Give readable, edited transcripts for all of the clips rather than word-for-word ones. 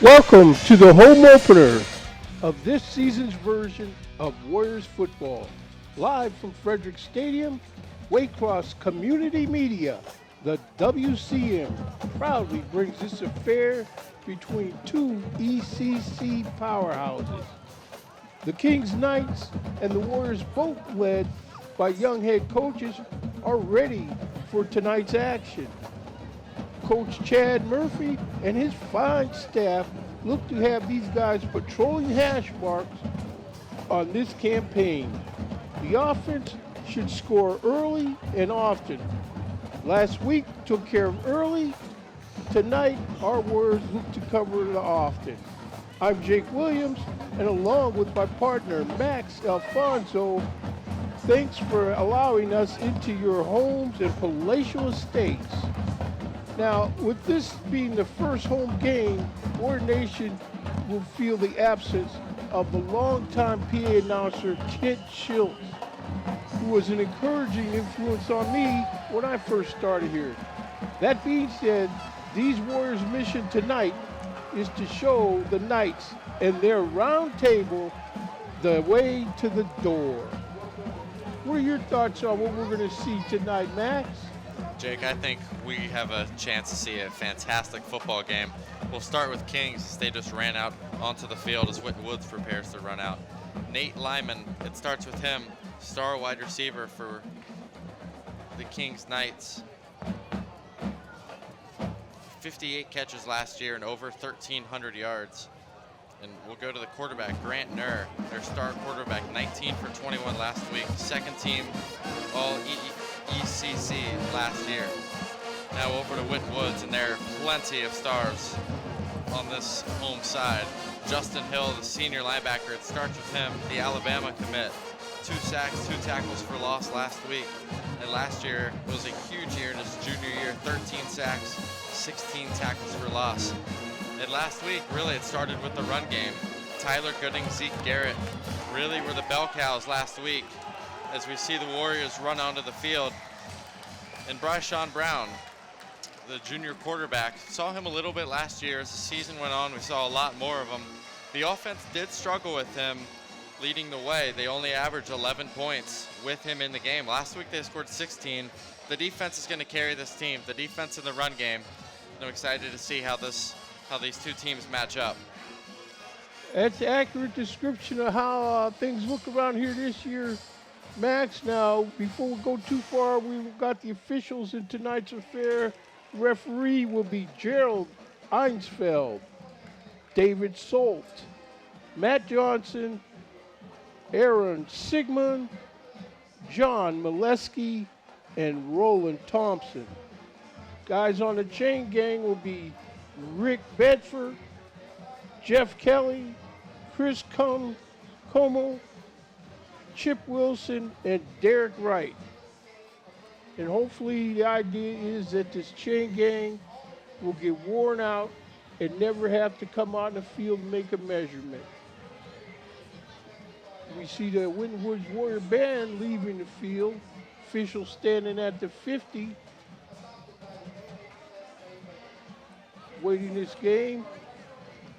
Welcome to the home opener of this season's version of Warriors football. Live from Frederick Stadium, Waycross Community Media, the WCM proudly brings this affair between two ECC powerhouses. The Kings Knights and the Warriors, both led by young head coaches, are ready for tonight's action. Coach Chad Murphy and his fine staff look to have these guys patrolling hash marks on this campaign. The offense should score early and often. Last week took care of early. Tonight, our Warriors look to cover it often. I'm Jake Williams, and along with my partner Max Alfonso, thanks for allowing us into your homes and palatial estates. Now, with this being the first home game, Warrior Nation will feel the absence of the longtime PA announcer Kent Schultz, who was an encouraging influence on me when I first started here. That being said, these Warriors' mission tonight is to show the Knights and their round table the way to the door. What are your thoughts on what we're going to see tonight, Max? Jake, I think we have a chance to see a fantastic football game. We'll start with Kings. They just ran out onto the field as Winton Woods prepares to run out. Nate Lyman, it starts with him, star wide receiver for the Kings Knights. 58 catches last year and over 1,300 yards. And we'll go to the quarterback, Grant Nur, their star quarterback, 19 for 21 last week, second team all ECC last year. Now over to Winton Woods, and there are plenty of stars on this home side. Justin Hill, the senior linebacker, it starts with him, the Alabama commit. 2 sacks, 2 tackles for loss last week. And last year was a huge year in his junior year, 13 sacks, 16 tackles for loss. And last week, really, it started with the run game. Tyler Gooding, Zeke Garrett really were the bell cows last week as we see the Warriors run onto the field. And Bryshon Brown, the junior quarterback, saw him a little bit last year. As the season went on, we saw a lot more of him. The offense did struggle with him leading the way. They only averaged 11 points with him in the game. Last week they scored 16. The defense is going to carry this team, the defense in the run game. I'm excited to see how these two teams match up. That's an accurate description of how things look around here this year, Max. Now, before we go too far, we've got the officials in tonight's affair. Referee will be Gerald Einsfeld, David Solt, Matt Johnson, Aaron Sigmund, John Molesky, and Roland Thompson. Guys on the chain gang will be Rick Bedford, Jeff Kelly, Chris Como, Chip Wilson, and Derek Wright. And hopefully the idea is that this chain gang will get worn out and never have to come out in the field and make a measurement. We see the Winton Woods Warrior Band leaving the field. Officials standing at the 50. Waiting this game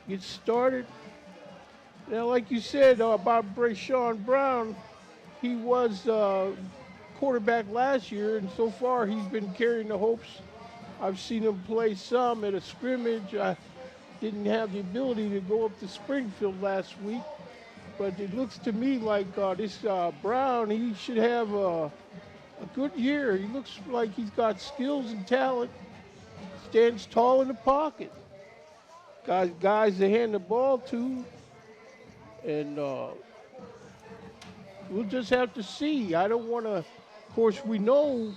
gets started. Now, like you said about Bryshon Brown, he was quarterback last year, and so far he's been carrying the hopes. I've seen him play some at a scrimmage. I didn't have the ability to go up to Springfield last week, but it looks to me like this Brown, he should have a good year. He looks like he's got skills and talent. Stands tall in the pocket. Guys to hand the ball to. And we'll just have to see. I don't want to, of course, we know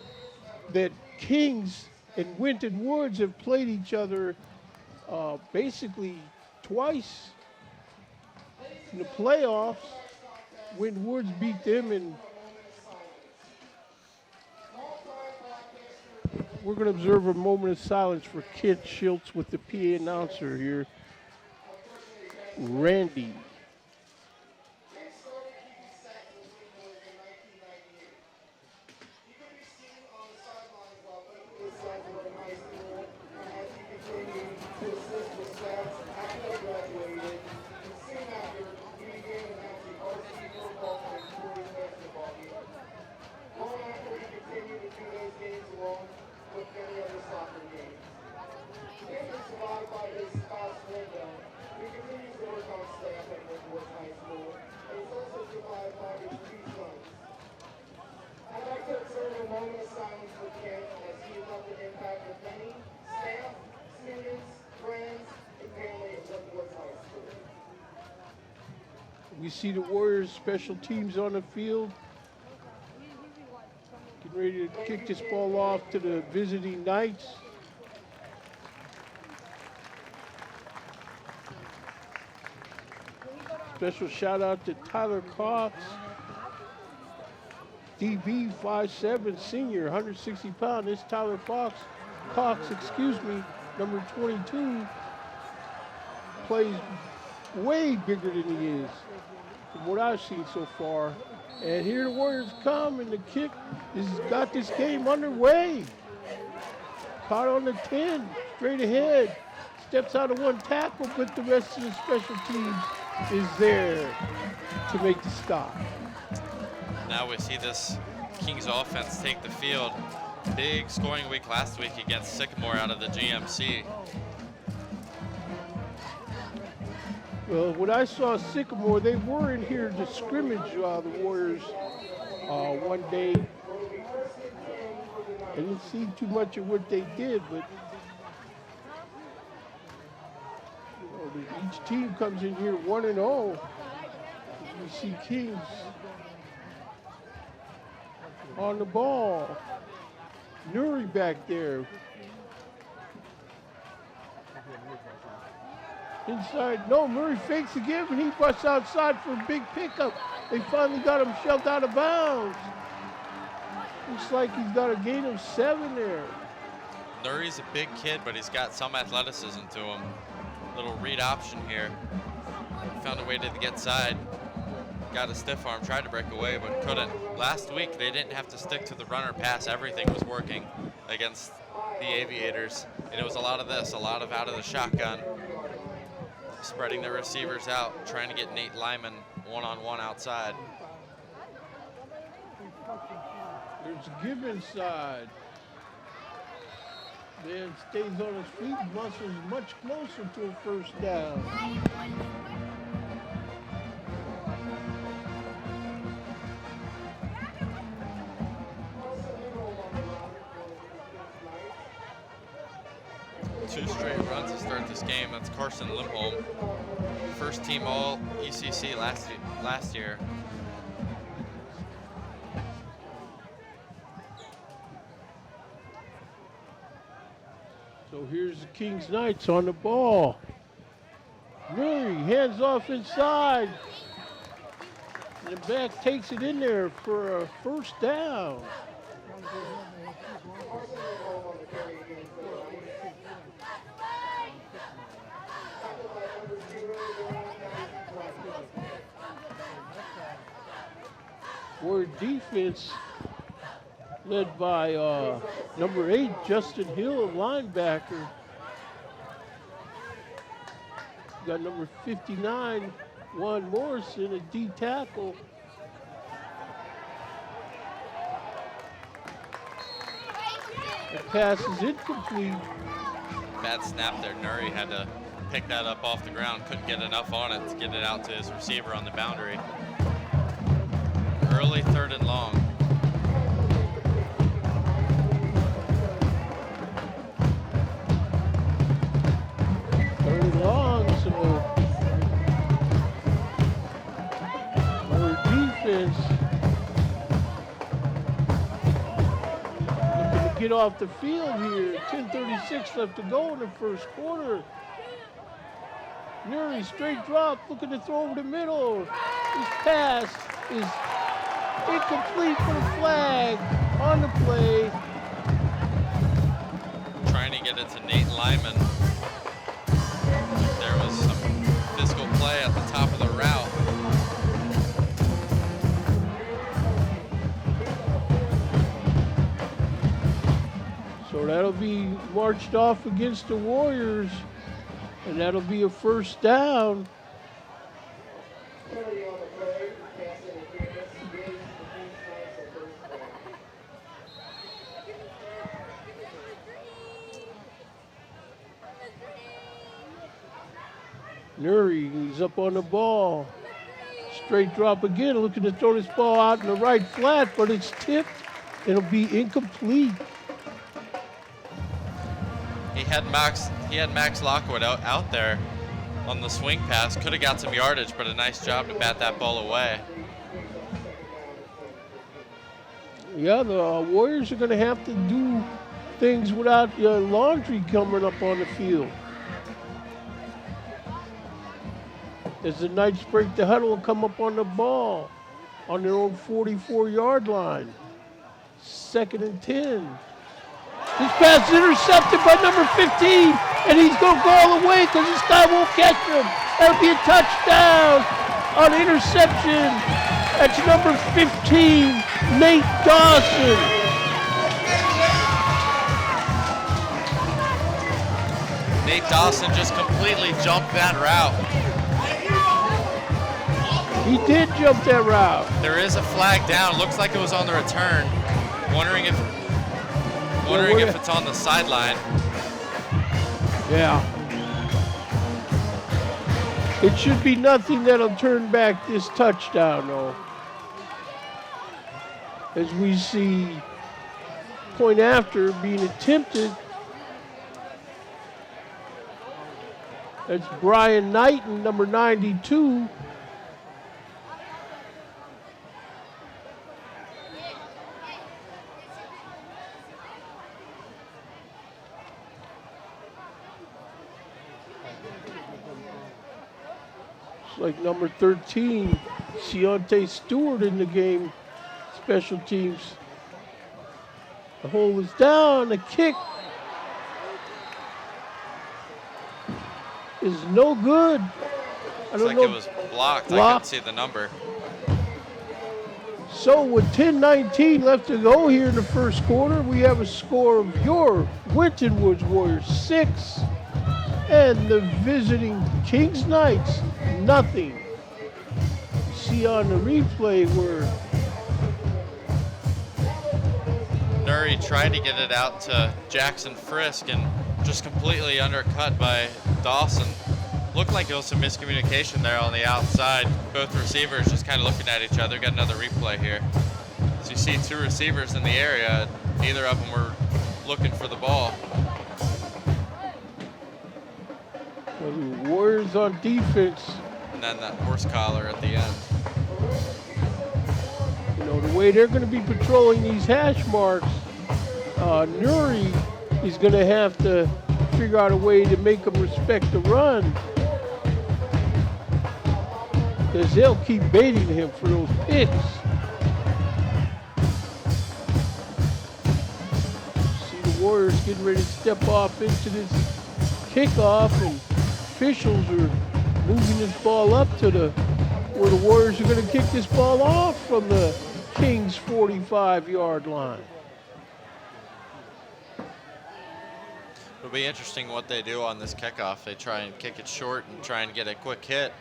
that Kings and Winton Woods have played each other basically twice in the playoffs. Winton Woods beat them, and we're going to observe a moment of silence for Kent Schultz with the PA announcer here, Randy. We see the Warriors special teams on the field. Getting ready to kick this ball off to the visiting Knights. Special shout out to Tyler Cox. DB 5'7", senior, 160 pounds. This Tyler Cox, number 22, plays way bigger than he is, from what I've seen so far. And here the Warriors come, and the kick has got this game underway. Caught on the 10, straight ahead. Steps out of one tackle, but the rest of the special teams is there to make the stop. Now we see this Kings offense take the field. Big scoring week last week against Sycamore out of the GMC. Well, when I saw Sycamore, they were in here to scrimmage the Warriors one day. I didn't see too much of what they did, but each team comes in here 1-0. We see Kings on the ball. Nuri back there. Inside, no, Murray fakes again, and he busts outside for a big pickup. They finally got him shoved out of bounds. Looks like he's got a gain of 7 there. Nuri's a big kid, but he's got some athleticism to him. Little read option here. Found a way to get side. Got a stiff arm, tried to break away, but couldn't. Last week, they didn't have to stick to the runner pass. Everything was working against the Aviators. And it was a lot of this, a lot of out of the shotgun. Spreading the receivers out, trying to get Nate Lyman one-on-one outside. There's a give inside. Man stays on his feet, muscles much closer to a first down. Two straight runs to start this game. That's Carson Limholm, first team all ECC last year. So here's the Kings Knights on the ball. Murray hands off inside. And the back takes it in there for a first down. Warrior defense led by number 8, Justin Hill, linebacker. Got number 59, Juan Morrison, a D tackle. The pass is incomplete. Bad snap there. Nuri had to pick that up off the ground. Couldn't get enough on it to get it out to his receiver on the boundary. Early 3rd and long. Third and long, so our defense looking to get off the field here. 10:36 left to go in the first quarter. Nuri straight drop, looking to throw over the middle. His pass is incomplete for the flag on the play. Trying to get it to Nate Lyman. There was some physical play at the top of the route. So that'll be marched off against the Warriors, and that'll be a first down. Nuri, he's up on the ball. Straight drop again, looking to throw this ball out in the right flat, but it's tipped. It'll be incomplete. He had Max Lockwood out there on the swing pass. Could have got some yardage, but a nice job to bat that ball away. Yeah, the Warriors are going to have to do things without Laundry coming up on the field. As the Knights break the huddle and come up on the ball on their own 44-yard line. 2nd and 10. This pass is intercepted by number 15, and he's going to go all the way because this guy won't catch him. That'll be a touchdown on interception. That's number 15, Nate Dawson. Nate Dawson just completely jumped that route. He did jump that route. There is a flag down. Looks like it was on the return. Wondering if it's on the sideline. Yeah. It should be nothing that'll turn back this touchdown, though. As we see point after being attempted. That's Brian Knighton, number 92. Like number 13, Keontae Stewart in the game, special teams. The hole is down, the kick is no good. Looks like it was blocked. I couldn't see the number. So with 10:19 left to go here in the first quarter, we have a score of your Winton Woods Warriors 6 and the visiting Kings Knights nothing. See on the replay where Nuri tried to get it out to Jackson Frisk and just completely undercut by Dawson. Looked like it was some miscommunication there on the outside. Both receivers just kind of looking at each other. Got another replay here. As you see two receivers in the area, neither of them were looking for the ball. Well, the Warriors on defense. And then that horse collar at the end. You know, the way they're going to be patrolling these hash marks, Nuri is going to have to figure out a way to make them respect the run. Because they'll keep baiting him for those picks. See the Warriors getting ready to step off into this kickoff, and officials are moving this ball up to where the Warriors are going to kick this ball off from the Kings 45-yard line. It'll be interesting what they do on this kickoff. They try and kick it short and try and get a quick hit,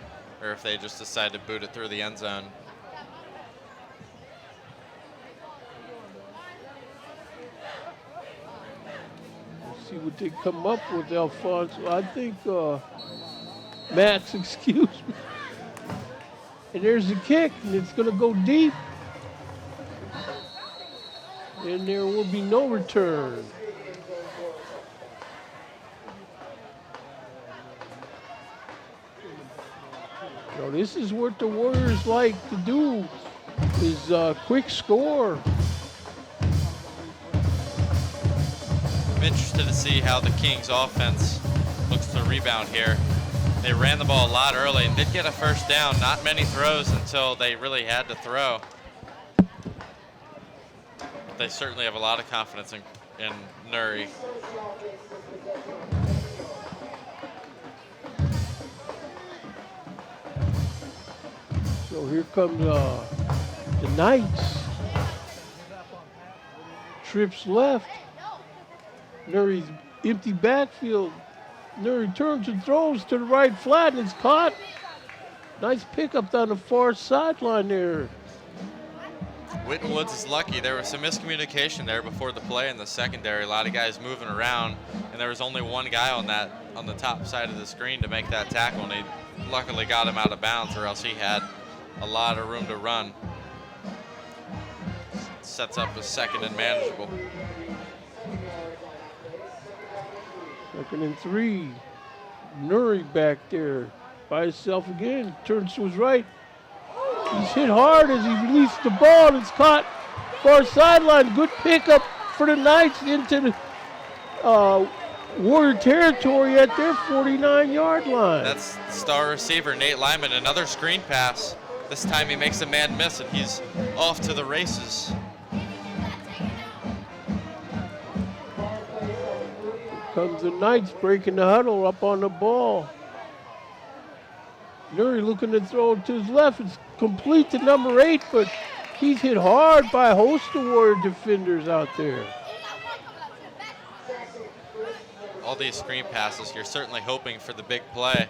or if they just decide to boot it through the end zone. Let's see what they come up with, Alfonso. I think, Max, excuse me. And there's the kick, and it's going to go deep. And there will be no return. So this is what the Warriors like to do, is quick score. I'm interested to see how the Kings offense looks to rebound here. They ran the ball a lot early and did get a first down. Not many throws until they really had to throw. They certainly have a lot of confidence in Nuri. So here comes the Knights. Trips left. Nuri's empty backfield. Nuri turns and throws to the right flat, and it's caught. Nice pickup down the far sideline there. Winton Woods is lucky. There was some miscommunication there before the play in the secondary. A lot of guys moving around, and there was only one guy on the top side of the screen to make that tackle, and he luckily got him out of bounds, or else he had a lot of room to run. Sets up a second and manageable. 2nd and 3. Nuri back there. by himself again. Turns to his right. He's hit hard as he releases the ball, and it's caught far sideline. Good pickup for the Knights into the Warrior territory at their 49-yard line. That's star receiver Nate Lyman. Another screen pass. This time he makes a man miss, and he's off to the races. Comes the Knights breaking the huddle up on the ball. Nuri looking to throw it to his left. It's complete to number 8, but he's hit hard by a host of Warrior defenders out there. All these screen passes, you're certainly hoping for the big play.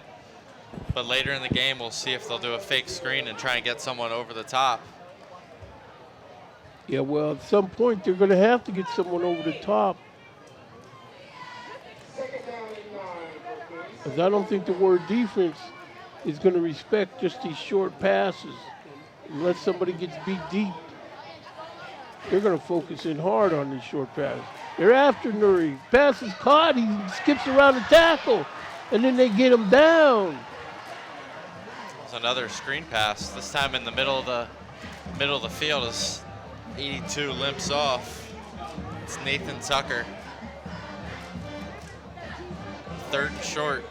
But later in the game, we'll see if they'll do a fake screen and try and get someone over the top. Yeah, well, at some point, they're going to have to get someone over the top. Because I don't think the Warrior defense is going to respect just these short passes. Unless somebody gets beat deep, they're going to focus in hard on these short passes. They're after Nuri. Pass is caught. He skips around the tackle, and then they get him down. It's another screen pass. This time in the middle of the field as 82 limps off. It's Nathan Tucker. Third and short.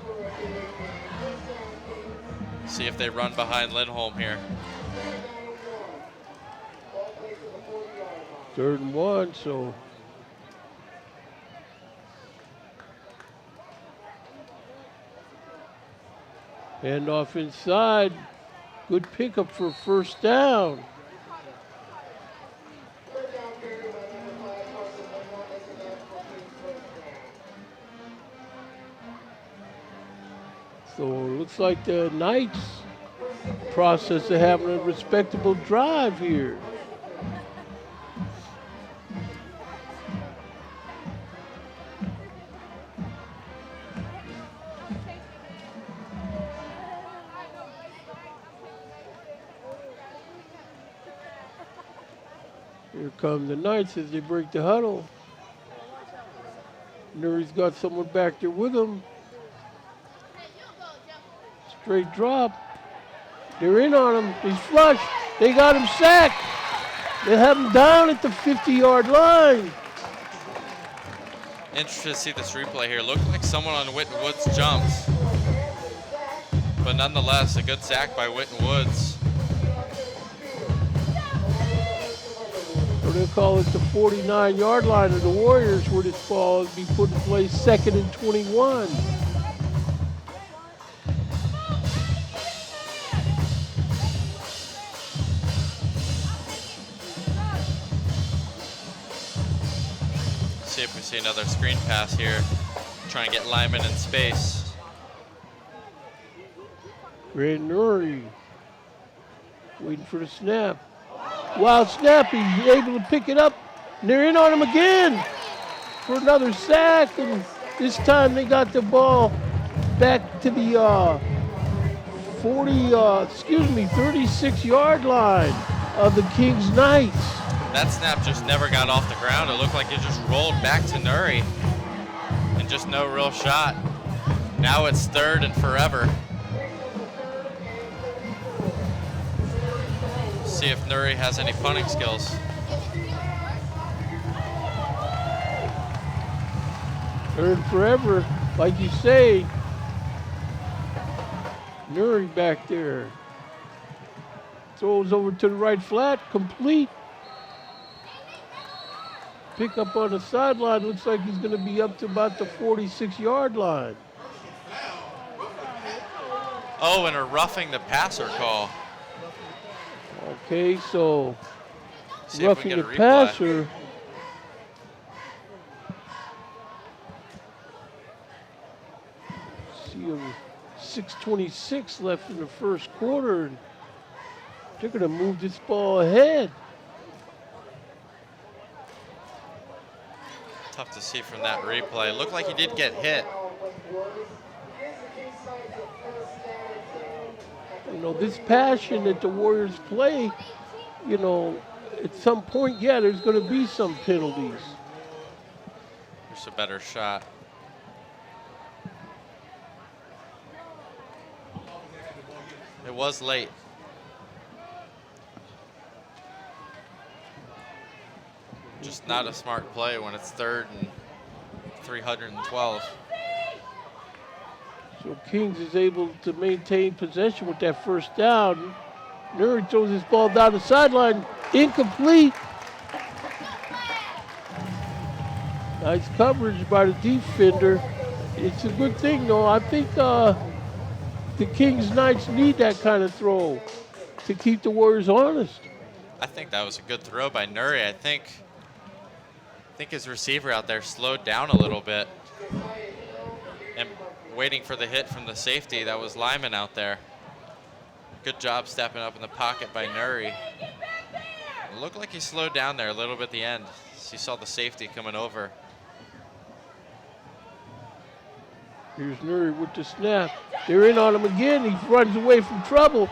See if they run behind Lindholm here. 3rd and 1, so. Hand off inside. Good pickup for first down. So it looks like the Knights process of having a respectable drive here. Here come the Knights as they break the huddle. Nuri's got someone back there with him. Straight drop. They're in on him. He's flush. They got him sacked. They have him down at the 50-yard line. Interested to see this replay here. Looked like someone on Winton Woods jumped. But nonetheless, a good sack by Winton Woods. Or they call it the 49-yard line of the Warriors, where this ball would be put in place 2nd and 21. See if we see another screen pass here. Try and get Lyman in space. Grant Nuri waiting for the snap. Wild snap, he's able to pick it up. And they're in on him again for another sack. And this time they got the ball back to the 36-yard line of the Kings Knights. That snap just never got off the ground. It looked like it just rolled back to Nuri. And just no real shot. Now it's 3rd and forever. See if Nuri has any punting skills. Third forever, like you say. Nuri back there. Throws over to the right flat, complete. Pick up on the sideline. Looks like he's going to be up to about the 46-yard line. Oh, and a roughing the passer call. Okay, so See if we roughing get a the replay. passer. See, 6:26 left in the first quarter. They're going to move this ball ahead. Tough to see from that replay. Looked like he did get hit. You know, this passion that the Warriors play, you know, at some point, yeah, there's going to be some penalties. There's a better shot. It was late. Just not a smart play when it's 3rd and 312. So Kings is able to maintain possession with that first down. Nuri throws this ball down the sideline, incomplete. Nice coverage by the defender. It's a good thing, though. I think the Kings Knights need that kind of throw to keep the Warriors honest. I think that was a good throw by Nuri. I think his receiver out there slowed down a little bit and waiting for the hit from the safety. That was Lyman out there. Good job stepping up in the pocket by Nuri. It looked like he slowed down there a little bit at the end. He saw the safety coming over. Here's Nuri with the snap. They're in on him again. He runs away from trouble.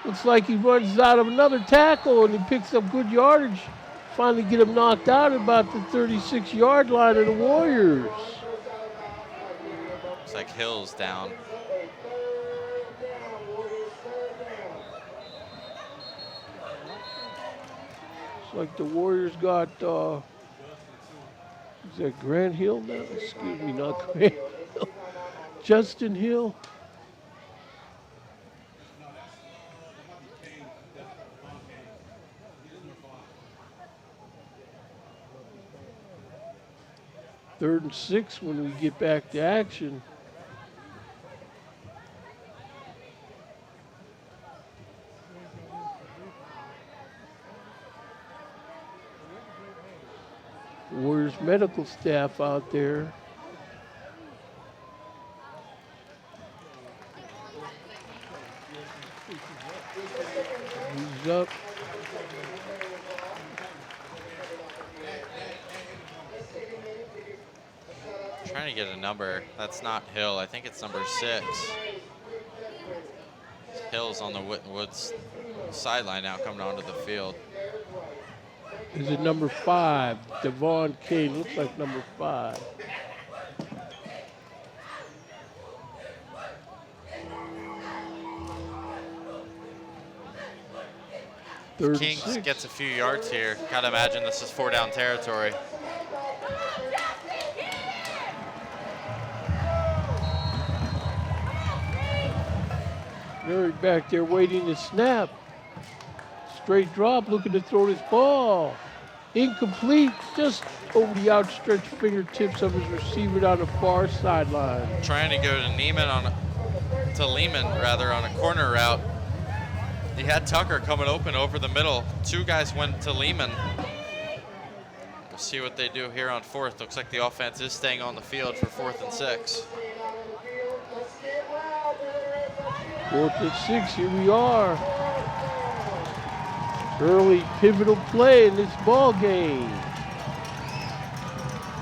Looks like he runs out of another tackle and he picks up good yardage. Finally get him knocked out at about the 36-yard line of the Warriors. Looks like Hill's down. Looks like the Warriors got, is that Grant Hill now? Excuse me, not Grant Hill. Justin Hill. Third and 6 when we get back to action. Warriors medical staff out there. He's up. Trying to get a number. That's not Hill. I think it's number 6. Hill's on the Winton Woods sideline now, coming onto the field. Is it number 5? Devon Kane looks like number 5. Kings gets a few yards here. Gotta imagine this is 4-down territory. Nuri back there waiting to snap. Straight drop, looking to throw this ball. Incomplete, just over the outstretched fingertips of his receiver down the far sideline. Trying to go to Lehman on a corner route. He had Tucker coming open over the middle. 2 guys went to Lehman. We'll see what they do here on 4th. Looks like the offense is staying on the field for 4th and 6. 4th and 6, here we are. Early pivotal play in this ball game.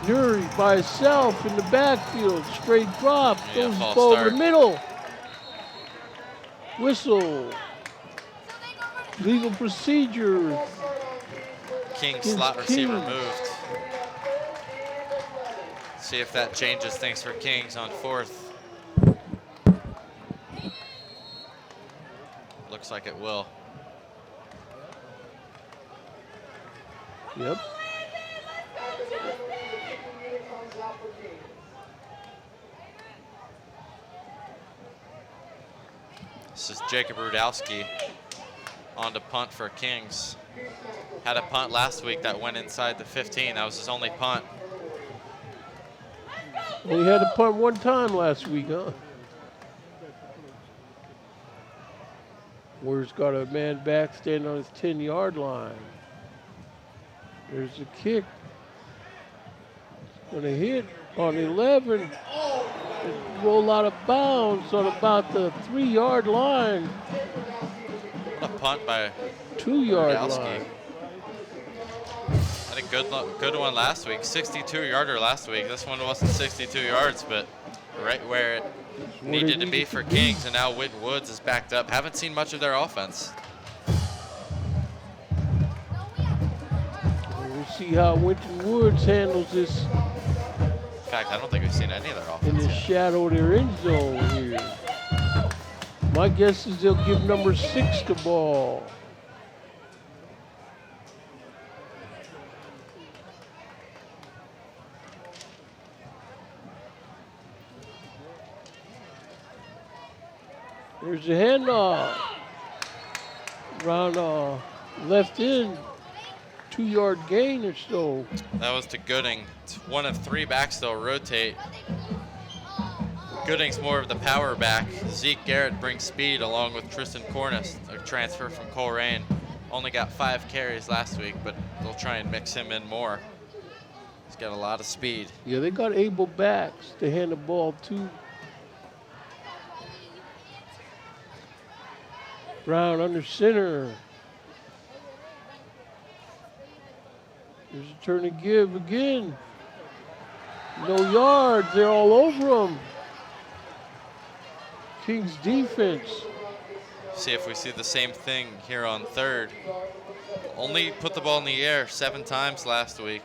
Nuri by himself in the backfield, straight drop, throws the ball over the middle. Whistle. Legal procedure. King slot receiver moved. See if that changes things for Kings on 4th. Looks like it will. Yep. This is Jacob Rudowski on to punt for Kings. Had a punt last week that went inside the 15. That was his only punt. Well, he had a punt one time last week, huh? Warriors got a man back standing on his 10-yard line. There's the kick. It's gonna hit on 11. Roll out of bounds on about the 3-yard line. A punt by 2-yard line. Had a good one last week. 62-yarder last week. This one wasn't 62 yards, but right where it needed to be for Kings, and now Winton Woods is backed up. Haven't seen much of their offense. We'll see how Winton Woods handles this. In fact, I don't think we've seen any of their offense In the yet. shadow of their end zone here. My guess is they'll give number 6 the ball. There's the handoff. Around left in. 2-yard gain or so. That was to Gooding. It's one of 3 backs they'll rotate. Gooding's more of the power back. Zeke Garrett brings speed along with Tristan Cornish, a transfer from Coleraine. Only got 5 carries last week, but they'll try and mix him in more. He's got a lot of speed. Yeah, they got able backs to hand the ball to. Brown under center. There's a turn to give again. No yards, they're all over him. Kings defense. See if we see the same thing here on third. Only put the ball in the air 7 times last week.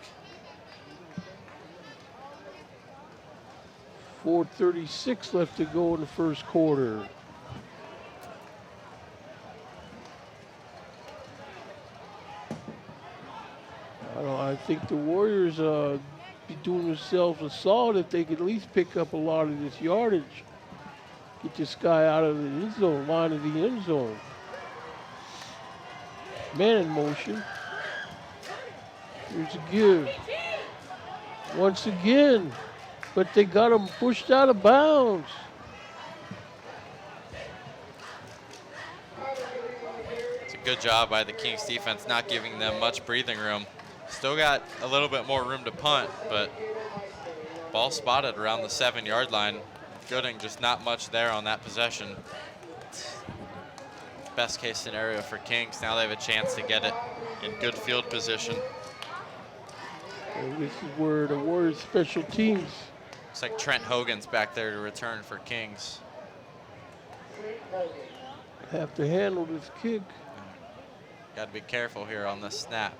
4:36 left to go in the first quarter. I think the Warriors be doing themselves a solid if they could at least pick up a lot of this yardage. Get this guy out of the end zone, line of the end zone. Man in motion. Here's a give. Once again, but they got him pushed out of bounds. It's a good job by the Kings defense, not giving them much breathing room. Still got a little bit more room to punt, but ball spotted around the 7-yard line. Gooding just not much there on that possession. Best case scenario for Kings. Now they have a chance to get it in good field position. And this is where the Warriors special teams. Looks like Trent Hogan's back there to return for Kings. Have to handle this kick. Got to be careful here on this snap.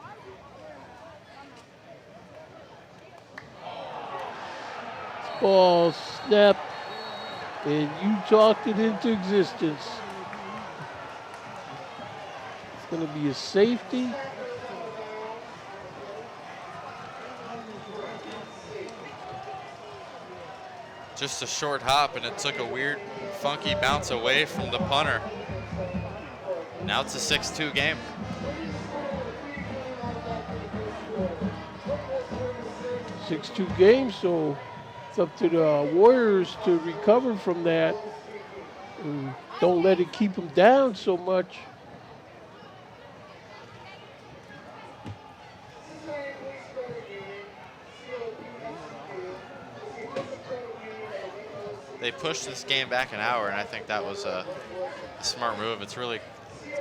Ball snap, and you talked it into existence. It's going to be a safety. Just a short hop, and it took a weird, funky bounce away from the punter. Now it's a 6-2 game. $6-2 game, so it's up to the Warriors to recover from that. And don't let it keep them down so much. They pushed this game back an hour, and I think that was a smart move. It's really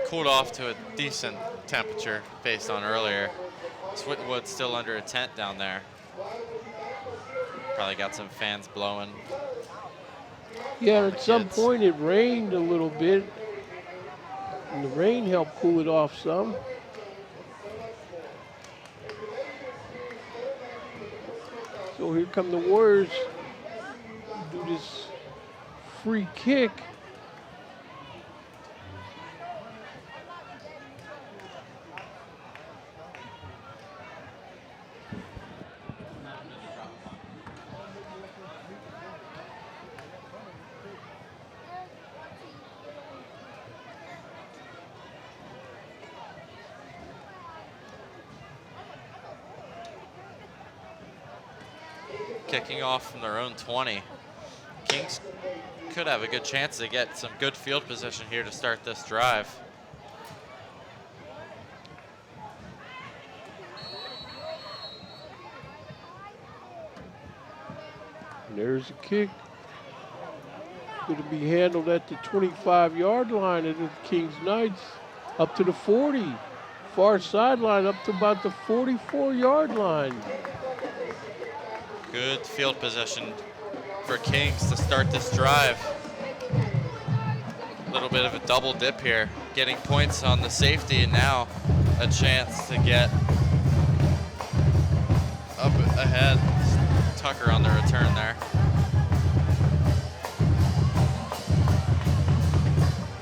cooled off to a decent temperature based on earlier. Swittenwood's still under a tent down there. Probably got some fans blowing. Yeah, at some point it rained a little bit, and the rain helped cool it off some. So here come the Warriors. Do this free kick. Kicking off from their own 20. Kings could have a good chance to get some good field position here to start this drive. And there's a kick. Going to be handled at the 25-yard line of the Kings Knights, up to the 40. Far sideline up to about the 44-yard line. Good field position for Kings to start this drive. A little bit of a double dip here, getting points on the safety, and now a chance to get up ahead. Tucker on the return there.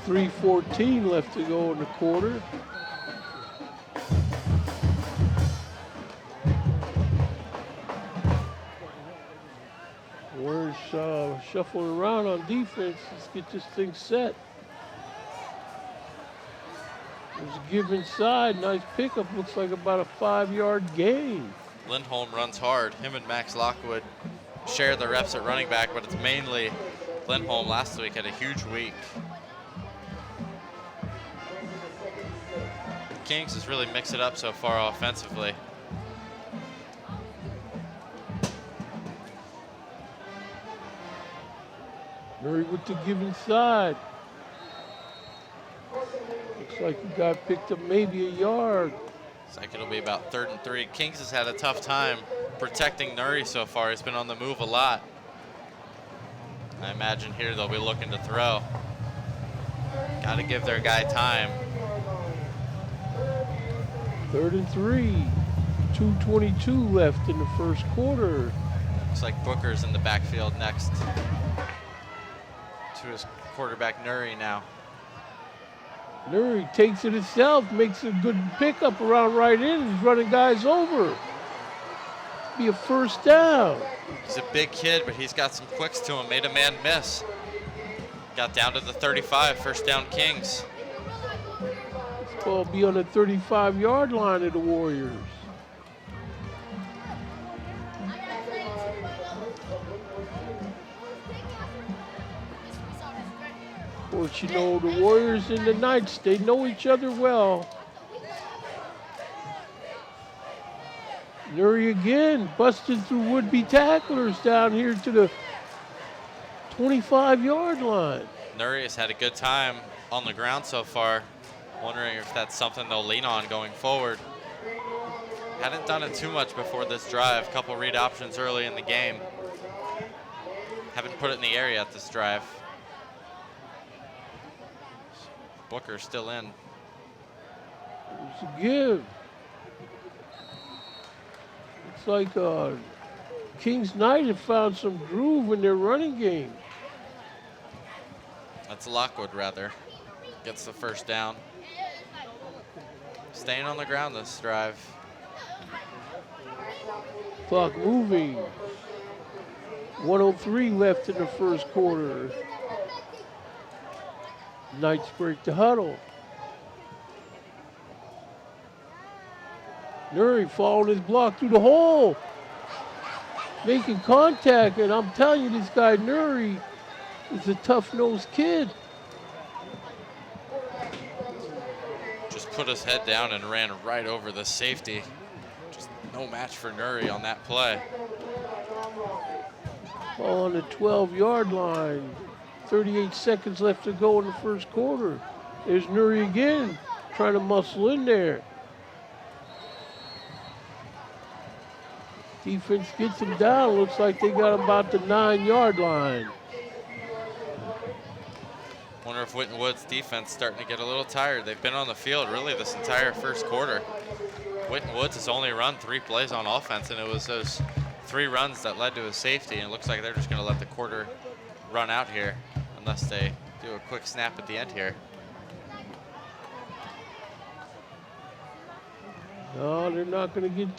3:14 left to go in the quarter. Warriors shuffling around on defense. Let's get this thing set. There's a give inside. Nice pickup. Looks like about a 5-yard gain. Lindholm runs hard. Him and Max Lockwood share the reps at running back, but it's mainly Lindholm. Last week had a huge week. Kings has really mixed it up so far offensively. Murray with the give inside. Looks like he got picked up maybe a yard. Looks like it'll be about 3rd and 3. Kings has had a tough time protecting Nuri so far. He's been on the move a lot. I imagine here they'll be looking to throw. Got to give their guy time. 3rd and 3. 2:22 left in the first quarter. Looks like Booker's in the backfield next to his quarterback Nuri now. Nuri takes it himself, makes a good pickup around right in. He's running guys over. Be a first down. He's a big kid, but he's got some quicks to him. Made a man miss. Got down to the 35, first down Kings. This ball be on the 35-yard line of the Warriors. Of course, you know, the Warriors and the Knights, they know each other well. Nuri again, busted through would-be tacklers down here to the 25-yard line. Nuri has had a good time on the ground so far. Wondering if that's something they'll lean on going forward. Hadn't done it too much before this drive. Couple read options early in the game. Haven't put it in the air yet this drive. Booker's still in. There's a give. Looks like Kings Knight have found some groove in their running game. That's Lockwood, rather. Gets the first down. Staying on the ground this drive. Clock moving. 1:03 left in the first quarter. Knights break the huddle. Nuri following his block through the hole. Making contact, and I'm telling you, this guy Nuri is a tough-nosed kid. Just put his head down and ran right over the safety. Just no match for Nuri on that play. Ball on the 12-yard line. 38 seconds left to go in the first quarter. There's Nuri again, trying to muscle in there. Defense gets him down. Looks like they got him about the 9-yard line. Wonder if Winton Woods' defense starting to get a little tired. They've been on the field really this entire first quarter. Winton Woods has only run 3 plays on offense, and it was those 3 runs that led to a safety, and it looks like they're just going to let the quarter run out here unless they do a quick snap at the end here. No, they're not going to get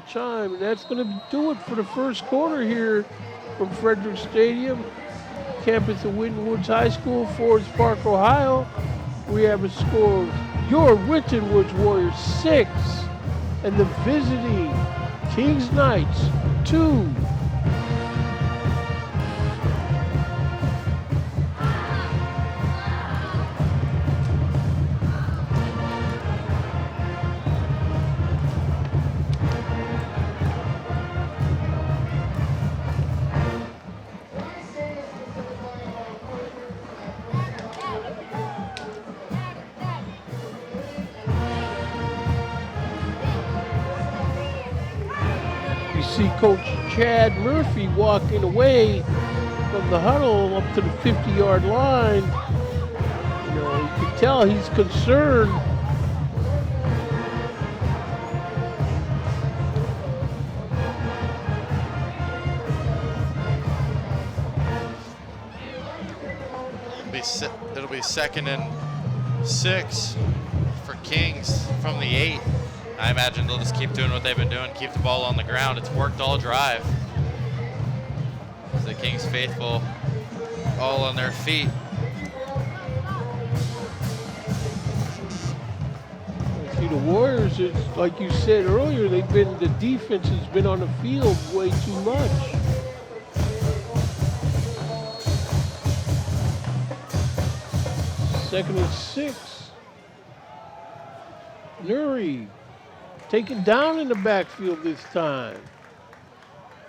chime. And that's going to do it for the first quarter here from Frederick Stadium, campus of Winton Woods High School, Forest Park, Ohio. We have a score of your Winton Woods Warriors 6 and the visiting Kings Knights 2. See Coach Chad Murphy walking away from the huddle up to the 50-yard line. You know, you can tell he's concerned. It'll be be 2nd and 6 for Kings from the 8. I imagine they'll just keep doing what they've been doing, keep the ball on the ground. It's worked all drive. The Kings faithful all on their feet. See, the Warriors, it's like you said earlier, the defense has been on the field way too much. Second and 6. Nuri taken down in the backfield this time.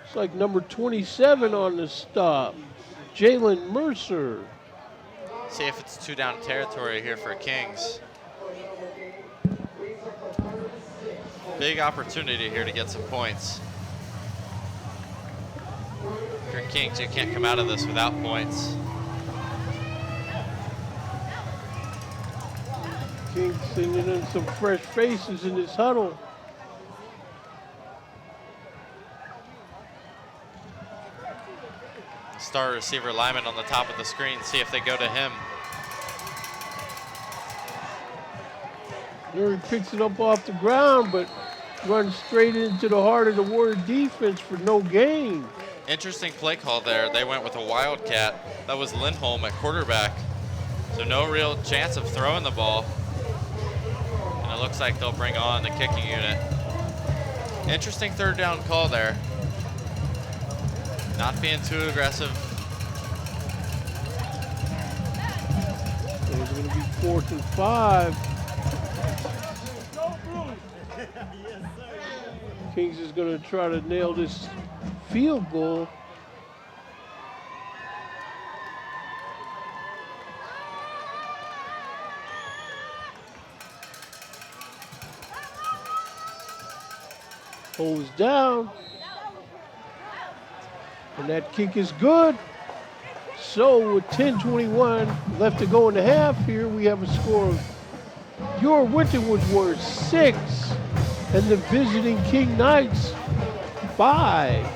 It's like number 27 on the stop, Jalen Mercer. See if it's 2-down territory here for Kings. Big opportunity here to get some points. If you're Kings, you can't come out of this without points. Kings sending in some fresh faces in this huddle. Star receiver Lyman on the top of the screen, see if they go to him. Nuri picks it up off the ground, but runs straight into the heart of the Warrior defense for no gain. Interesting play call there. They went with a wildcat. That was Lindholm at quarterback. So no real chance of throwing the ball. And it looks like they'll bring on the kicking unit. Interesting 3rd down call there. Not being too aggressive. So it's going to be 4th and 5. Kings is going to try to nail this field goal. Holds down. And that kick is good. So with 10:21 left to go in the half here, we have a score of your Winton Warriors 6 and the visiting King Knights 5.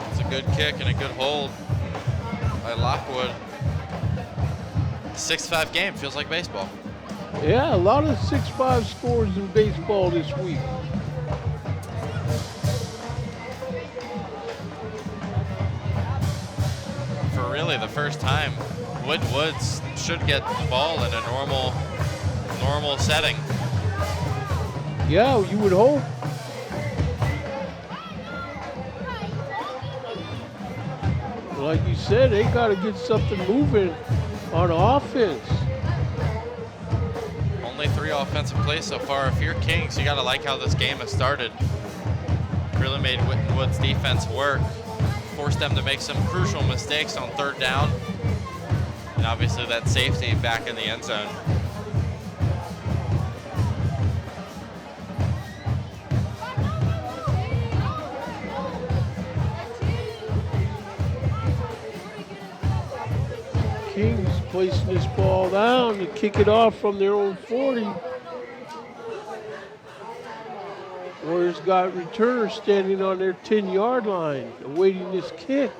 It's a good kick and a good hold by Lockwood. 6-5 game, feels like baseball. Yeah, a lot of 6-5 scores in baseball this week. For really the first time, Woods should get the ball in a normal setting. Yeah, you would hope. Like you said, they got to get something moving on offense. Only 3 offensive plays so far. If you're Kings, you got to like how this game has started. Really made Winton Woods' defense work. Forced them to make some crucial mistakes on 3rd down. And obviously that safety back in the end zone. Kings placing this ball down to kick it off from their own 40. Warriors got returners standing on their 10-yard line, awaiting this kick.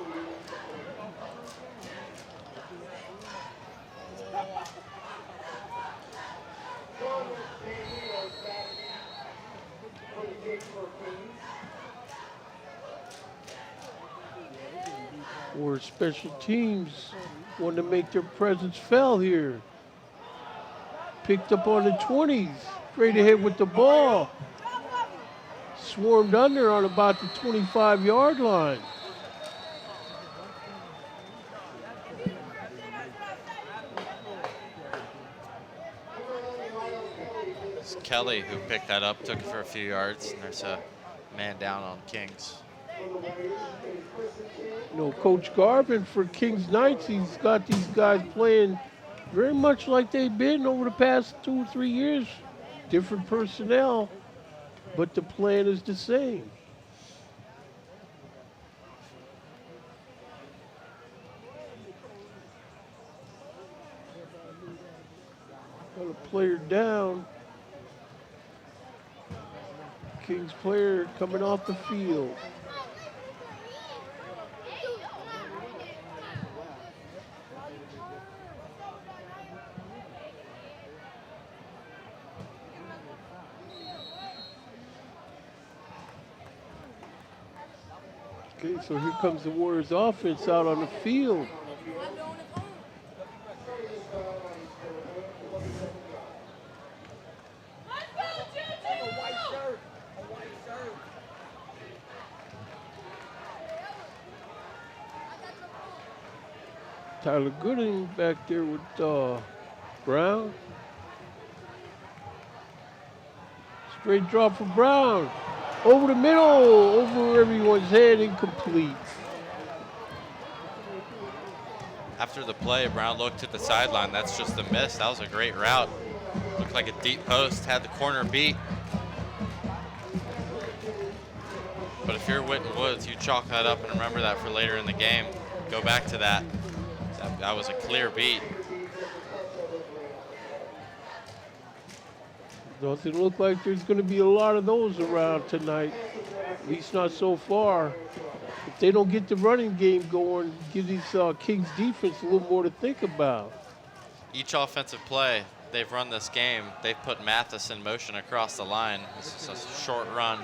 Warriors special teams want to make their presence felt here. Picked up on the 20s, straight ahead with the ball. Swarmed under on about the 25-yard line. It's Kelly who picked that up, took it for a few yards, and there's a man down on Kings. You know, Coach Garvin for Kings Knights, he's got these guys playing very much like they've been over the past 2 or 3 years. Different personnel, but the plan is the same. Got a player down. Kings player coming off the field. Okay, so here comes the Warriors offense out on the field. Tyler Gooding back there with Brown. Straight drop for Brown. Over the middle, over everyone's head, incomplete. After the play, Brown looked to the sideline. That's just a miss. That was a great route. Looked like a deep post, had the corner beat. But if you're Winton Woods, you chalk that up and remember that for later in the game. Go back to that. That was a clear beat. Doesn't look like there's going to be a lot of those around tonight, at least not so far. If they don't get the running game going, give these Kings defense a little more to think about. Each offensive play they've run this game, they've put Mathis in motion across the line. This is a short run.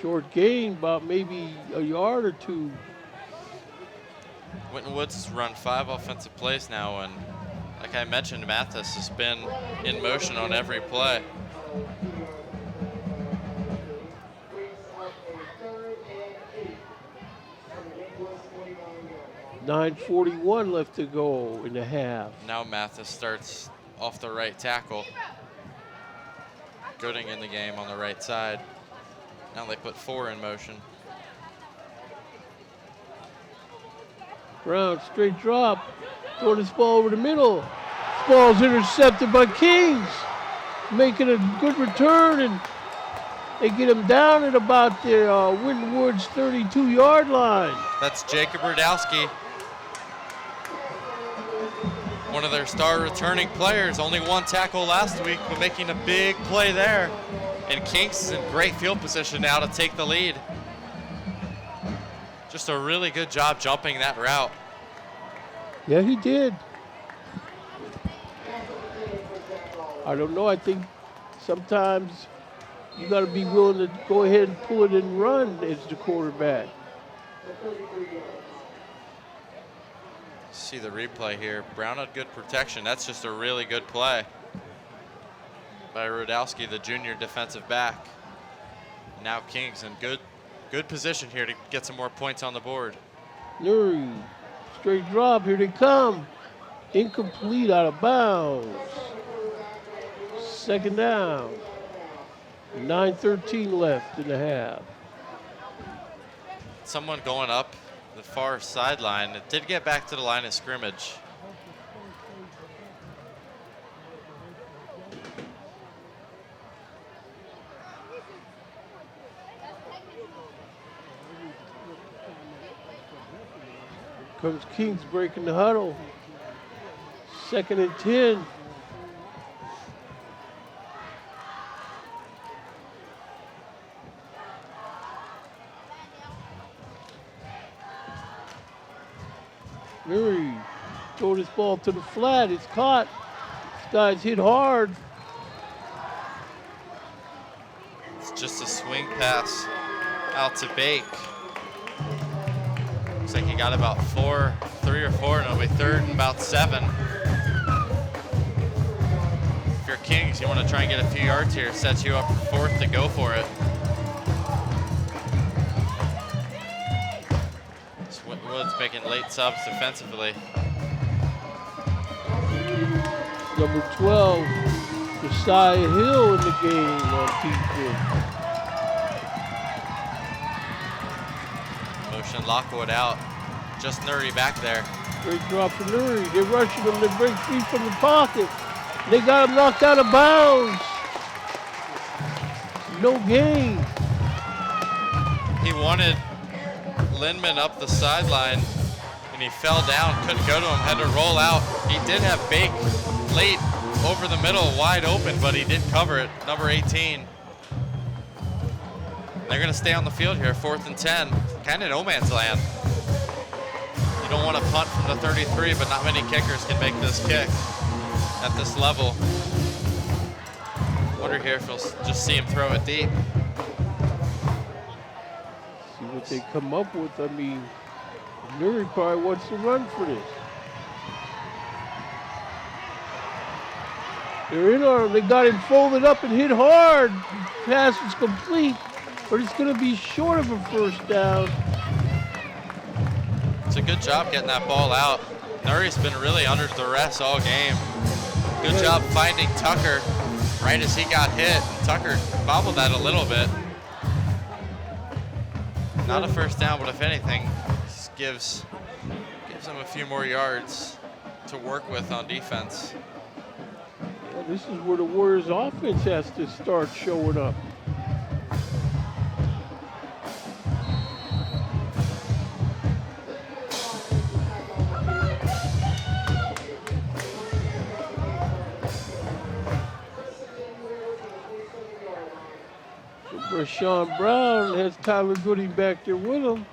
Short gain, about maybe a yard or two. Winton Woods has run 5 offensive plays now, and like I mentioned, Mathis has been in motion on every play. $9:41 left to go in the half. Now Mathis starts off the right tackle. Gooding in the game on the right side. Now they put 4 in motion. Brown, straight drop. Throwing this ball over the middle. This ball's intercepted by Kings. Making a good return, and they get him down at about the Winton Woods 32-yard line. That's Jacob Rudowski, one of their star returning players. Only 1 tackle last week, but making a big play there. And Kings is in great field position now to take the lead. Just a really good job jumping that route. Yeah, he did. I don't know. I think sometimes you got to be willing to go ahead and pull it and run as the quarterback. See the replay here. Brown had good protection. That's just a really good play by Rudowski, the junior defensive back. Now Kings in good position here to get some more points on the board. Nuri, straight drop, here they come. Incomplete, out of bounds. Second down. 9:13 left in the half. Someone going up the far sideline. It did get back to the line of scrimmage. Comes Kings breaking the huddle. 2nd and 10. Murray throw this ball to the flat. It's caught. This guy's hit hard. It's just a swing pass out to Bake. Looks like he got about 3 or 4, and it'll be 3rd and about 7. If you're Kings, you want to try and get a few yards here. Sets you up for 4th to go for it. Winton Woods making late subs defensively. Number 12, Josiah Hill in the game on defense. Motion Lockwood out. Just Nuri back there. Great drop for Nuri. They're rushing him. They break free from the pocket. They got him knocked out of bounds. No gain. He wanted Lindman up the sideline, and he fell down, couldn't go to him, had to roll out. He did have Bake late over the middle, wide open, but he did cover it, number 18. They're gonna stay on the field here, 4th and 10, kind of no man's land. You don't want to punt from the 33, but not many kickers can make this kick at this level. Wonder here if we'll just see him throw it deep. Kings. they come up with. I mean, Nuri probably wants to run for this. They're in on him. They got him folded up and hit hard. Pass is complete, but it's going to be short of a first down. It's a good job getting that ball out. Nuri's been really under duress all game. Good job finding Tucker right as he got hit. Tucker bobbled that a little bit. Not a first down, but if anything, just gives him a few more yards to work with on defense. Well, this is where the Warriors offense has to start showing up. Rashawn Brown has Tyler Gooding back there with him.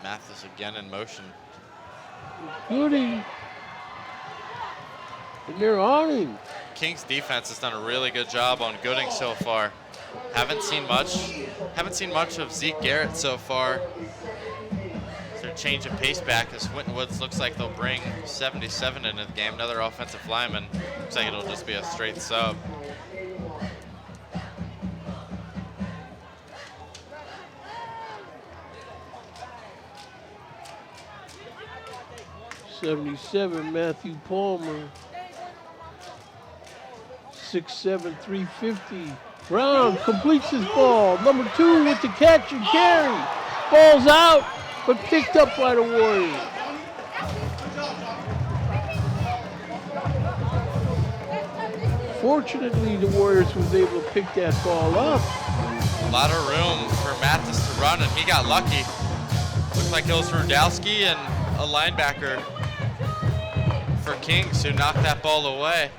Mathis again in motion. Gooding. And they're on him. Kings defense has done a really good job on Gooding so far. Haven't seen much of Zeke Garrett so far. So they're changing pace back as Winton Woods looks like they'll bring 77 into the game. Another offensive lineman. Looks like it'll just be a straight sub. '77 Matthew Palmer. 6'7", 350. Brown completes his ball. Number 2 with the catch and carry. Ball's out, but picked up by the Warriors. Fortunately, the Warriors was able to pick that ball up. A lot of room for Mathis to run, and he got lucky. Looked like it was Rudowski and a linebacker for Kings who knocked that ball away.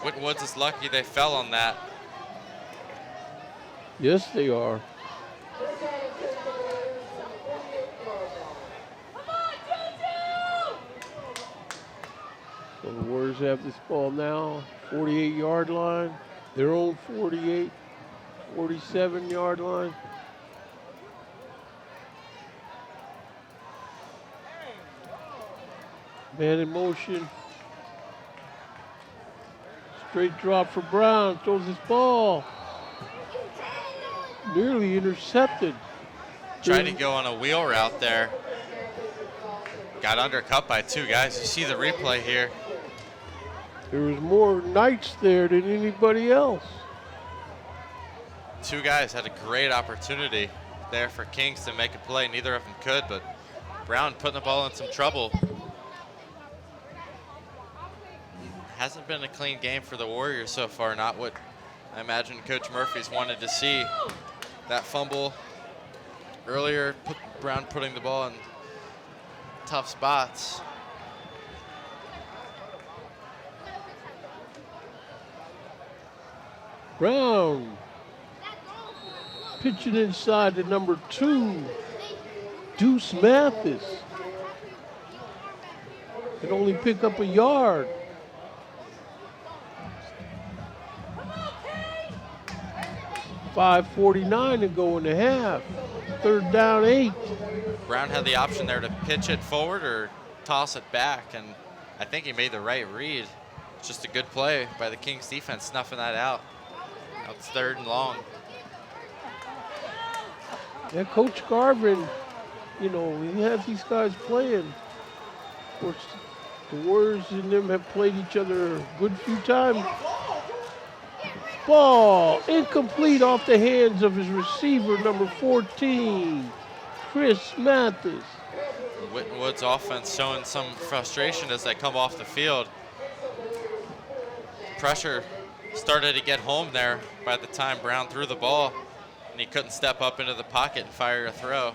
Winton Woods is lucky they fell on that. Yes, they are. So the Warriors have this ball now, 48-yard line, their own 48, 47-yard line. Man in motion. Straight drop for Brown, throws his ball. Nearly intercepted. Tried to go on a wheel route there. Got undercut by 2 guys. You see the replay here. There was more Knights there than anybody else. 2 guys had a great opportunity there for Kings to make a play. Neither of them could, but Brown putting the ball in some trouble. Hasn't been a clean game for the Warriors so far, not what I imagine Coach Murphy's wanted to see. That fumble earlier, Brown putting the ball in tough spots. Brown pitching inside to number 2, Deuce Mathis. Can only pick up a yard. .549 to go in the half. 3rd down, 8. Brown had the option there to pitch it forward or toss it back, and I think he made the right read. It's just a good play by the Kings defense, snuffing that out. Now it's 3rd and long. Yeah, Coach Garvin, you know, he has these guys playing. Of course, the Warriors and them have played each other a good few times. Ball incomplete off the hands of his receiver, number 14, Chris Mathis. Winton Woods offense showing some frustration as they come off the field. Pressure started to get home there by the time Brown threw the ball, and he couldn't step up into the pocket and fire a throw.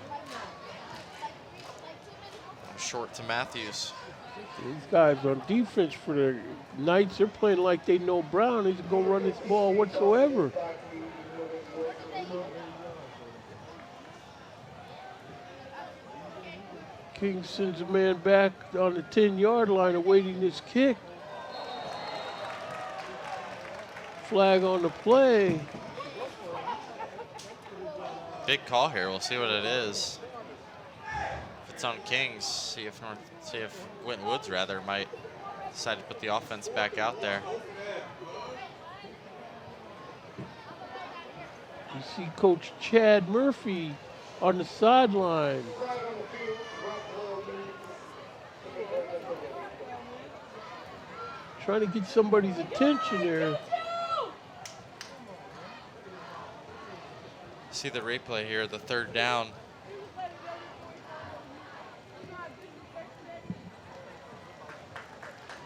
Short to Matthews. These guys on defense for the Knights, they're playing like they know Brown isn't going to run this ball whatsoever. King sends a man back on the 10-yard line awaiting this kick. Flag on the play. big call here. We'll see what it is. If it's on Kings, see if Winton Woods rather might decide to put the offense back out there. You see Coach Chad Murphy on the sideline. Trying to get somebody's attention there. See the replay here, the third down.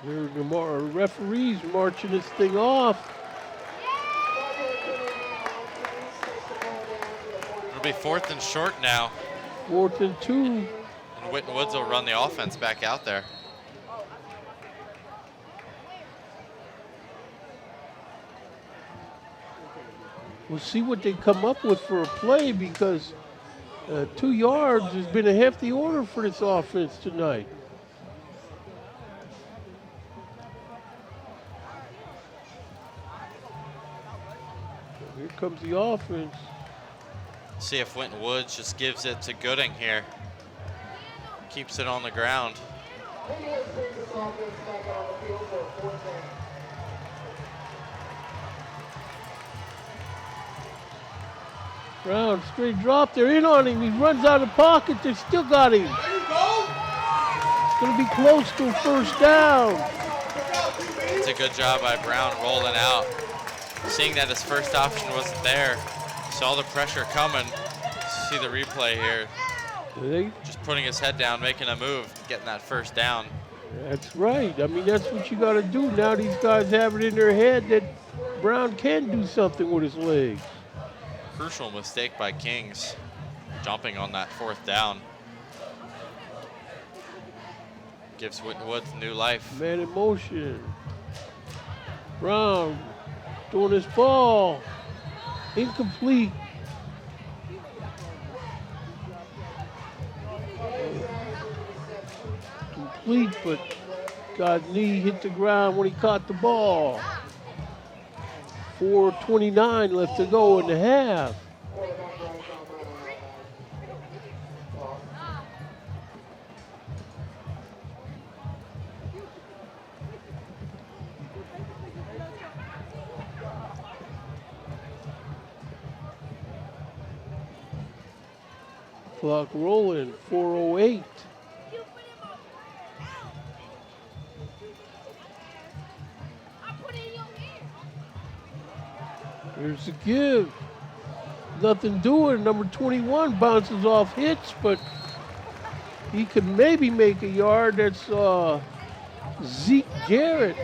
Here the referees marching this thing off. It'll be 4th and short now. 4th and 2. And Winton Woods will run the offense back out there. We'll see what they come up with for a play because 2 yards has been a hefty order for this offense tonight. Here comes the offense. See if Winton Woods just gives it to Gooding here. Keeps it on the ground. Brown, straight drop. They're in on him. He runs out of the pocket. They still got him. It's going to be close to a first down. It's a good job by Brown rolling out. Seeing that his first option wasn't there. Saw the pressure coming. See the replay here. Just putting his head down, making a move, getting that first down. That's right. I mean, that's what you got to do. Now these guys have it in their head that Brown can do something with his legs. Crucial mistake by Kings, jumping on that 4th down. Gives Winton Woods new life. Man in motion. Brown throwing his ball. Incomplete. Complete, but God's knee hit the ground when he caught the ball. 4:29 left to go in the half. Clock rolling, 4:08. Here's the give. Nothing doing. Number 21 bounces off hits, but he could maybe make a yard. That's Zeke Garrett.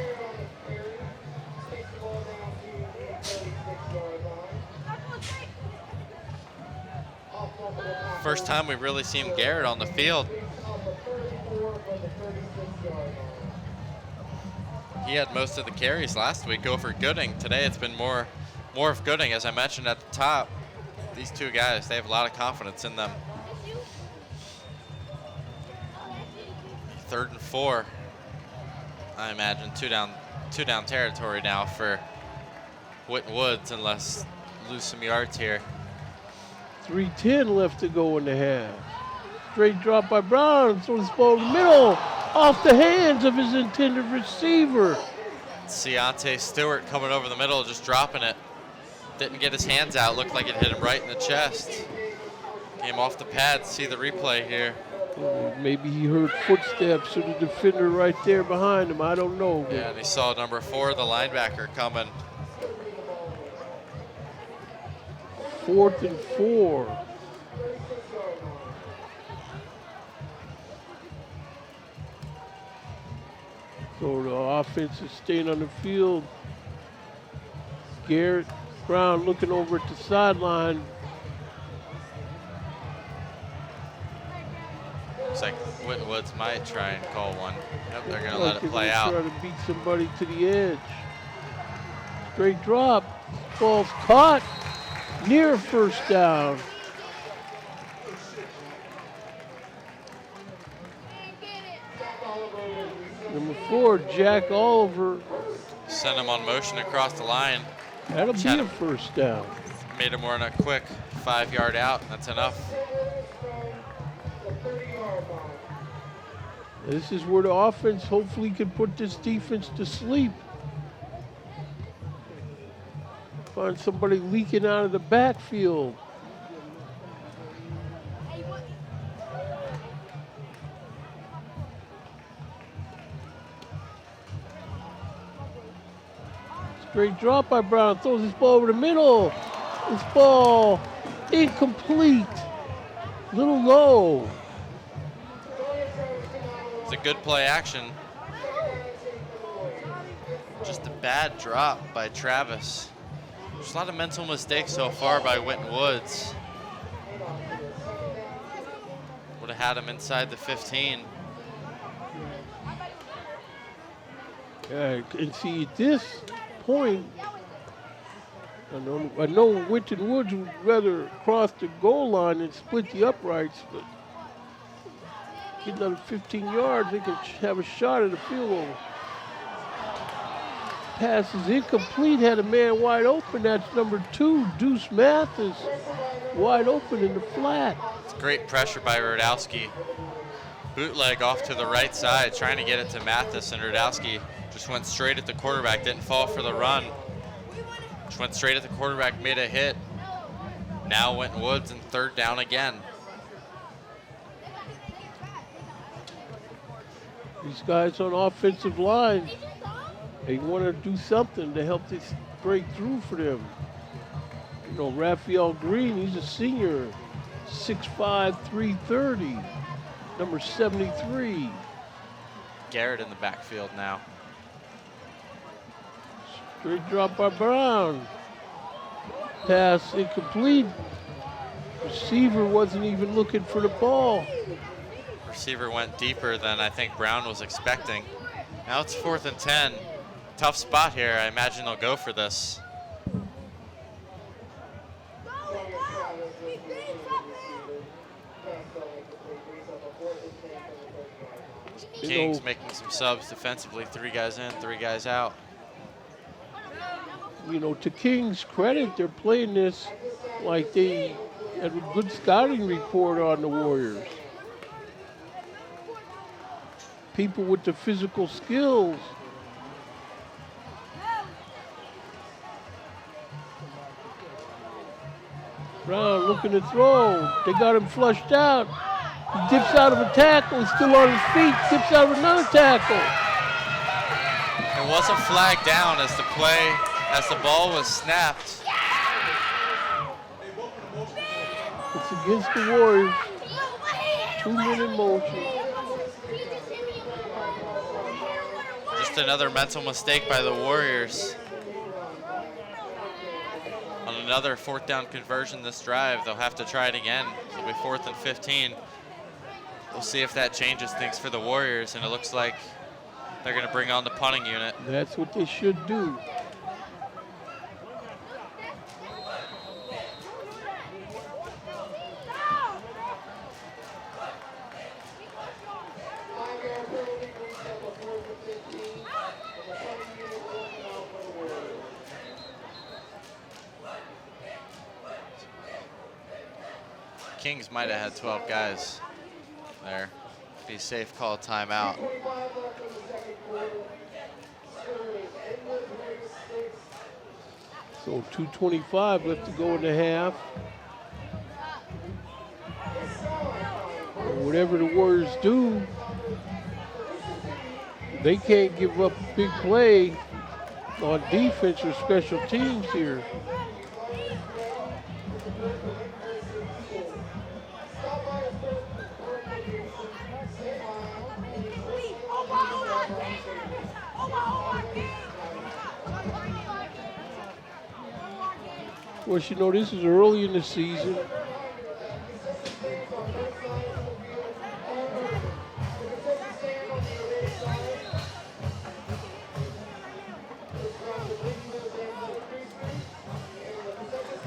First time we've really seen Garrett on the field. He had most of the carries last week over Gooding. Today it's been more of Gooding, as I mentioned at the top. These two guys, they have a lot of confidence in them. 3rd and 4. I imagine two down territory now for Winton Woods, unless lose some yards here. 3:10 left to go in the half. Straight drop by Brown. So it's ball in the middle, off the hands of his intended receiver. Ciante Stewart coming over the middle, just dropping it. Didn't get his hands out. Looked like it hit him right in the chest. Came off the pad. See the replay here. Maybe he heard footsteps or the defender right there behind him. I don't know. Yeah, and he saw number 4, the linebacker, coming. 4th and 4. So the offense is staying on the field. Garrett Brown looking over at the sideline. Looks like Winton Woods might try and call one. Yep, they're going to let it play out. Try to beat somebody to the edge. Straight drop. Ball's caught. Near first down. Number 4, Jack Oliver. Sent him on motion across the line. That'll be a first down. Made him run a quick 5-yard out. That's enough. This is where the offense hopefully can put this defense to sleep. Find somebody leaking out of the backfield. Straight drop by Brown, throws this ball over the middle. This ball incomplete, little low. It's a good play action. Just a bad drop by Travis. There's a lot of mental mistakes so far by Winton Woods. Would have had him inside the 15. And see, at this point, I know Winton Woods would rather cross the goal line and split the uprights, but get another 15 yards, they could have a shot at the field goal. Pass is incomplete, had a man wide open. That's number 2, Deuce Mathis, wide open in the flat. It's great pressure by Rudowski. Bootleg off to the right side, trying to get it to Mathis, and Rudowski just went straight at the quarterback, didn't fall for the run. Just went straight at the quarterback, made a hit. Now Winton Woods in 3rd down again. These guys on offensive line, they want to do something to help this break through for them. You know, Raphael Green, he's a senior, 6'5", 330, number 73. Garrett in the backfield now. Straight drop by Brown. Pass incomplete. Receiver wasn't even looking for the ball. Receiver went deeper than I think Brown was expecting. Now it's 4th and 10. Tough spot here. I imagine they'll go for this. Kings making some subs defensively. 3 guys in, 3 guys out. You know, to King's credit, they're playing this like they had a good scouting report on the Warriors. People with the physical skills. Brown looking to throw. They got him flushed out. He dips out of a tackle. He's still on his feet. Dips out of another tackle. There was a flag down as the ball was snapped. It's against the Warriors. 2-minute motion. Just another mental mistake by the Warriors. On another 4th down conversion this drive, they'll have to try it again. It'll be 4th and 15. We'll see if that changes things for the Warriors, and it looks like they're going to bring on the punting unit. That's what they should do. Kings might have had 12 guys there. Be safe, call a timeout. So 2:25 left to go in the half. And whatever the Warriors do, they can't give up a big play on defense or special teams here. Of course, you know, this is early in the season.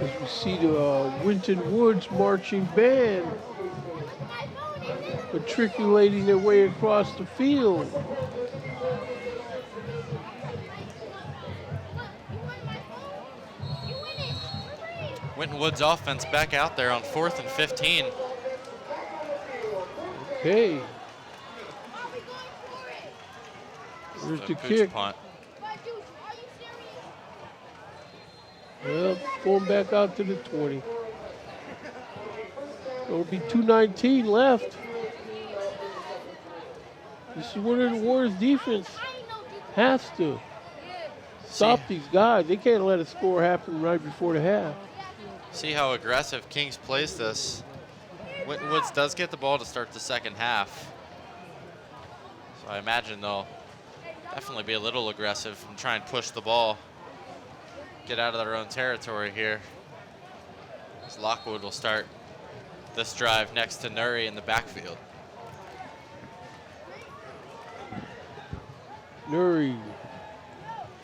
As we see the Winton Woods marching band matriculating their way across the field. Winton Woods offense back out there on 4th and 15. Okay. Here's the kick. Punt. Well, going back out to the 20. There'll be 2:19 left. This is where the Warriors defense has to stop these guys. They can't let a score happen right before the half. See how aggressive Kings plays this. Winton Woods does get the ball to start the second half. So I imagine they'll definitely be a little aggressive and try and push the ball. Get out of their own territory here. As Lockwood will start this drive next to Nuri in the backfield. Nuri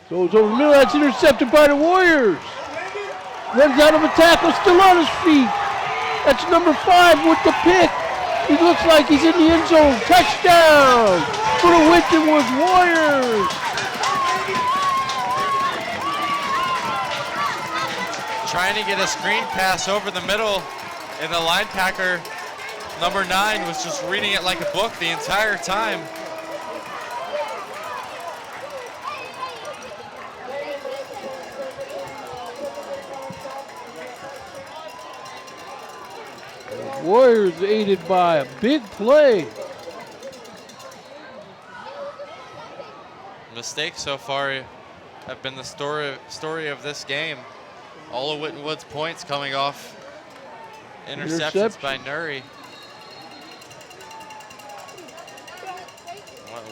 goes over the middle. That's intercepted by the Warriors. Runs out of a tackle, still on his feet. That's number 5 with the pick. He looks like he's in the end zone. Touchdown for the Winton Woods Warriors. Trying to get a screen pass over the middle, and the linebacker, number 9, was just reading it like a book the entire time. Warriors aided by a big play. Mistakes so far have been the story of this game. All of Winton Woods' points coming off interceptions by Nuri.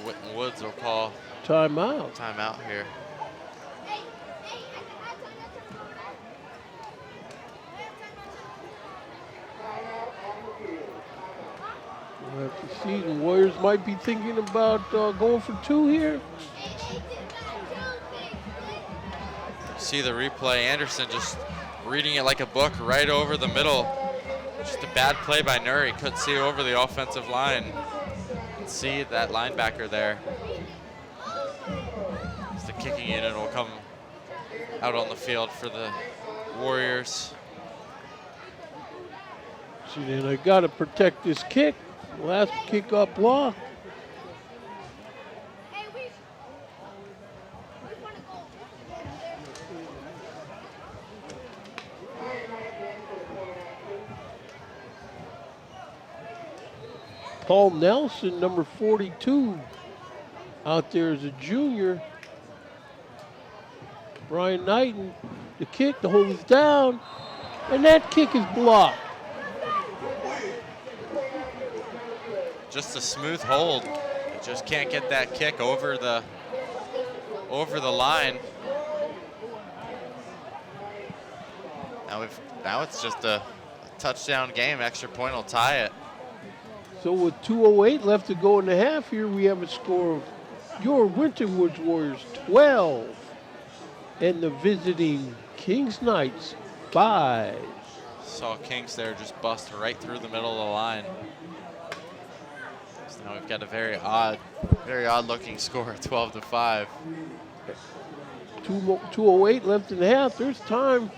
Winton Woods will call timeout here. We'll have to see. The Warriors might be thinking about going for 2 here. See the replay. Anderson just reading it like a book right over the middle. Just a bad play by Nuri. Couldn't see over the offensive line. See that linebacker there. As the kicking unit will come out on the field for the Warriors. See, then I got to protect this kick. Last kick got blocked. Paul Nelson, number 42, out there as a junior. Brian Knighton, the kick, the hold is down, and that kick is blocked. Just a smooth hold. Just can't get that kick over the line. Now it's just a touchdown game. Extra point will tie it. So with 2:08 left to go in the half here, we have a score of your Winton Woods Warriors 12 and the visiting Kings Knights 5. Saw Kings there just bust right through the middle of the line. So now we've got a very odd looking score, 12-5. 2:08 left in the half. There's time.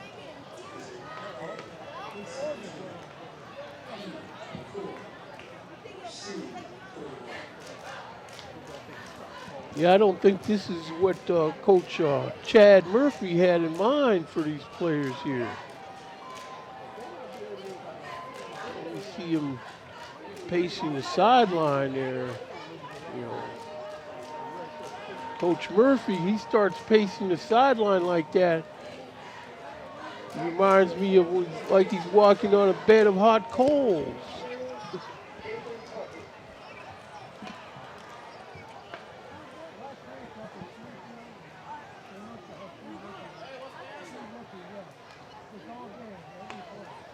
Yeah, I don't think this is what Coach Chad Murphy had in mind for these players here. You see him pacing the sideline there. You know, Coach Murphy, he starts pacing the sideline like that. It reminds me of like he's walking on a bed of hot coals.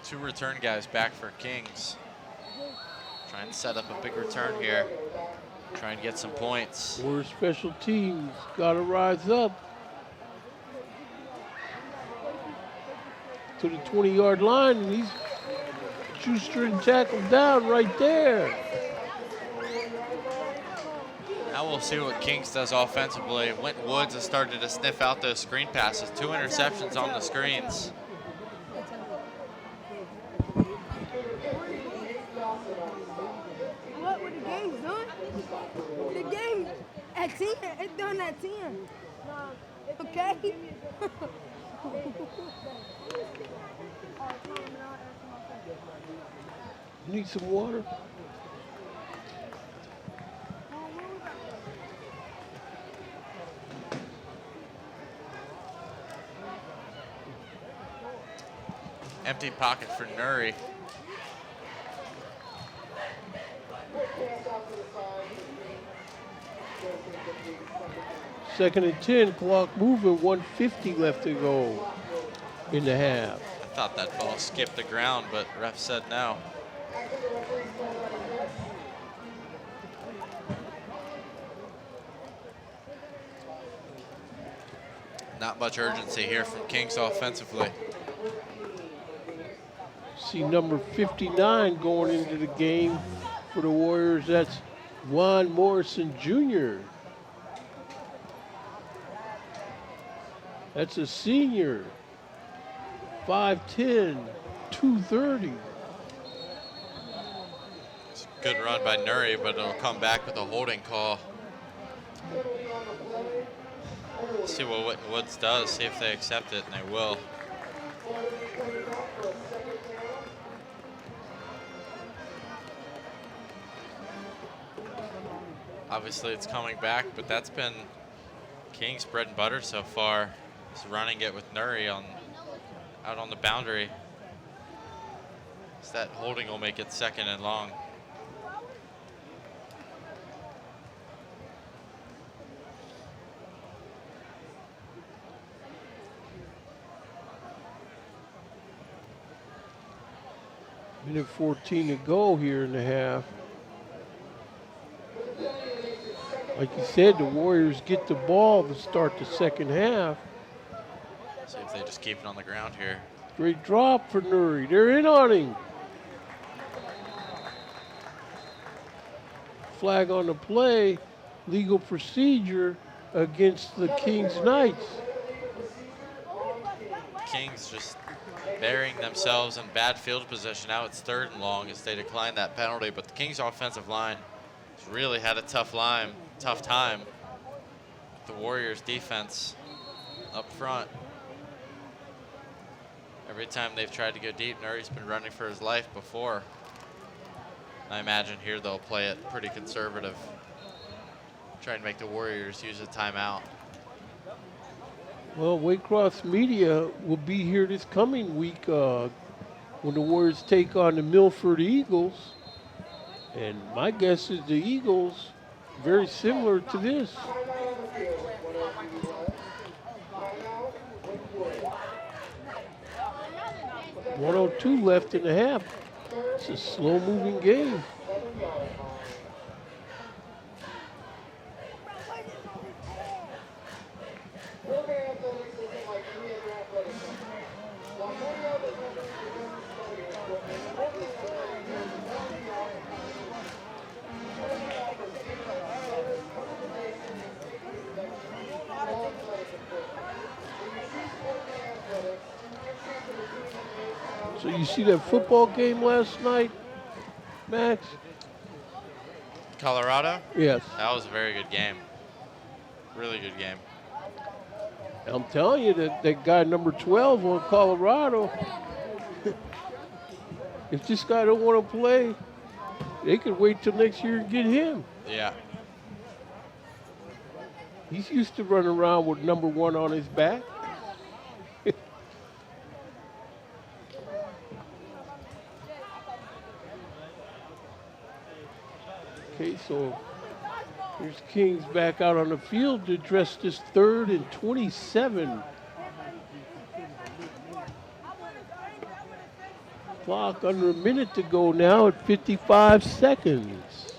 Two return guys back for Kings. Trying to set up a big return here. Trying to get some points. Warriors special teams got to rise up to the 20-yard line, and he's shoestring tackled down right there. Now we'll see what Kings does offensively. Winton Woods has started to sniff out those screen passes. 2 interceptions on the screens. done. The game at 10. It's done at 10. Okay? Need some water? Empty pocket for Nuri. Second and 10, clock moving, 1:50 left to go in the half. I thought that ball skipped the ground, but ref said no. Not much urgency here from Kings offensively. See number 59 going into the game for the Warriors. That's Juan Morrison Jr. That's a senior. 5'10", 230. It's a good run by Nuri, but it'll come back with a holding call. See what Winton Woods does, see if they accept it, and they will. Obviously it's coming back, but that's been King's bread and butter so far. Just running it with Nuri out on the boundary. So that holding will make it second and long. Minute 14 to go here in the half. Like you said, the Warriors get the ball to start the second half. See if they just keep it on the ground here. Great drop for Nuri. They're in on him. Flag on the play. Legal procedure against the Kings Knights. Kings just burying themselves in bad field position. Now it's third and long as they decline that penalty. But the Kings offensive line has really had a tough time. The Warriors defense up front. Every time they've tried to go deep, Nuri's been running for his life before. I imagine here they'll play it pretty conservative. Trying to make the Warriors use a timeout. Well, Waycross Media will be here this coming week when the Warriors take on the Milford Eagles. And my guess is the Eagles, very similar to this. .102 left in the half. It's a slow-moving game. So you see that football game last night, Max? Colorado? Yes. That was a very good game. Really good game. I'm telling you that guy number 12 on Colorado, if this guy don't want to play, they could wait till next year and get him. Yeah. He's used to running around with number 1 on his back. Okay, so here's Kings back out on the field to address this 3rd and 27. Clock under a minute to go now at 55 seconds.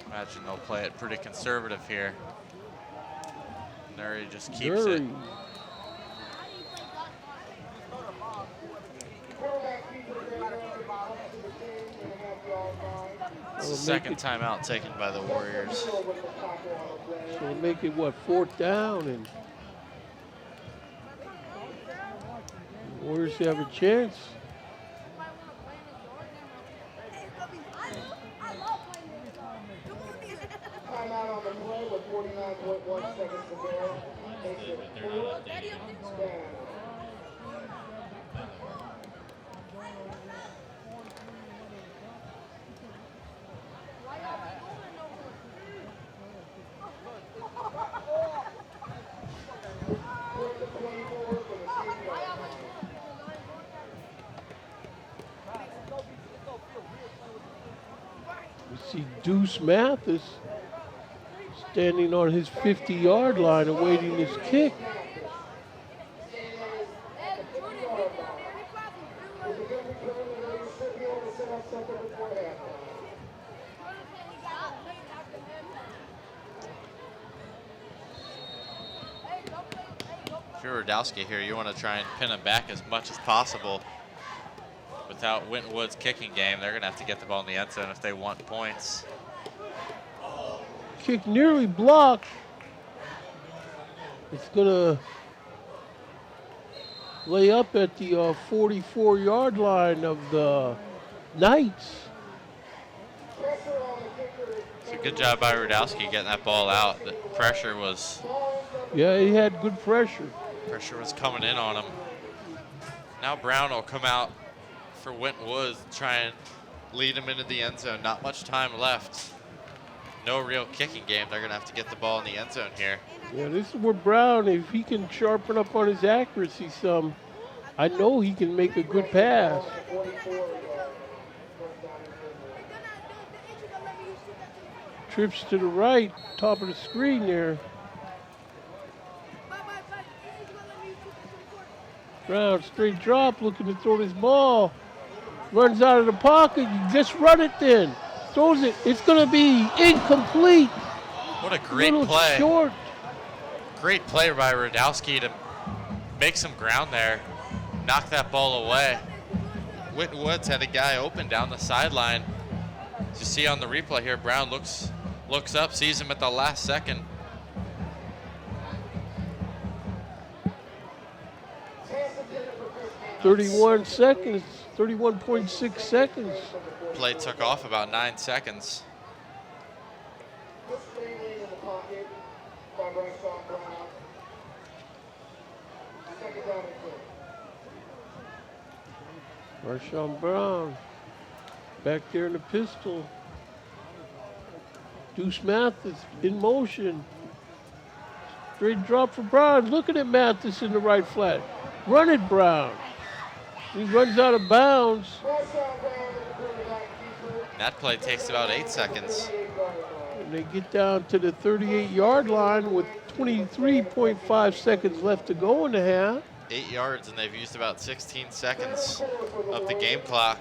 Imagine they'll play it pretty conservative here. Nuri just keeps it. It's the second timeout taken by the Warriors. So we'll make it, what, 4th down, and the Warriors have a chance. Timeout on the play with 49.1 seconds to go. Takes it fourth down. Fourth and 24 for the 6-yard line. We see Deuce Mathis standing on his 50-yard line awaiting his kick. If you're Radowski here, you want to try and pin him back as much as possible. Without Winton Wood's kicking game, they're going to have to get the ball in the end zone if they want points. Kick nearly blocked. It's going to lay up at the 44-yard line of the Knights. It's a good job by Radowski getting that ball out. The pressure was Yeah, he had good pressure. coming in on him. Now Brown will come out for Winton Woods, try and lead him into the end zone. Not much time left. No real kicking game. They're going to have to get the ball in the end zone here. Yeah, this is where Brown, if he can sharpen up on his accuracy some, I know he can make a good pass. Trips to the right, top of the screen there. Brown, straight drop, looking to throw this ball. Runs out of the pocket, you just run it then. Throws it, it's gonna be incomplete. What a great Little play. short. Great play by Radowski to make some ground there. Knock that ball away. Winton Woods had a guy open down the sideline. As you see on the replay here, Brown looks up, sees him at the last second. .31 seconds, 31.6 seconds. Play took off about 9 seconds. Marshawn Brown back there in the pistol. Deuce Mathis in motion. Straight drop for Brown. Looking at Mathis in the right flat. Run it, Brown. He runs out of bounds. That play takes about 8 seconds. And they get down to the 38-yard line with 23.5 seconds left to go in the half. 8 yards, and they've used about 16 seconds of the game clock.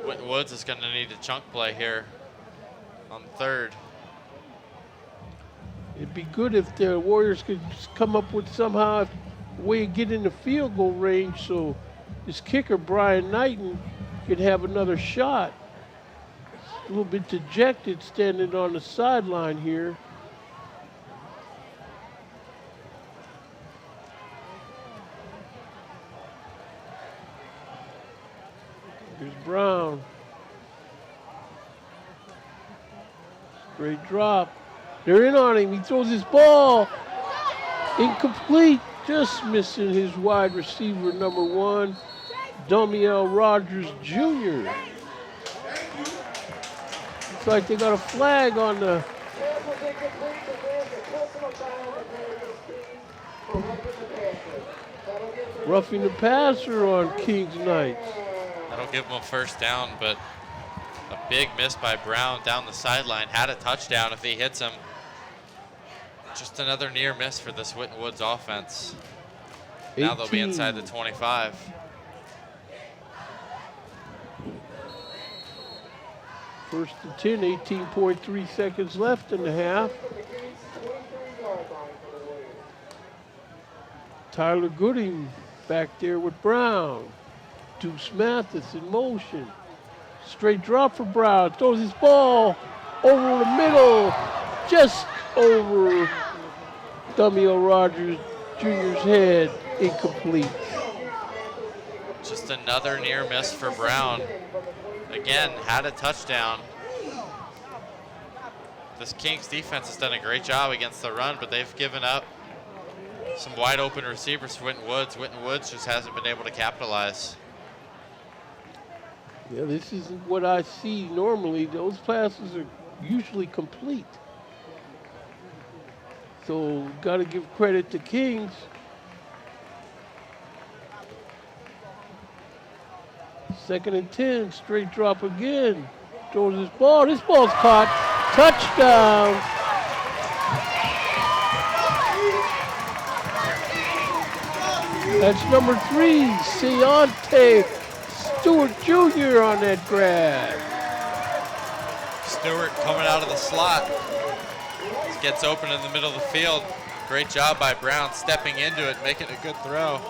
Winton Woods is going to need a chunk play here on third. It'd be good if the Warriors could just come up with somehow a way to get in the field goal range so this kicker, Brian Knighton, could have another shot. A little bit dejected standing on the sideline here. Here's Brown. Straight drop. They're in on him. He throws his ball. Incomplete. Just missing his wide receiver, number 1, Damiel Rogers Jr. Looks like they got a flag on the. Roughing the passer on Kings Knights. That'll give him a first down, but a big miss by Brown down the sideline. Had a touchdown if he hits him. Just another near miss for this Winton Woods offense. 18. Now they'll be inside the 25. First and 10, 18.3 seconds left in the half. Tyler Gooding back there with Brown. Deuce Mathis in motion. Straight drop for Brown. Throws his ball over the middle. Just over Damiel Rogers Jr.'s head. Incomplete. Just another near miss for Brown. Again, had a touchdown. This Kings defense has done a great job against the run, but they've given up some wide open receivers for Winton Woods. Winton Woods just hasn't been able to capitalize. Yeah, this isn't what I see normally. Those passes are usually complete. So, got to give credit to Kings. Second and 10, straight drop again. Throws this ball. This ball's caught. Touchdown. That's number 3, Seontae Stewart Jr. on that grab. Stewart coming out of the slot. Gets open in the middle of the field. Great job by Brown stepping into it, making a good throw.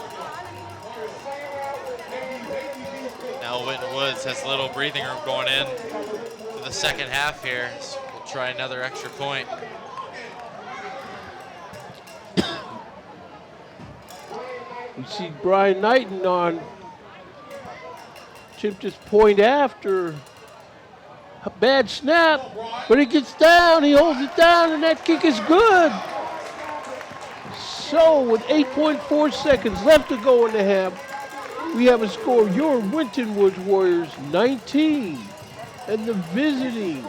Now Winton Woods has a little breathing room going in for the second half here. So we'll try another extra point. We see Brian Knighton on. Chipped his point after. A bad snap, but he gets down, he holds it down, and that kick is good. So with 8.4 seconds left to go in the half, we have a score. Your Winton Woods Warriors 19, and the visiting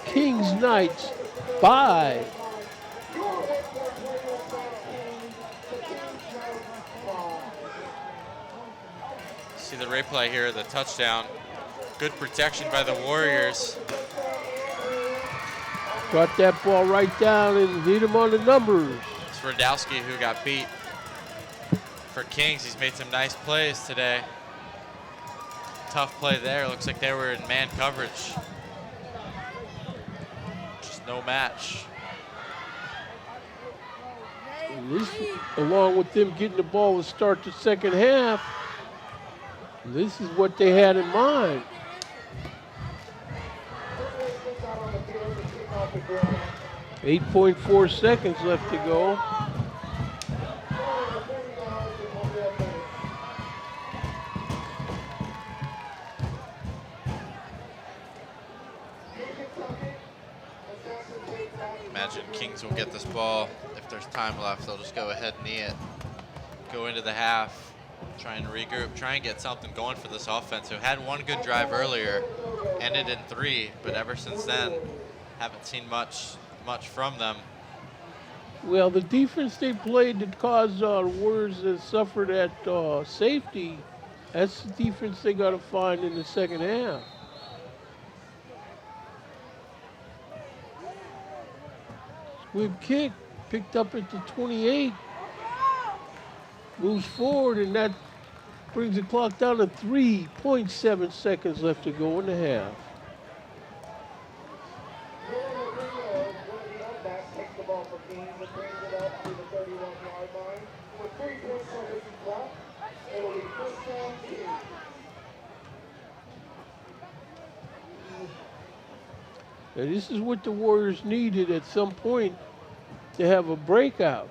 Kings Knights 5. See the replay here, the touchdown. Good protection by the Warriors. Brought that ball right down and lead him on the numbers. It's Radowski who got beat. For Kings, he's made some nice plays today. Tough play there. Looks like they were in man coverage. Just no match. And this, along with them getting the ball to start the second half, this is what they had in mind. 8.4 seconds left to go. Imagine Kings will get this ball. If there's time left, they'll just go ahead and knee it. Go into the half, try and regroup, try and get something going for this offense, who had one good drive earlier, ended in 3, but ever since then, haven't seen much from them. Well, the defense they played that caused Warriors that suffered at safety, that's the defense they got to find in the second half. Squib kick, picked up at the 28. Moves forward, and that brings the clock down to 3.7 seconds left to go in the half. And this is what the Warriors needed at some point to have a breakout.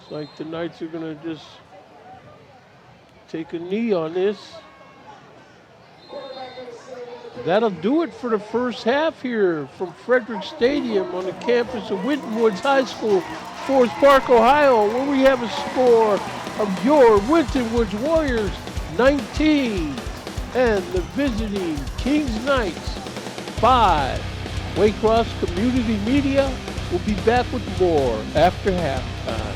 It's like the Knights are going to just take a knee on this. That'll do it for the first half here from Frederick Stadium on the campus of Winton Woods High School, Forest Park, Ohio, where we have a score of your Winton Woods Warriors 19 and the visiting Kings Knights 5. Waycross Community Media will be back with more after halftime.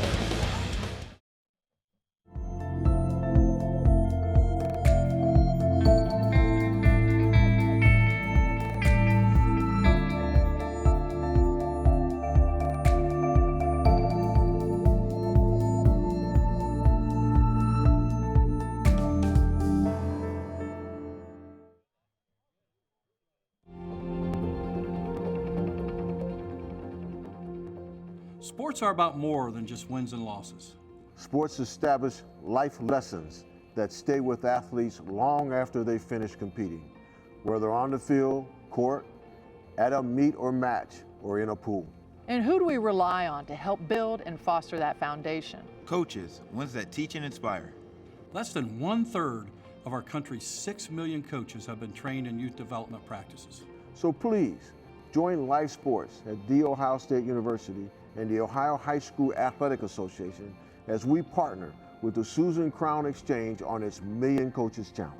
Sports are about more than just wins and losses. Sports establish life lessons that stay with athletes long after they finish competing, whether on the field, court, at a meet or match, or in a pool. And who do we rely on to help build and foster that foundation? Coaches, ones that teach and inspire. Less than 1/3 of our country's 6 million coaches have been trained in youth development practices. So please, join Life Sports at The Ohio State University and the Ohio High School Athletic Association as we partner with the Susan Crown Exchange on its Million Coaches Challenge.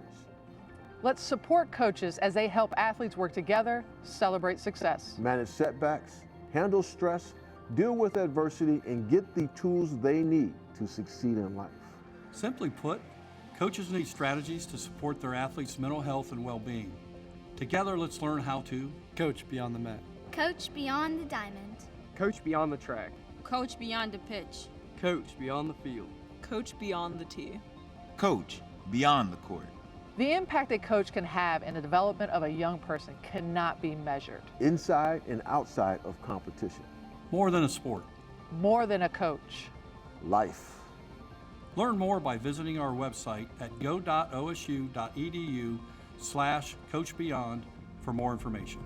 Let's support coaches as they help athletes work together, celebrate success. Manage setbacks, handle stress, deal with adversity, and get the tools they need to succeed in life. Simply put, coaches need strategies to support their athletes' mental health and well-being. Together, let's learn how to coach beyond the mat, coach beyond the diamond, coach beyond the track, coach beyond the pitch, coach beyond the field, coach beyond the tee, coach beyond the court. The impact a coach can have in the development of a young person cannot be measured. Inside and outside of competition. More than a sport. More than a coach. Life. Learn more by visiting our website at go.osu.edu/coachbeyond for more information.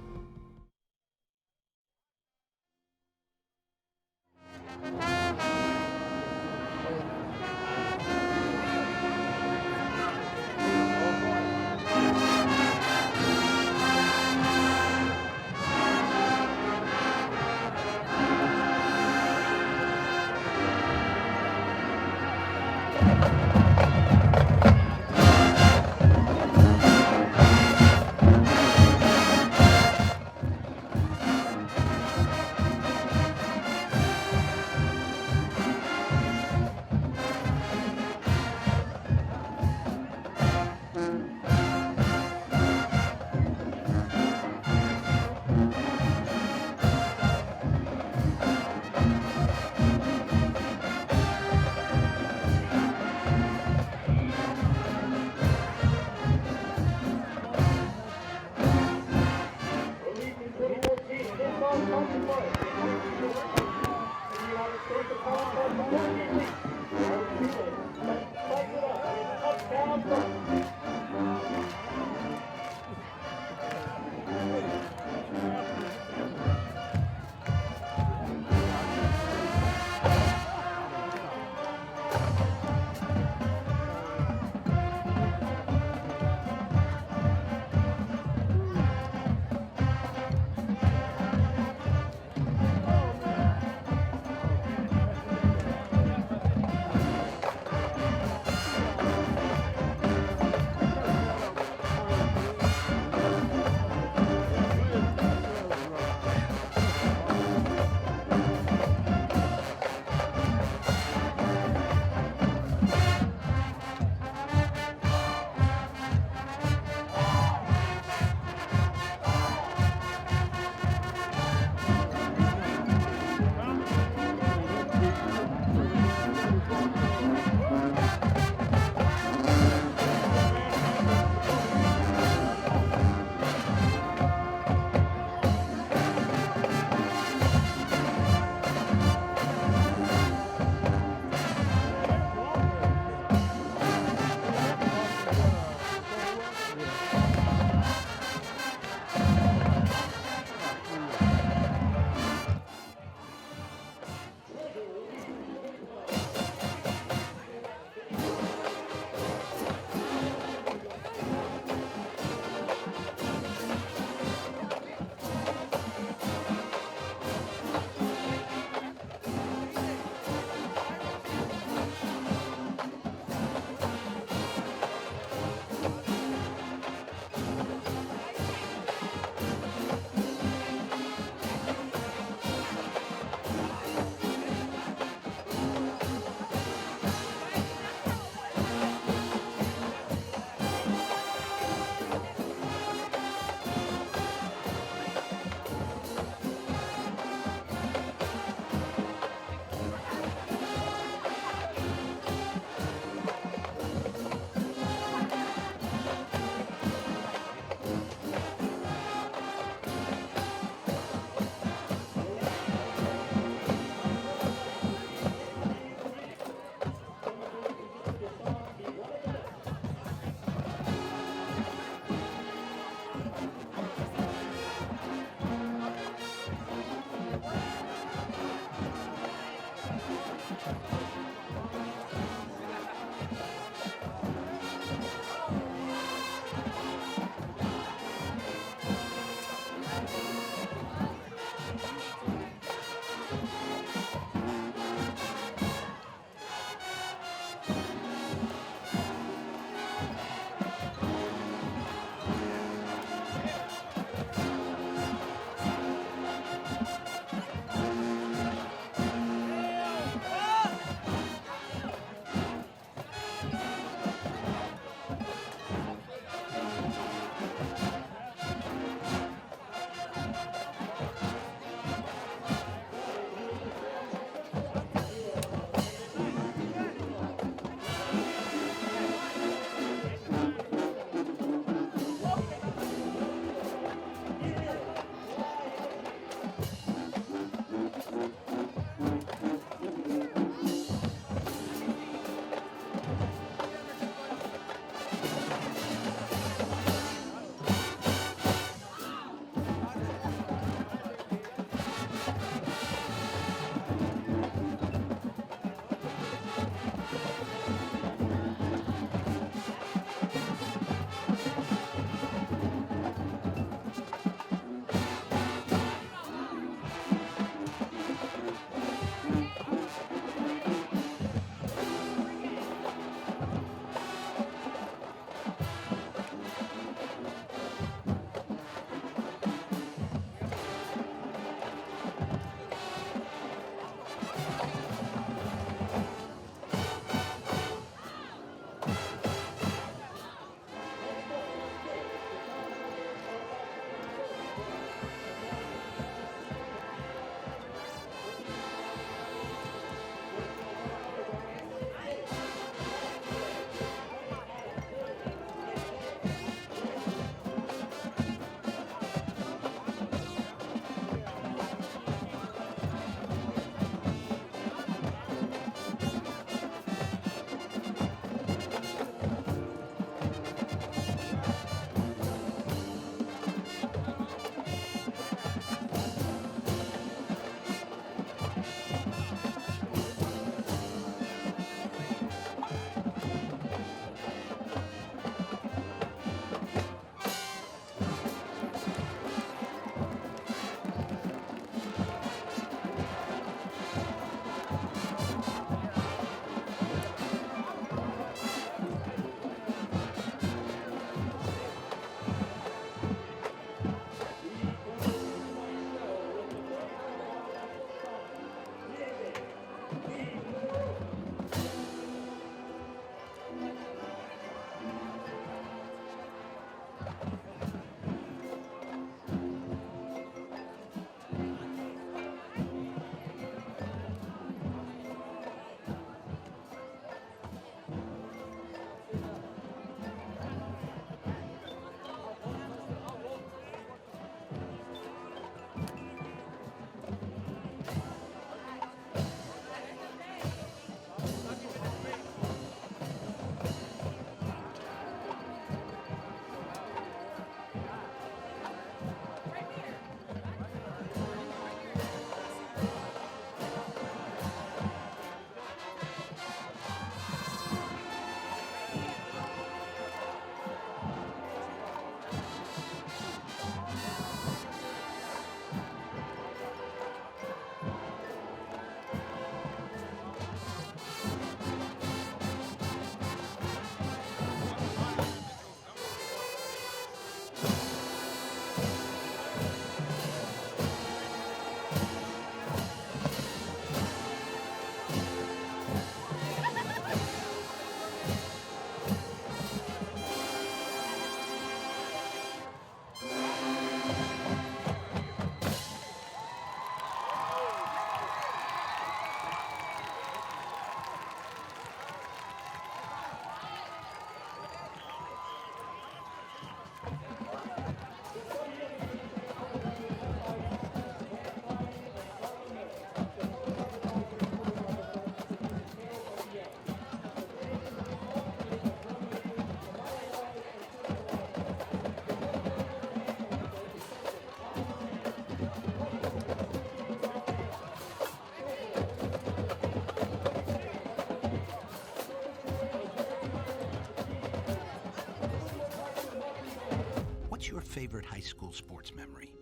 What's your favorite high school sports memory?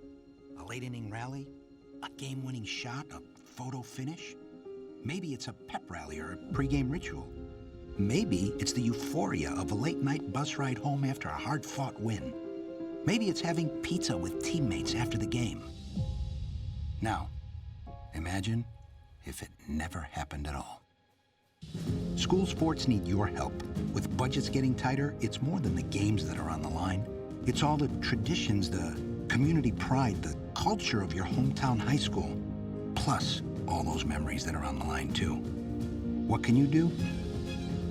A late inning rally? A game-winning shot? A photo finish? Maybe it's a pep rally or a pregame ritual. Maybe it's the euphoria of a late-night bus ride home after a hard-fought win. Maybe it's having pizza with teammates after the game. Now, imagine if it never happened at all. School sports need your help. With budgets getting tighter, it's more than the games that are on the line. It's all the traditions, the community pride, the culture of your hometown high school, plus all those memories that are on the line too. What can you do?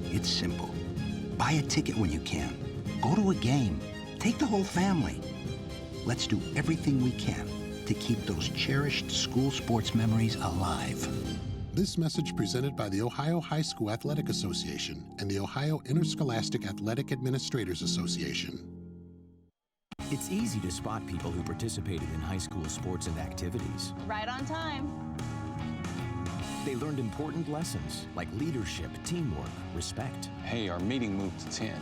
It's simple. Buy a ticket when you can. Go to a game. Take the whole family. Let's do everything we can to keep those cherished school sports memories alive. This message presented by the Ohio High School Athletic Association and the Ohio Interscholastic Athletic Administrators Association. It's easy to spot people who participated in high school sports and activities. Right on time. They learned important lessons like leadership, teamwork, respect. Hey, our meeting moved to 10.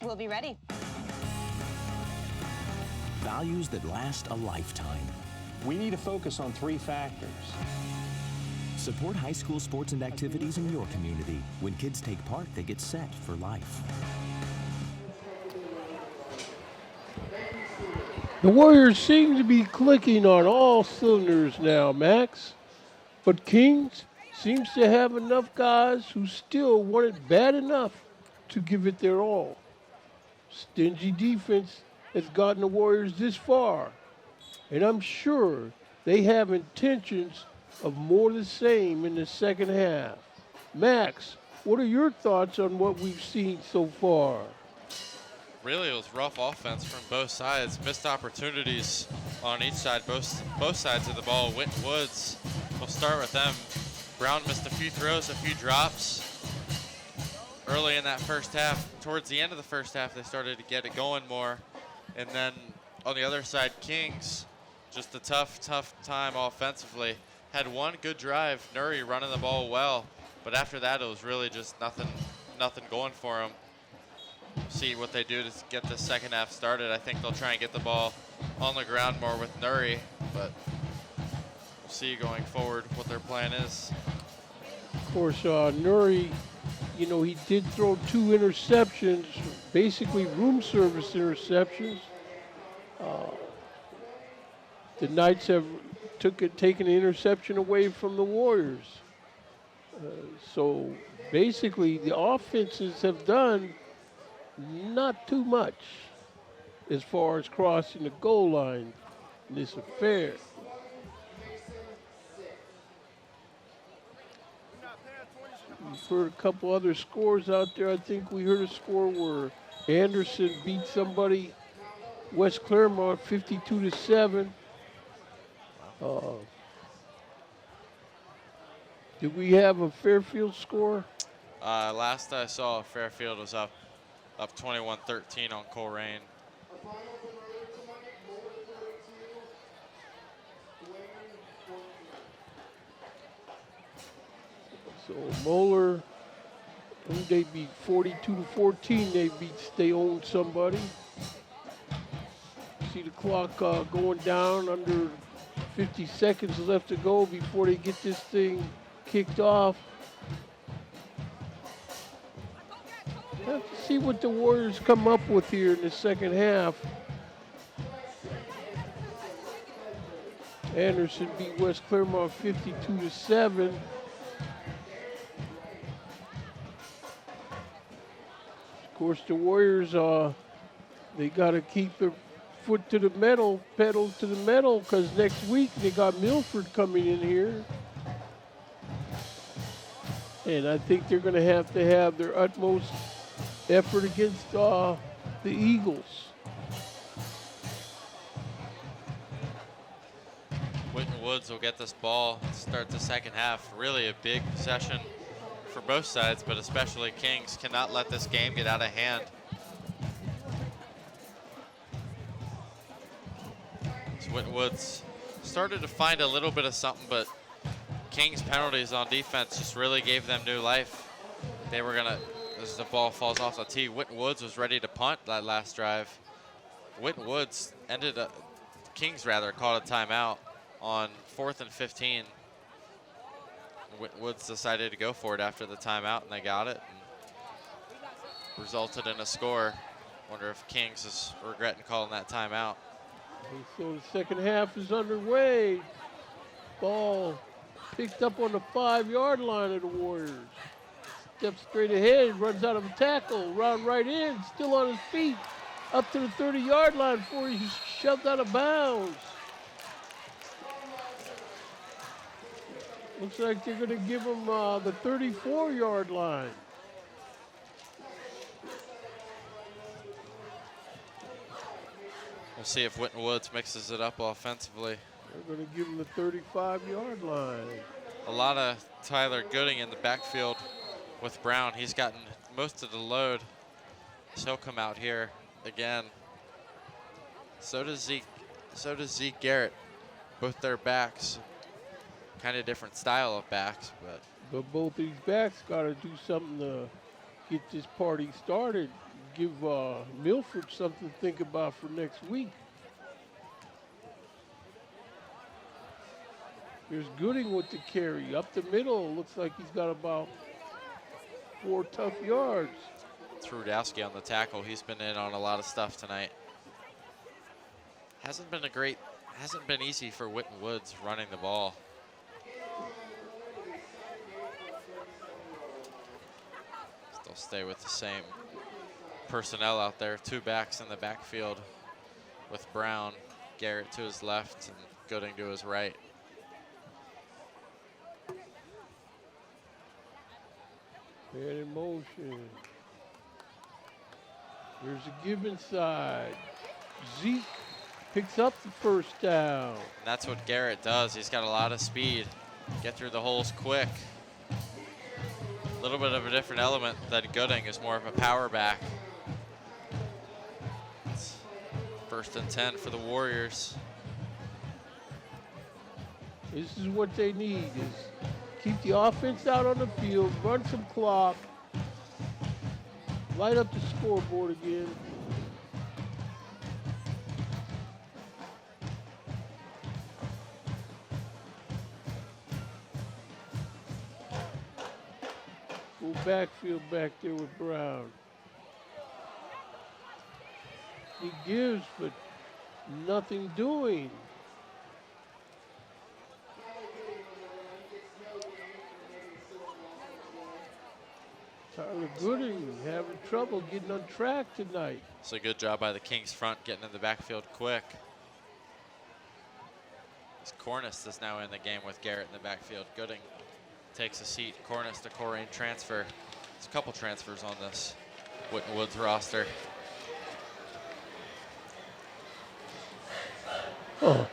We'll be ready. Values that last a lifetime. We need to focus on 3 factors. Support high school sports and activities in your community. When kids take part, they get set for life. The Warriors seem to be clicking on all cylinders now, Max. But Kings seems to have enough guys who still want it bad enough to give it their all. Stingy defense has gotten the Warriors this far, and I'm sure they have intentions of more the same in the second half. Max, what are your thoughts on what we've seen so far? Really, it was rough offense from both sides. Missed opportunities on each side, both sides of the ball. Winton Woods, we'll start with them. Brown missed a few throws, a few drops. Early in that first half, towards the end of the first half, they started to get it going more. And then on the other side, Kings, just a tough time offensively. Had one good drive, Nuri running the ball well, but after that, it was really just nothing going for them. See what they do to get the second half started. I think they'll try and get the ball on the ground more with Nuri, but we'll see going forward what their plan is. Of course, Nuri, you know, he did throw 2 interceptions, basically room service interceptions. The Knights have taken an interception away from the Warriors. So basically, the offenses have done not too much as far as crossing the goal line in this affair. We've heard a couple other scores out there. I think we heard a score where Anderson beat somebody, West Claremont, 52-7. Did we have a Fairfield score? Last I saw, Fairfield was up 21-13 on Coleraine. So Moeller, they beat 42-14. They owned somebody. See the clock going down, under 50 seconds left to go before they get this thing kicked off. Have to see what the Warriors come up with here in the second half. Anderson beat West Claremont 52-7. Of course, the Warriors, they got to keep their foot to the metal, pedal to the metal, because next week they got Milford coming in here. And I think they're going to have their utmost effort against the Eagles. Winton Woods will get this ball to start the second half. Really a big session for both sides, but especially Kings cannot let this game get out of hand. So Winton Woods started to find a little bit of something, but Kings penalties on defense just really gave them new life. They were gonna, as the ball falls off the tee, Winton Woods was ready to punt that last drive. Winton Woods Kings rather, called a timeout on 4th and 15. Woods decided to go for it after the timeout, and they got it, and resulted in a score. Wonder if Kings is regretting calling that timeout. And so the second half is underway. Ball picked up on the 5-yard line of the Warriors. Steps straight ahead, runs out of a tackle, round right in, still on his feet, up to the 30-yard line before he's shoved out of bounds. Looks like they're going to give him the 34-yard line. We'll see if Winton Woods mixes it up offensively. They're going to give him the 35-yard line. A lot of Tyler Gooding in the backfield with Brown. He's gotten most of the load, so he'll come out here again. So does Zeke Garrett. Both their backs. Kind of different style of backs, but both these backs got to do something to get this party started. Give Milford something to think about for next week. Here's Gooding with the carry up the middle. Looks like he's got about 4 tough yards. it's Rudowski on the tackle. He's been in on a lot of stuff tonight. Hasn't been easy for Winton Woods running the ball. They'll stay with the same personnel out there. 2 backs in the backfield with Brown, Garrett to his left, and Gooding to his right. Man in motion. There's a give inside. Zeke picks up the first down. And that's what Garrett does. He's got a lot of speed. Get through the holes quick. A little bit of a different element than Gooding, is more of a power back. It's 1st and 10 for the Warriors. This is what they need, is keep the offense out on the field, run some clock, light up the scoreboard again. Full backfield back there with Brown. He gives, but nothing doing. Tyler Gooding having trouble getting on track tonight. It's a good job by the Kings front, getting in the backfield quick. As Cornice is now in the game with Garrett in the backfield. Gooding takes a seat. Cornice to Corain transfer. There's a couple transfers on this Winton Woods roster. Oh.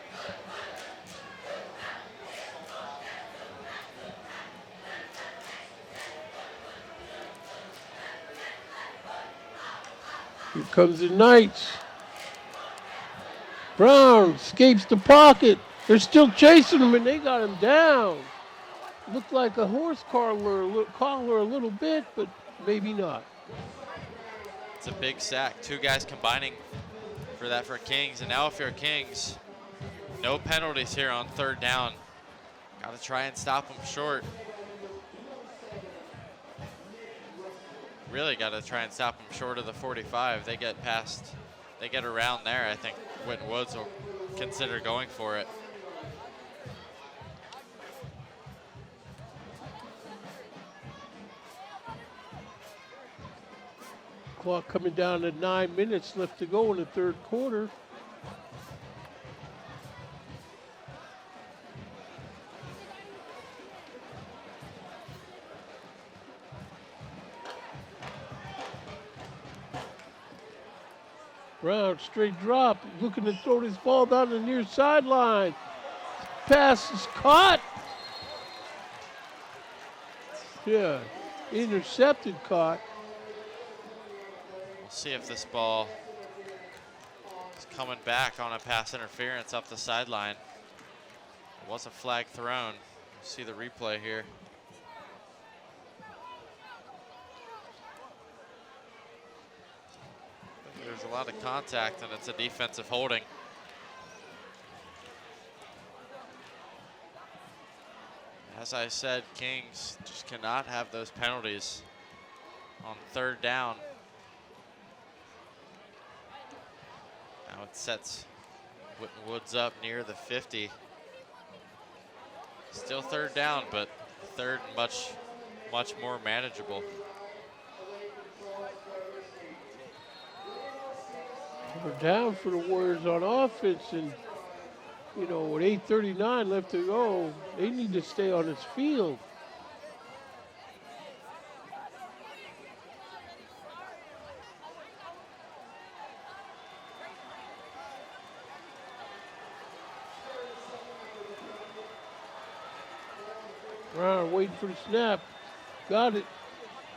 Here comes the Knights. Brown escapes the pocket. They're still chasing him, and they got him down. Looked like a horse collar a little bit, but maybe not. It's a big sack. 2 guys combining for that for Kings. And now if you're Kings, no penalties here on 3rd down. Got to try and stop them short. Really got to try and stop them short of the 45. They get around there. I think Winton Woods will consider going for it. Clock coming down to 9 minutes left to go in the 3rd quarter. Brown, straight drop, looking to throw this ball down the near sideline. Pass is caught. Yeah, intercepted, caught. We'll see if this ball is coming back on a pass interference up the sideline. It was a flag thrown. See the replay here. There's a lot of contact, and it's a defensive holding. As I said, Kings just cannot have those penalties on third down. Now it sets Winton Woods up near the 50. Still third down, but third much more manageable. We're down for the Warriors on offense, and with 8:39 left to go, they need to stay on this field. Brown waiting for the snap. Got it.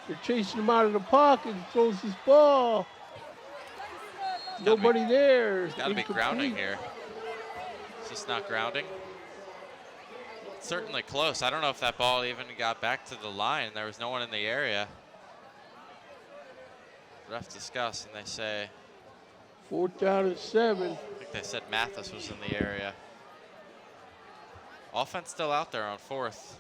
They're chasing him out of the pocket. He throws his ball. Nobody there. It's got to be grounding here. Is this not grounding? It's certainly close. I don't know if that ball even got back to the line. There was no one in the area. Refs discuss, and they say 4th down and 7. I think they said Mathis was in the area. Offense still out there on 4th.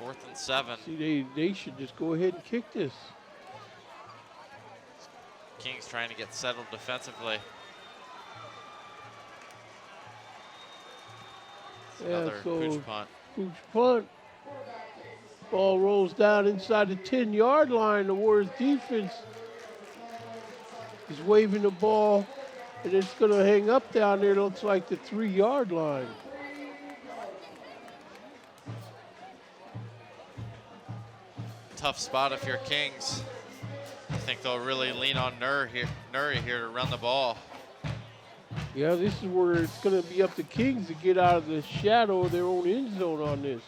4th and 7. See, they should just go ahead and kick this. Kings trying to get settled defensively. Another pooch punt. Pooch punt. Ball rolls down inside the 10-yard line. The Warriors defense is waving the ball, and it's going to hang up down there. It looks like the 3-yard line. Tough spot if you're Kings. I think they'll really lean on Nuri here to run the ball. Yeah, this is where it's going to be up to Kings to get out of the shadow of their own end zone on this.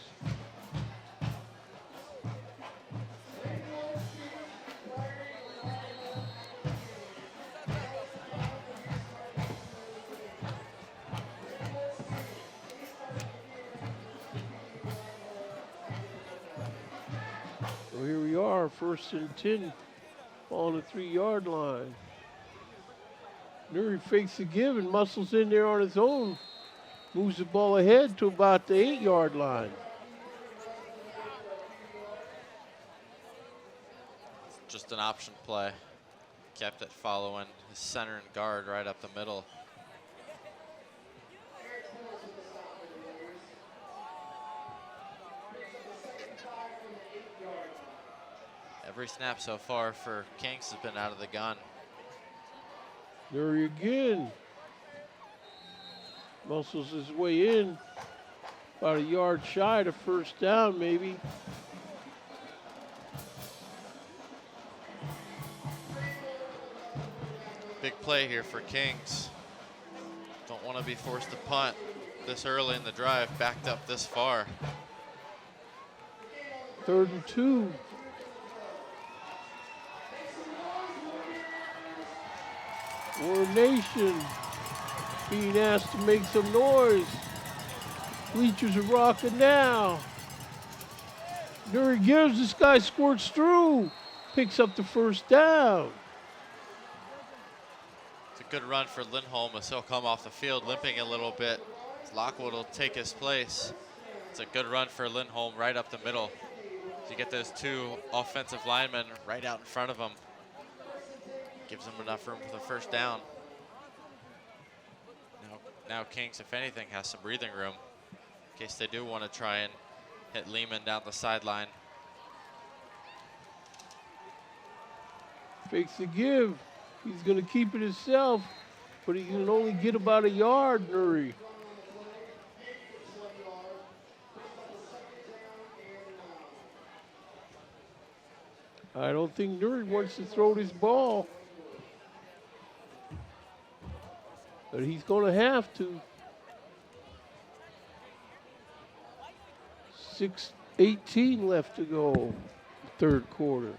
So here we are, 1st and 10 on the 3-yard line. Nuri fakes the give and muscles in there on his own. Moves the ball ahead to about the 8-yard line. Just an option play. Kept it following his center and guard right up the middle. Every snap so far for Kings has been out of the gun. Nuri again. Muscles his way in. About a yard shy of 1st down, maybe. Big play here for Kings. Don't want to be forced to punt this early in the drive, backed up this far. 3rd and 2. War Nation being asked to make some noise. Bleachers are rocking now. Nuri gives, this guy squirts through. Picks up the 1st down. It's a good run for Lindholm as he'll come off the field limping a little bit. Lockwood will take his place. It's a good run for Lindholm right up the middle. So you get those 2 offensive linemen right out in front of him. Gives them enough room for the 1st down. Now Kings, if anything, has some breathing room in case they do want to try and hit Lehman down the sideline. Fakes the give. He's going to keep it himself, but he can only get about a yard, Nuri. I don't think Nuri wants to throw this ball. But he's going to have to. 6:18 left to go, third quarter.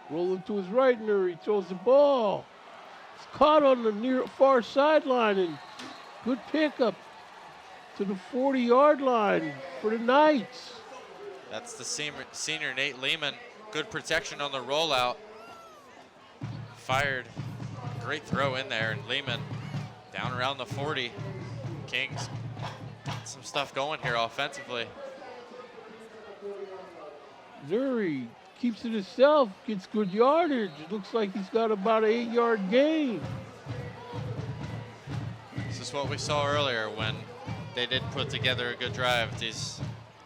Rolling to his right, Nuri throws the ball. It's caught on the near far sideline, and good pickup to the 40-yard line for the Knights. That's the senior Nate Lehman. Good protection on the rollout. Fired. Great throw in there, and Lehman down around the 40. Kings got some stuff going here offensively. Nuri keeps it himself, gets good yardage. It looks like he's got about an 8-yard gain. This is what we saw earlier when they did put together a good drive. These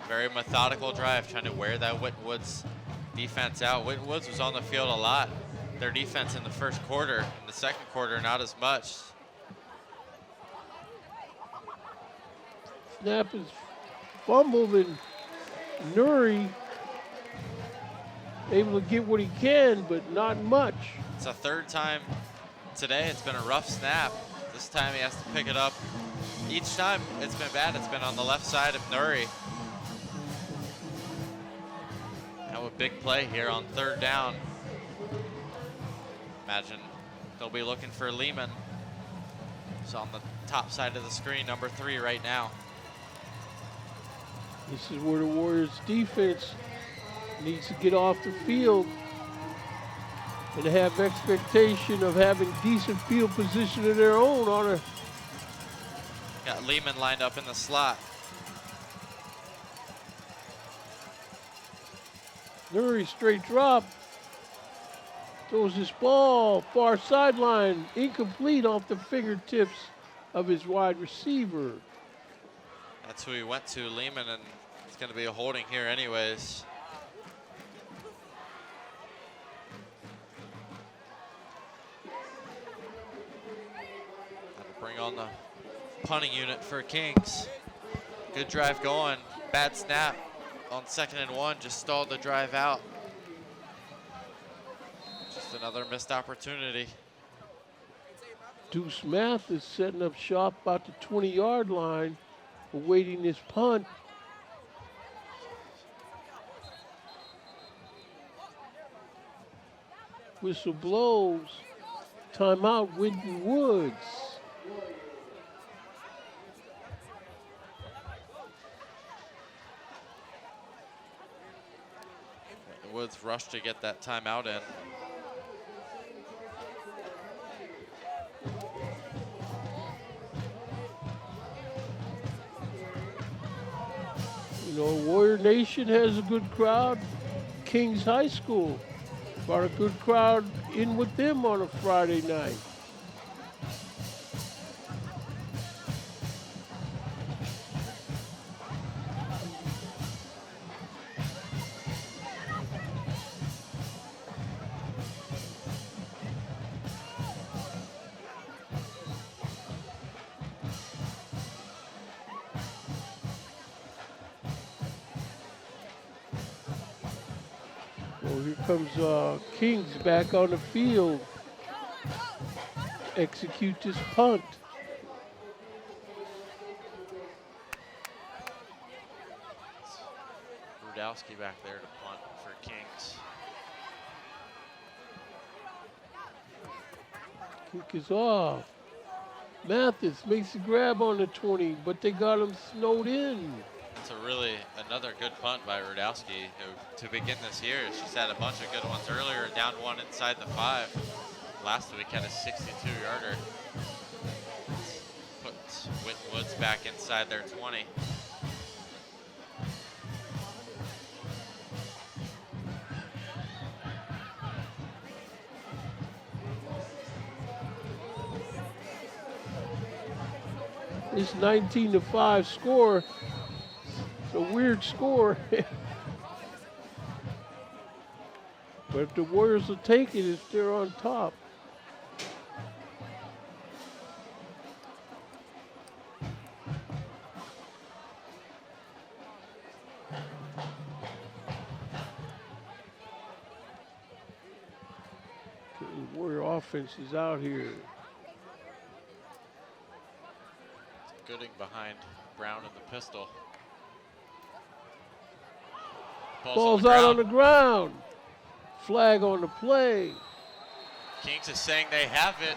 very methodical drive, trying to wear that Winton Woods defense out. Winton Woods was on the field a lot. Their defense in the first quarter. In the second quarter, not as much. Snap is fumbled, and Nuri able to get what he can, but not much. It's a third time today. It's been a rough snap. This time he has to pick it up. Each time it's been bad. It's been on the left side of Nuri. Now a big play here on third down. Imagine they'll be looking for Lehman. It's on the top side of the screen, number 3 right now. This is where the Warriors defense needs to get off the field and have expectation of having decent field position of their own on a. Got Lehman lined up in the slot. Nuri straight drop. Throws this ball far sideline, incomplete off the fingertips of his wide receiver. That's who he went to, Lehman, and it's going to be a holding here anyways. That'll bring on the punting unit for Kings. Good drive going. Bad snap on 2nd and 1, just stalled the drive out. Just another missed opportunity. Deuce Math is setting up shop about the 20-yard line, awaiting this punt. Whistle blows. Timeout, Winton Woods. Woods rushed to get that timeout in. You know, Warrior Nation has a good crowd. Kings High School brought a good crowd in with them on a Friday night. Well, here comes Kings back on the field. Execute this punt. Rudowski back there to punt for Kings. Kick is off. Mathis makes a grab on the 20, but they got him snowed in. It's another good punt by Rudowski, who to begin this year, she's had a bunch of good ones earlier, down one inside the 5. Last week had a 62-yarder. Puts Winton Woods back inside their 20. This 19-5 score. It's a weird score. But if the Warriors will take it, if they're on top. offense is out here. Gooding behind Brown in the pistol. Ball's out on the ground. Flag on the play. Kings is saying they have it.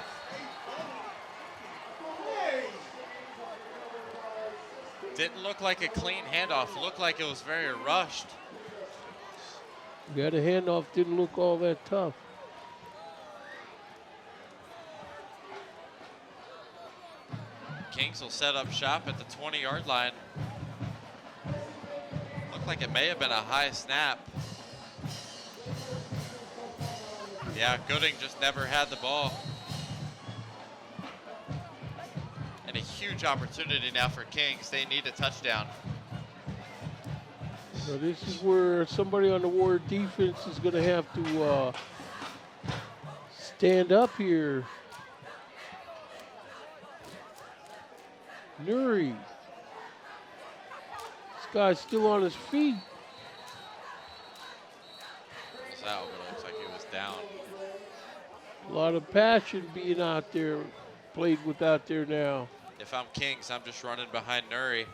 Didn't look like a clean handoff. Looked like it was very rushed. Yeah, the handoff didn't look all that tough. Kings will set up shop at the 20-yard line. Looked like it may have been a high snap. Yeah, Gooding just never had the ball. And a huge opportunity now for Kings. They need a touchdown. So this is where somebody on the Warrior defense is going to have to stand up here. Nuri. This guy's still on his feet. It's out, but it looks like he was down. A lot of passion being out there, played with out there now. If I'm Kings, I'm just running behind Nuri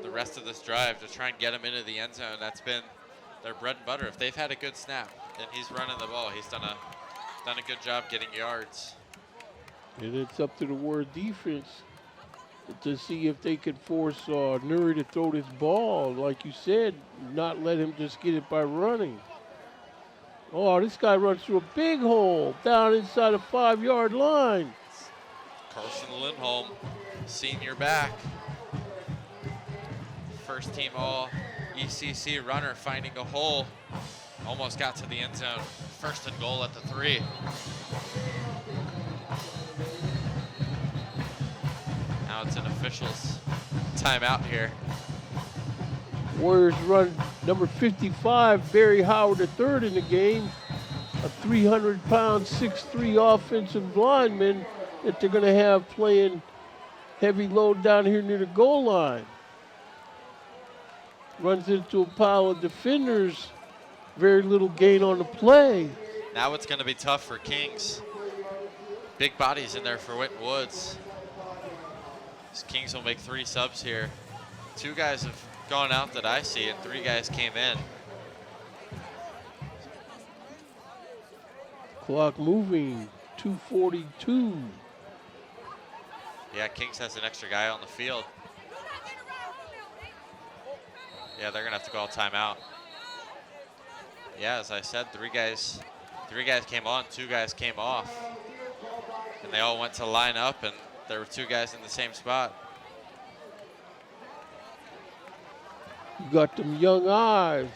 the rest of this drive to try and get him into the end zone. That's been their bread and butter. If they've had a good snap and he's running the ball, he's done a good job getting yards. And it's up to the Warrior defense to see if they could force Nuri to throw this ball, like you said, not let him just get it by running. Oh, this guy runs through a big hole down inside a 5-yard line. Carson Lindholm, senior back. First team all ECC runner finding a hole. Almost got to the end zone. First and goal at the 3. Now it's an official's timeout here. Warriors run number 55, Barry Howard III in the game. A 300-pound, 6'3" offensive lineman that they're going to have playing heavy load down here near the goal line. Runs into a pile of defenders. Very little gain on the play. Now it's going to be tough for Kings. Big bodies in there for Winton Woods. Kings will make 3 subs here. 2 guys have gone out that I see, and 3 guys came in. Clock moving, 2:42. Yeah, Kings has an extra guy on the field. Yeah, they're gonna have to call timeout. Yeah, as I said, 3 guys came on, 2 guys came off. And they all went to line up, and there were 2 guys in the same spot. You got them young eyes.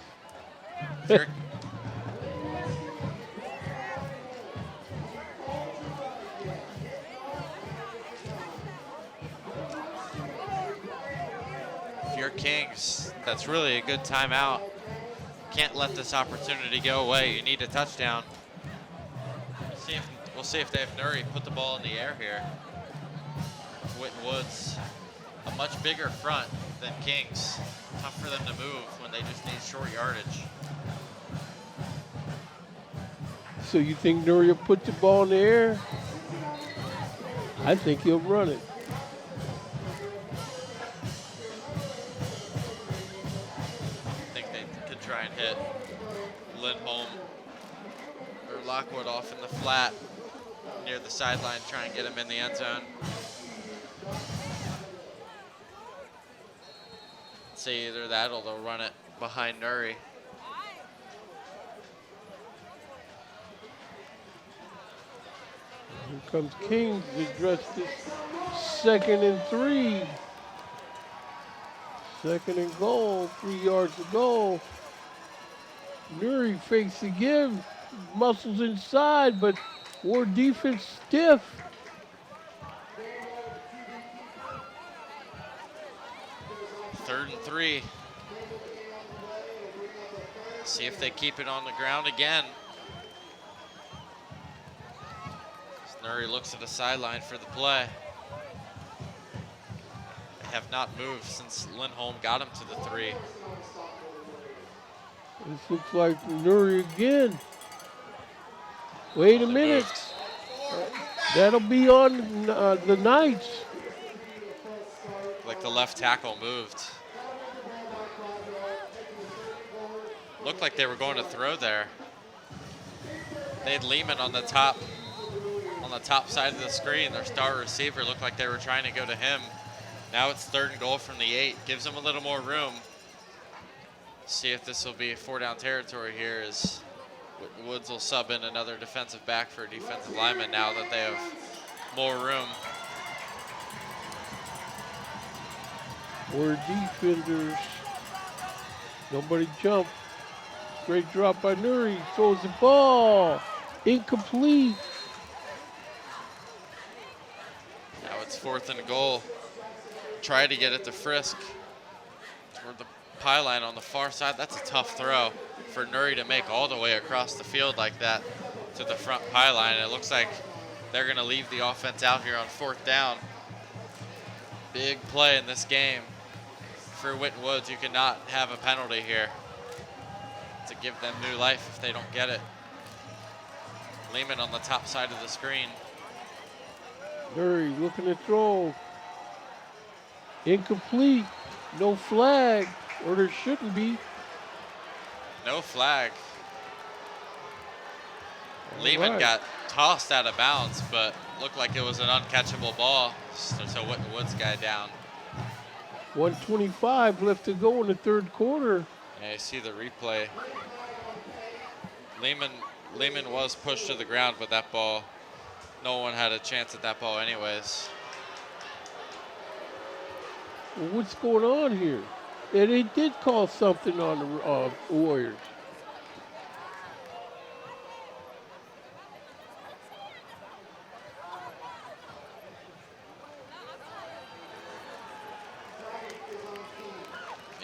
If you're Kings, that's really a good timeout. Can't let this opportunity go away. You need a touchdown. We'll see if they have Nuri put the ball in the air here. Winton Woods, a much bigger front than Kings. Tough for them to move when they just need short yardage. So you think Nuri will put the ball in the air? I think he'll run it. I think they could try and hit Lindholm or Lockwood off in the flat near the sideline, try and get him in the end zone. See either that or they'll run it behind Nuri. Here comes Kings to address this 2nd and 3. 2nd and goal, 3 yards to go. Nuri fakes the give, muscles inside, but Ward defense stiff. Third and 3. See if they keep it on the ground again. Nuri looks at the sideline for the play. They have not moved since Lindholm got him to the 3. This looks like Nuri again. Wait a minute. That'll be on the Knights. Like the left tackle moved. Looked like they were going to throw there. They had Lehman on the top side of the screen. Their star receiver looked like they were trying to go to him. Now it's 3rd and goal from the 8. Gives them a little more room. See if this will be 4-down territory here as Woods will sub in another defensive back for a defensive lineman now that they have more room. Warrior defenders. Nobody jumped. Great drop by Nuri. Throws the ball. Incomplete. Now it's 4th and goal. Try to get it to Frisk. Toward the pylon on the far side. That's a tough throw for Nuri to make all the way across the field like that to the front pylon. It looks like they're going to leave the offense out here on 4th down. Big play in this game for Winton Woods. You cannot have a penalty here to give them new life if they don't get it. Lehman on the top side of the screen. Nuri looking to throw. Incomplete. No flag, or there shouldn't be. No flag. Lehman right. got tossed out of bounds, but looked like it was an uncatchable ball. So Winton Woods guy down. 1:25 left to go in the 3rd quarter. Yeah, you see the replay. Lehman was pushed to the ground, but that ball, no one had a chance at that ball anyways. Well, what's going on here? Yeah, they did call something on the Warriors.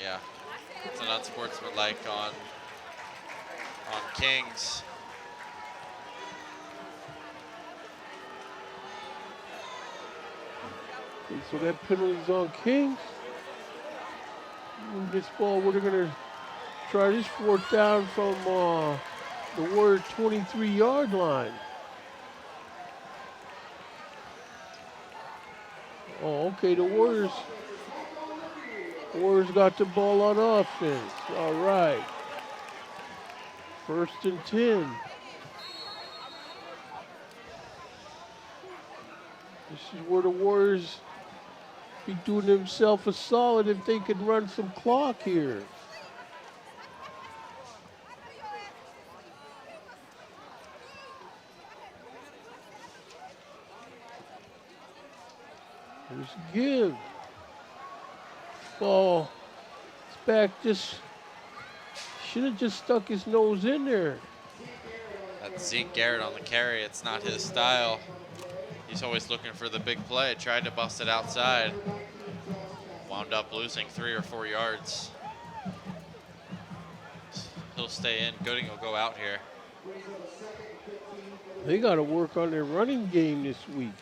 Yeah, it's an unsportsmanlike on Kings. Okay, so that penalty's on Kings. This ball, we're going to try this 4th down from the Warrior 23-yard line. Oh, okay, the Warriors got the ball on offense. All right. 1st and 10. This is where the Warriors be doing themselves a solid if they could run some clock here. There's a give. Ball. It's back just, should have just stuck his nose in there. That's Zeke Garrett on the carry. It's not his style. He's always looking for the big play. Tried to bust it outside. Wound up losing 3 or 4 yards. He'll stay in. Gooding will go out here. They got to work on their running game this week.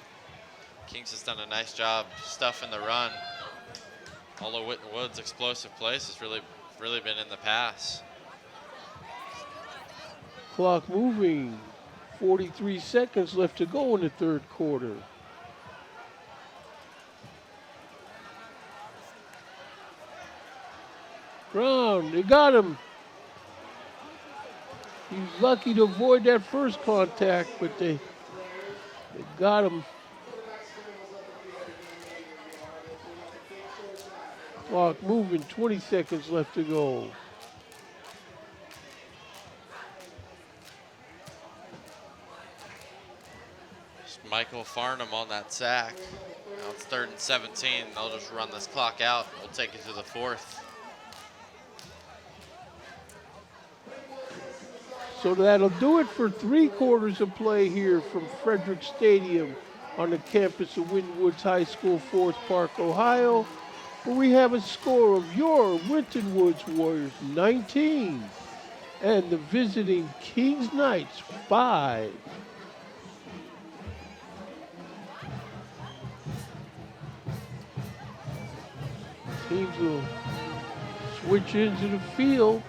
Kings has done a nice job stuffing the run. All of Winton Woods' explosive plays has really been in the pass. Clock moving. 43 seconds left to go in the 3rd quarter. Brown, they got him. He's lucky to avoid that first contact, but they got him. Clock moving, 20 seconds left to go. Michael Farnham on that sack. Now it's 3rd and 17. They'll just run this clock out. We'll take it to the 4th. So that'll do it for 3 quarters of play here from Frederick Stadium on the campus of Winton Woods High School, Forest Park, Ohio, where we have a score of your Winton Woods Warriors 19 and the visiting Kings Knights 5. Teams will switch into the field.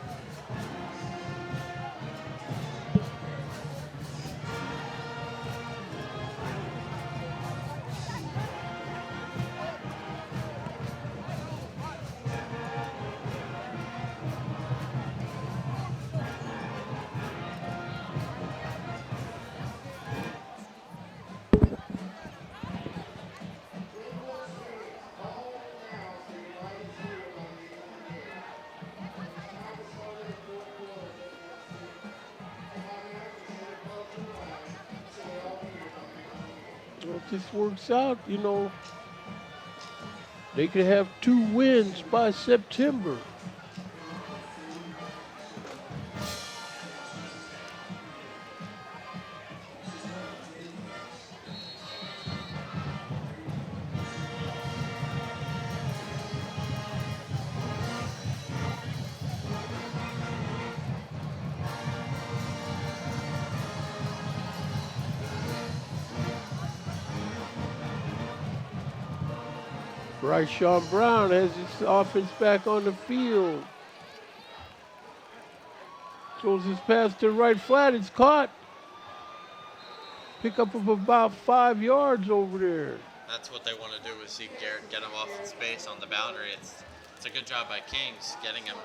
if this works out, you know, they could have 2 wins by September. Bryce Sean Brown has his offense back on the field. Throws his pass to the right flat. It's caught. Pick up of about 5 yards over there. That's what they want to do is see Garrett get him off in space on the boundary. It's a good job by Kings getting him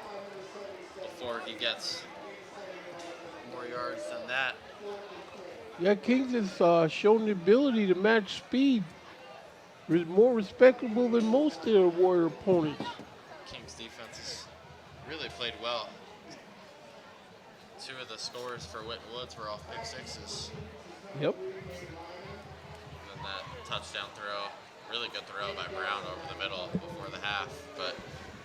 before he gets more yards than that. Yeah, Kings has shown the ability to match speed. Is more respectable than most of their Warrior opponents. Kings defense has really played well. 2 of the scores for Winton Woods were off pick sixes. Yep. And then that touchdown throw, really good throw by Brown over the middle before the half. But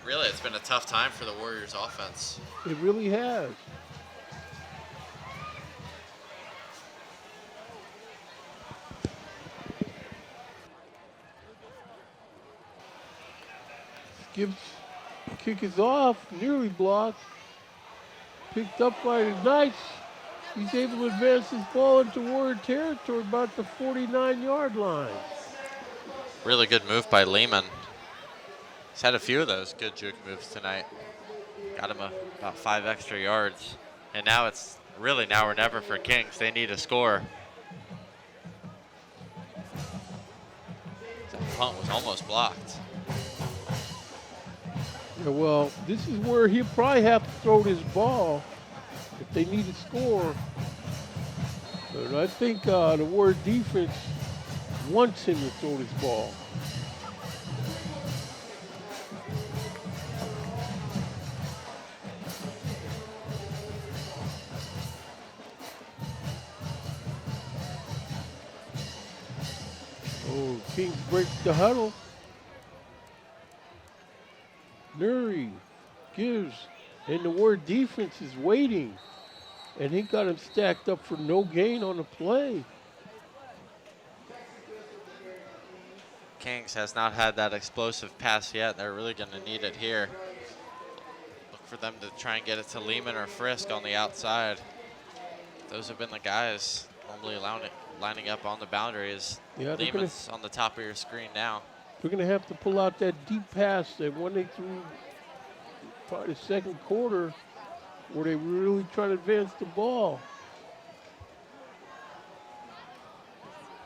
really, it's been a tough time for the Warriors offense. It really has. Kick is off, nearly blocked. Picked up by the Knights. He's able to advance his ball into Warrior territory about the 49-yard line. Really good move by Lehman. He's had a few of those good juke moves tonight. Got him about 5 extra yards. And now it's really now or never for Kings. They need a score. That punt was almost blocked. Yeah, well, this is where he'll probably have to throw this ball if they need a score. But I think the Warrior defense wants him to throw this ball. Oh, Kings breaks the huddle. Nuri gives, and the Warrior defense is waiting. And he got him stacked up for no gain on the play. Kings has not had that explosive pass yet. They're really going to need it here. Look for them to try and get it to Lehman or Frisk on the outside. Those have been the guys normally lining up on the boundaries. Yeah, Lehman's on the top of your screen now. They're going to have to pull out that deep pass that when they threw probably the second quarter where they were really trying to advance the ball.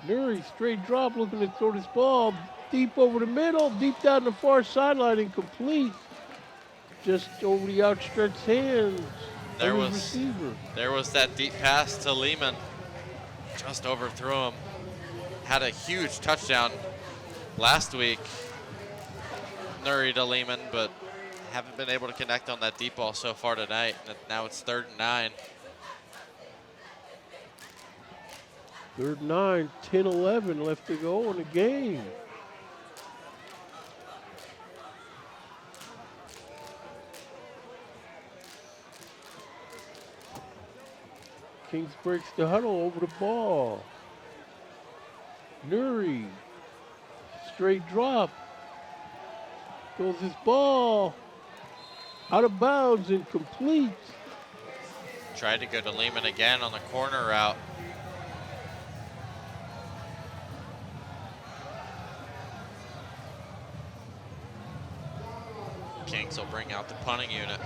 Nuri, straight drop, looking to throw this ball deep over the middle, deep down the far sideline, incomplete. Just over the outstretched hands There of was his receiver. There was that deep pass to Lehman. Just overthrew him. Had a huge touchdown last week, Nuri to Lehman, but haven't been able to connect on that deep ball so far tonight. Now it's 3rd and 9. 3rd and 9, 10-11 left to go in the game. Kings breaks the huddle over the ball. Nuri, straight drop. Goes his ball out of bounds, incomplete. Tried to go to Lehman again on the corner route. Kings will bring out the punting unit.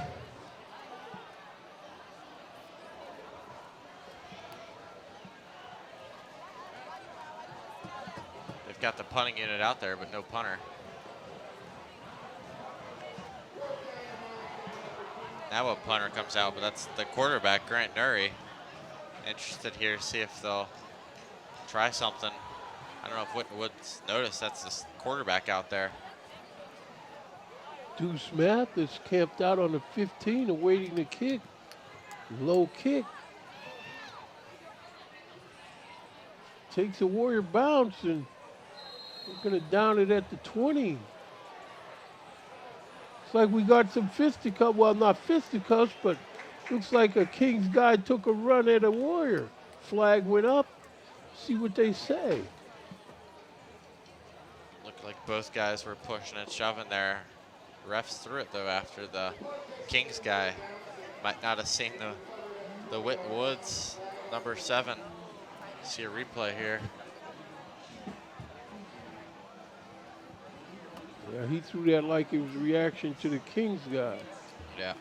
They've got the punting unit out there, but no punter. Now a punter comes out, but that's the quarterback, Grant Nuri. Interested here to see if they'll try something. I don't know if Winton Woods noticed that's the quarterback out there. Deuce Math is camped out on the 15 awaiting the kick. Low kick. takes a Warrior bounce, and we're going to down it at the 20. It's like we got some fisticuffs. Well, not fisticuffs, but looks like a Kings guy took a run at a Warrior. Flag went up. See what they say. Looked like both guys were pushing and shoving there. Refs threw it, though, after the Kings guy. Might not have seen the Winton Woods, number 7. See a replay here. Yeah, he threw that like it was a reaction to the Kings guy. Yeah.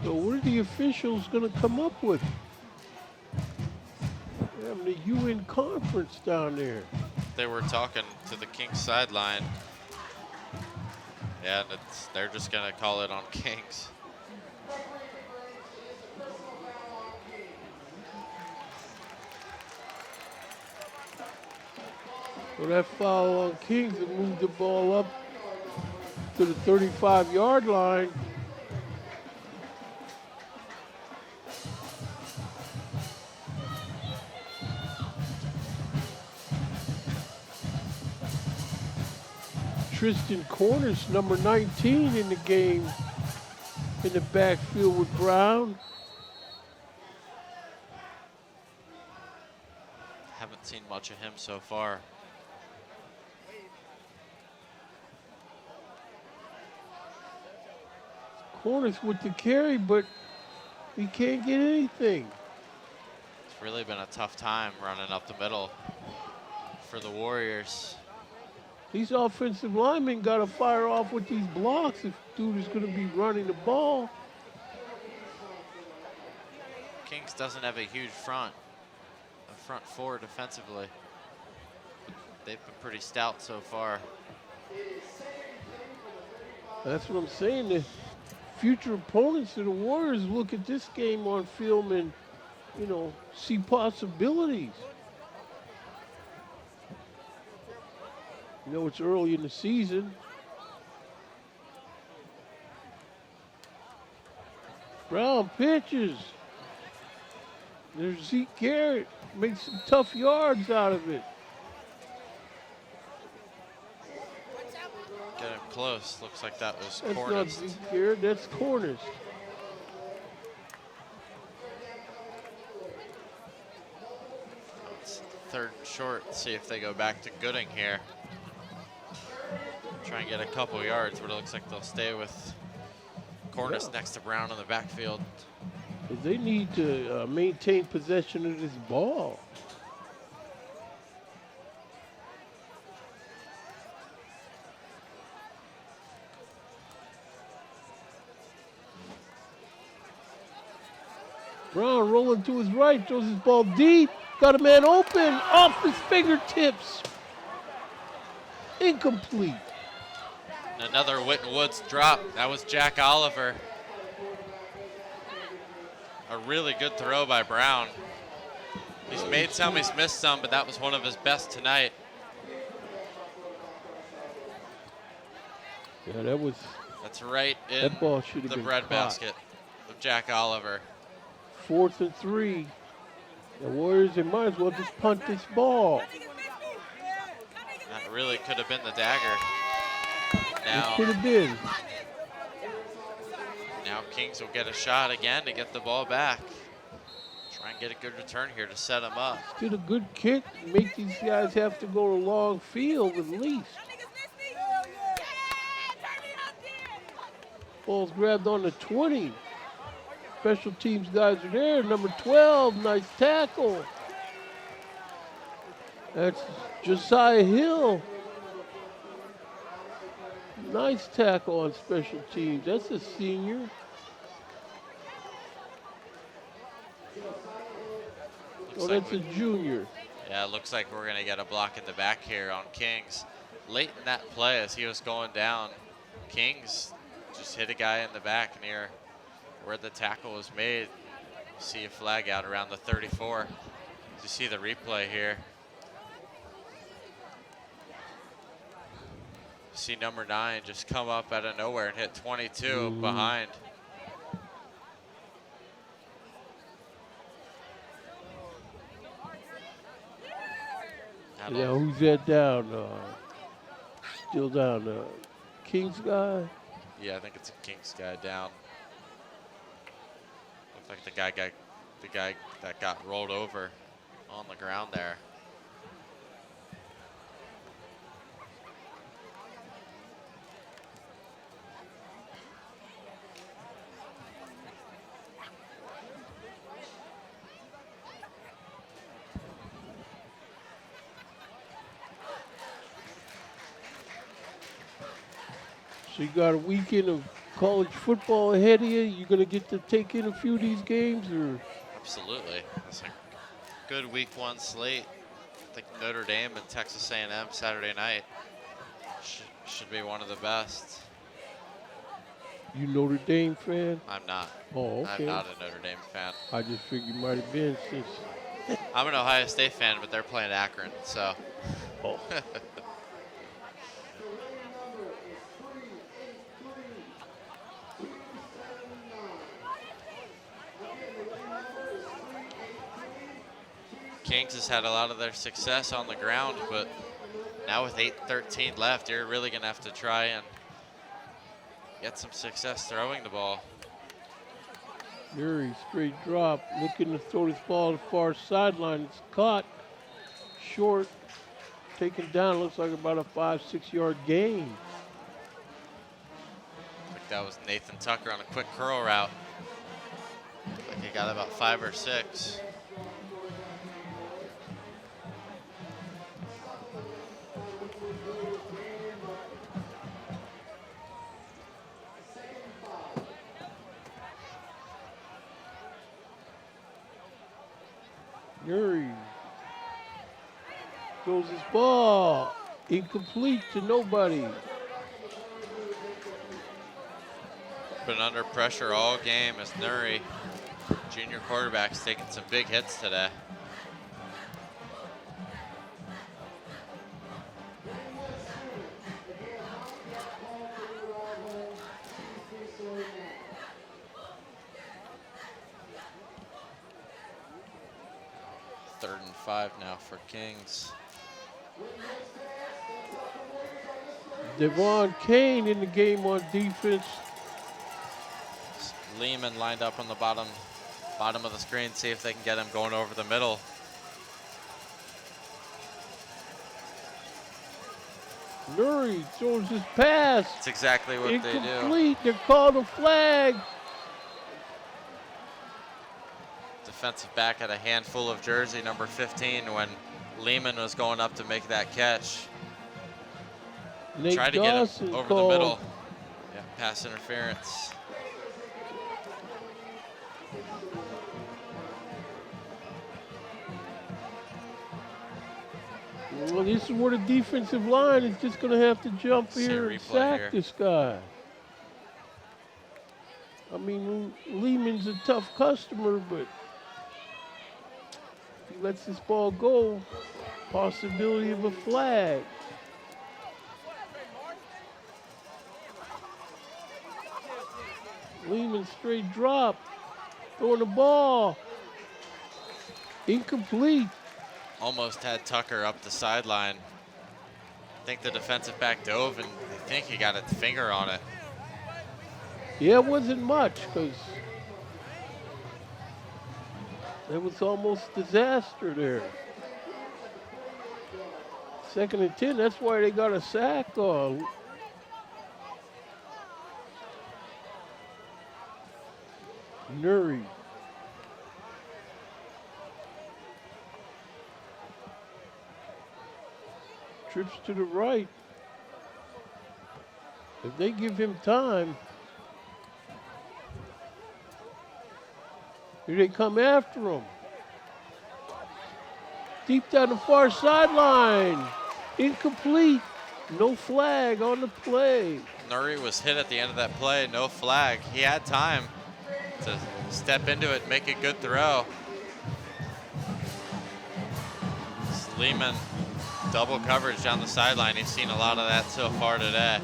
So what are the officials going to come up with? They're having a UN conference down there. They were talking to the Kings sideline. Yeah, and they're just going to call it on Kings. So that foul on Kings and moved the ball up to the 35-yard line. Tristan Cornish, number 19 in the game, in the backfield with Brown. Haven't seen much of him so far. Cornish with the carry, but he can't get anything. It's really been a tough time running up the middle for the Warriors. These offensive linemen got to fire off with these blocks if dude is going to be running the ball. Kings doesn't have a huge front, a front four defensively. They've been pretty stout so far. That's what I'm saying. The future opponents of the Warriors look at this game on film and, you know, see possibilities. You know, it's early in the season. Brown pitches. There's Zeke Garrett. Makes some tough yards out of it. Get him close. Looks like that was That's Cornish. not Zeke Garrett, that's Cornish. It's third and short. See if they go back to Gooding here. Try and get a couple yards, but it looks like they'll stay with Cornish next to Brown in the backfield. They need to maintain possession of this ball. Brown rolling to his right, throws his ball deep. Got a man open, off his fingertips. Incomplete. And another Winton Woods drop. That was Jack Oliver. A really good throw by Brown. He's made some, he's missed some, but that was one of his best tonight. Yeah, that was. That's right in That ball should have the been bread caught. basket of Jack Oliver. 4th and 3. The Warriors, they might as well just punt this ball. That really could have been the dagger. Now, It could have been. now Kings will get a shot again to get the ball back. Try and get a good return here to set them up. Did a good kick. Make these guys have to go to long field at least. Ball's grabbed on the 20. Special teams guys are there. Number 12, nice tackle. That's Josiah Hill. Nice tackle on special teams. That's a senior. Looks Oh, like that's a junior. Yeah, it looks like we're going to get a block in the back here on Kings. Late in that play, as he was going down, Kings just hit a guy in the back near where the tackle was made. You see a flag out around the 34. You see the replay here. You see number 9 just come up out of nowhere and hit 22 behind. Yeah, who's that down? Still down. King's guy? Yeah, I think it's a Kings guy down. Looks like the guy that got rolled over on the ground there. So you got a weekend of college football ahead of you. You gonna get to take in a few of these games, or? Absolutely, it's a good week 1 slate. I think Notre Dame and Texas A&M Saturday night should be one of the best. You Notre Dame fan? I'm not. Oh, okay. I'm not a Notre Dame fan. I just figured you might have been since. I'm an Ohio State fan, but they're playing Akron, so. Oh. Kings has had a lot of their success on the ground, but now with 8:13 left, you're really going to have to try and get some success throwing the ball. Murray, straight drop, looking to throw this ball to the far sideline. It's caught short, taken down. Looks like about a 5-6 yard gain. I think that was Nathan Tucker on a quick curl route. I think he got about 5 or 6. Murray throws his ball incomplete to nobody. Been under pressure all game as Nuri, junior quarterback's taking some big hits today. Third and 5 now for Kings. Devon Kane in the game on defense. Lehman lined up on the bottom of the screen, see if they can get him going over the middle. Nuri throws his pass. That's exactly what they do. Incomplete. They're called a flag. Defensive back had a handful of jersey number 15 when Lehman was going up to make that catch. Nate Tried to Dawson get him over called. the middle. Yeah, pass interference. Well, this is where the defensive line is just going to have to jump here and sack this guy. I mean, Lehman's a tough customer, but if he lets this ball go, possibility of a flag. Lehman straight drop, throwing the ball. Incomplete. Almost had Tucker up the sideline. I think the defensive back dove, and I think he got a finger on it. Yeah, it wasn't much, because it was almost disaster there. 2nd and 10, that's why they got a sack on. Nuri. Trips to the right. If they give him time, here they come after him. Deep down the far sideline. Incomplete. No flag on the play. Nuri was hit at the end of that play, no flag. He had time to step into it, make a good throw. Lehman, double coverage down the sideline. He's seen a lot of that so far today.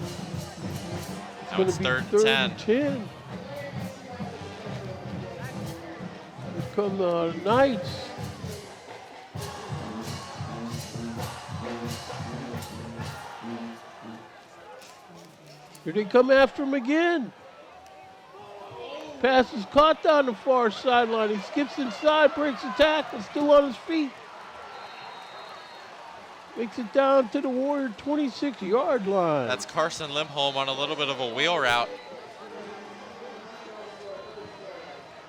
Now it's third and 10. Here come the Knights. Here they come after him again. Pass is caught down the far sideline. He skips inside, breaks the tackle, still on his feet. Makes it down to the Warrior 26-yard line. That's Carson Limholm on a little bit of a wheel route.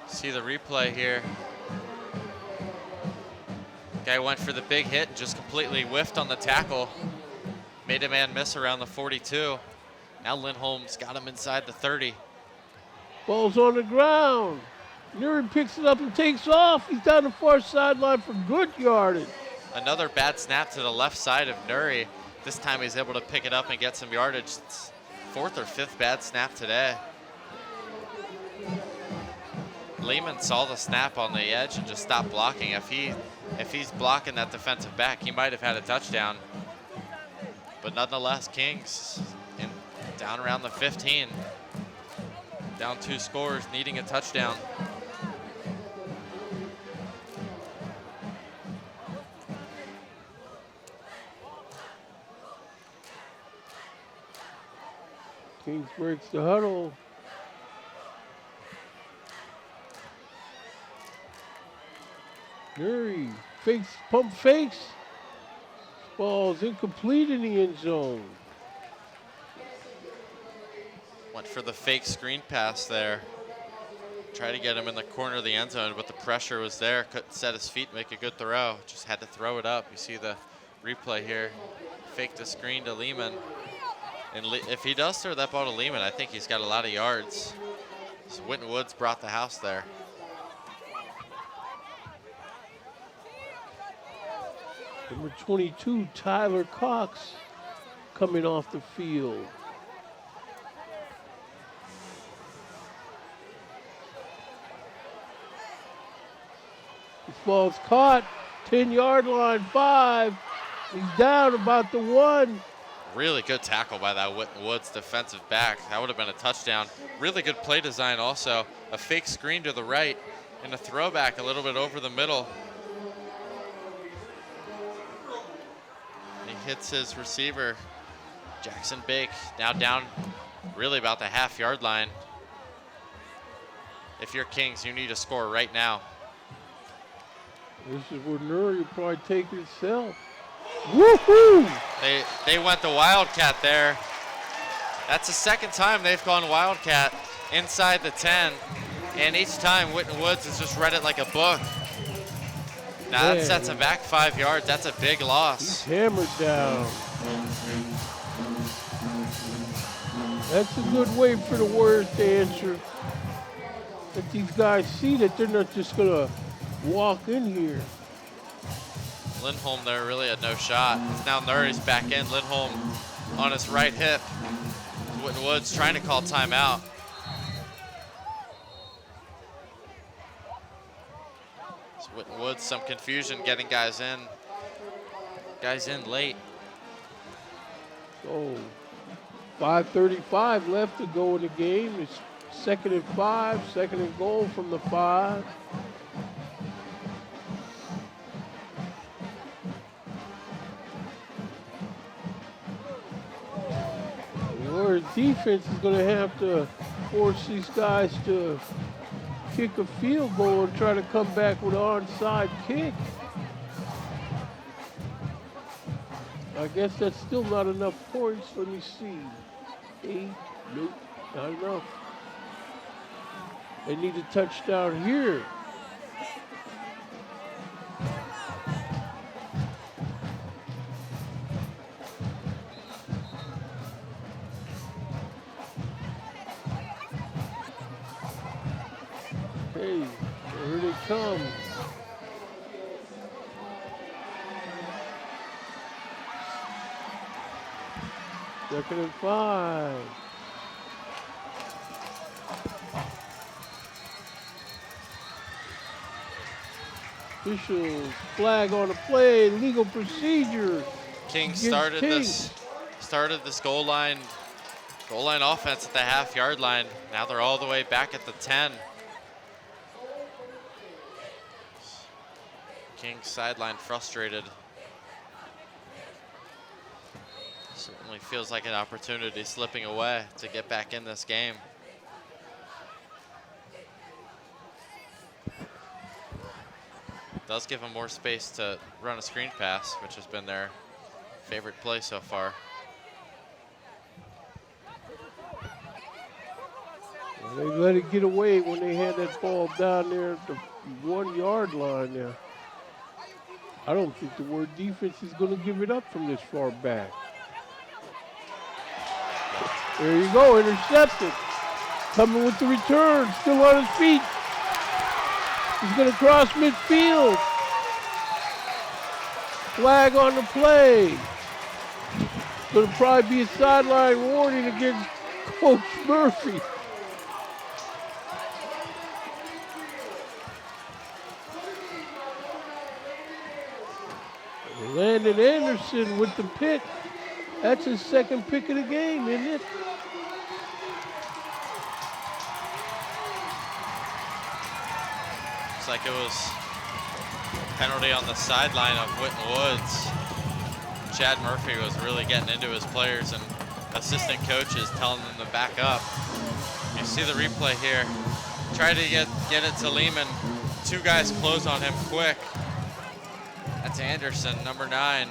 See the replay here. Guy went for the big hit and just completely whiffed on the tackle. Made a man miss around the 42. Now Lindholm's got him inside the 30. Ball's on the ground. Nuri picks it up and takes off. He's down the far sideline for good yardage. Another bad snap to the left side of Nuri. This time he's able to pick it up and get some yardage. It's fourth or fifth bad snap today. Lehman saw the snap on the edge and just stopped blocking. If he's blocking that defensive back, he might have had a touchdown. But nonetheless, Kings down around the 15. Down 2 scores, needing a touchdown. Kings breaks the huddle. Nuri fakes, pump fakes. Ball's incomplete in the end zone. Went for the fake screen pass there. Tried to get him in the corner of the end zone, but the pressure was there. Couldn't set his feet, make a good throw. Just had to throw it up. You see the replay here. Faked the screen to Lehman. And if he does throw that ball to Lehman, I think he's got a lot of yards. So Winton Woods brought the house there. Number 22, Tyler Cox, coming off the field. This ball's caught, 10-yard line, 5. He's down about the 1. Really good tackle by that Winton Woods defensive back. That would have been a touchdown. Really good play design also. A fake screen to the right and a throwback a little bit over the middle. He hits his receiver, Jackson Bake, now down really about the half-yard line. If you're Kings, you need to score right now. This is where Nuri will probably take it itself. Woohoo! They went the Wildcat there. That's the second time they've gone Wildcat inside the 10. And each time Winton Woods has just read it like a book. Now that sets him back 5 yards. That's a big loss. He's hammered down. That's a good way for the Warriors to answer. Let these guys see that they're not just going to walk in here. Lindholm there really had no shot. Now Nuri's back in. Lindholm on his right hip. Winton Woods trying to call timeout. Winton Woods, some confusion getting guys in. Guys in late. So 5:35 left to go in the game. It's 2nd and 5, 2nd and goal from the 5. The Warriors defense is going to have to force these guys to kick a field goal and try to come back with an onside kick. I guess that's still not enough points. Let me see. 8, nope, not enough. They need a touchdown here. 2nd and 5. Officials, flag on the play, legal procedure. King started this goal line offense at the half-yard line. Now they're all the way back at the 10. King's sideline frustrated. Certainly feels like an opportunity slipping away to get back in this game. Does give them more space to run a screen pass, which has been their favorite play so far. Well, they let it get away when they had that ball down there at the 1-yard line there. I don't think the word defense is going to give it up from this far back. There you go, intercepted. Coming with the return, still on his feet. He's going to cross midfield. Flag on the play. Going to probably be a sideline warning against Coach Murphy. Landon Anderson with the pick. That's his 2nd pick of the game, isn't it? Looks like it was penalty on the sideline of Winton Woods. Chad Murphy was really getting into his players, and assistant coaches telling them to back up. You see the replay here. Try to get it to Lehman. 2 guys close on him quick. That's Anderson, number 9.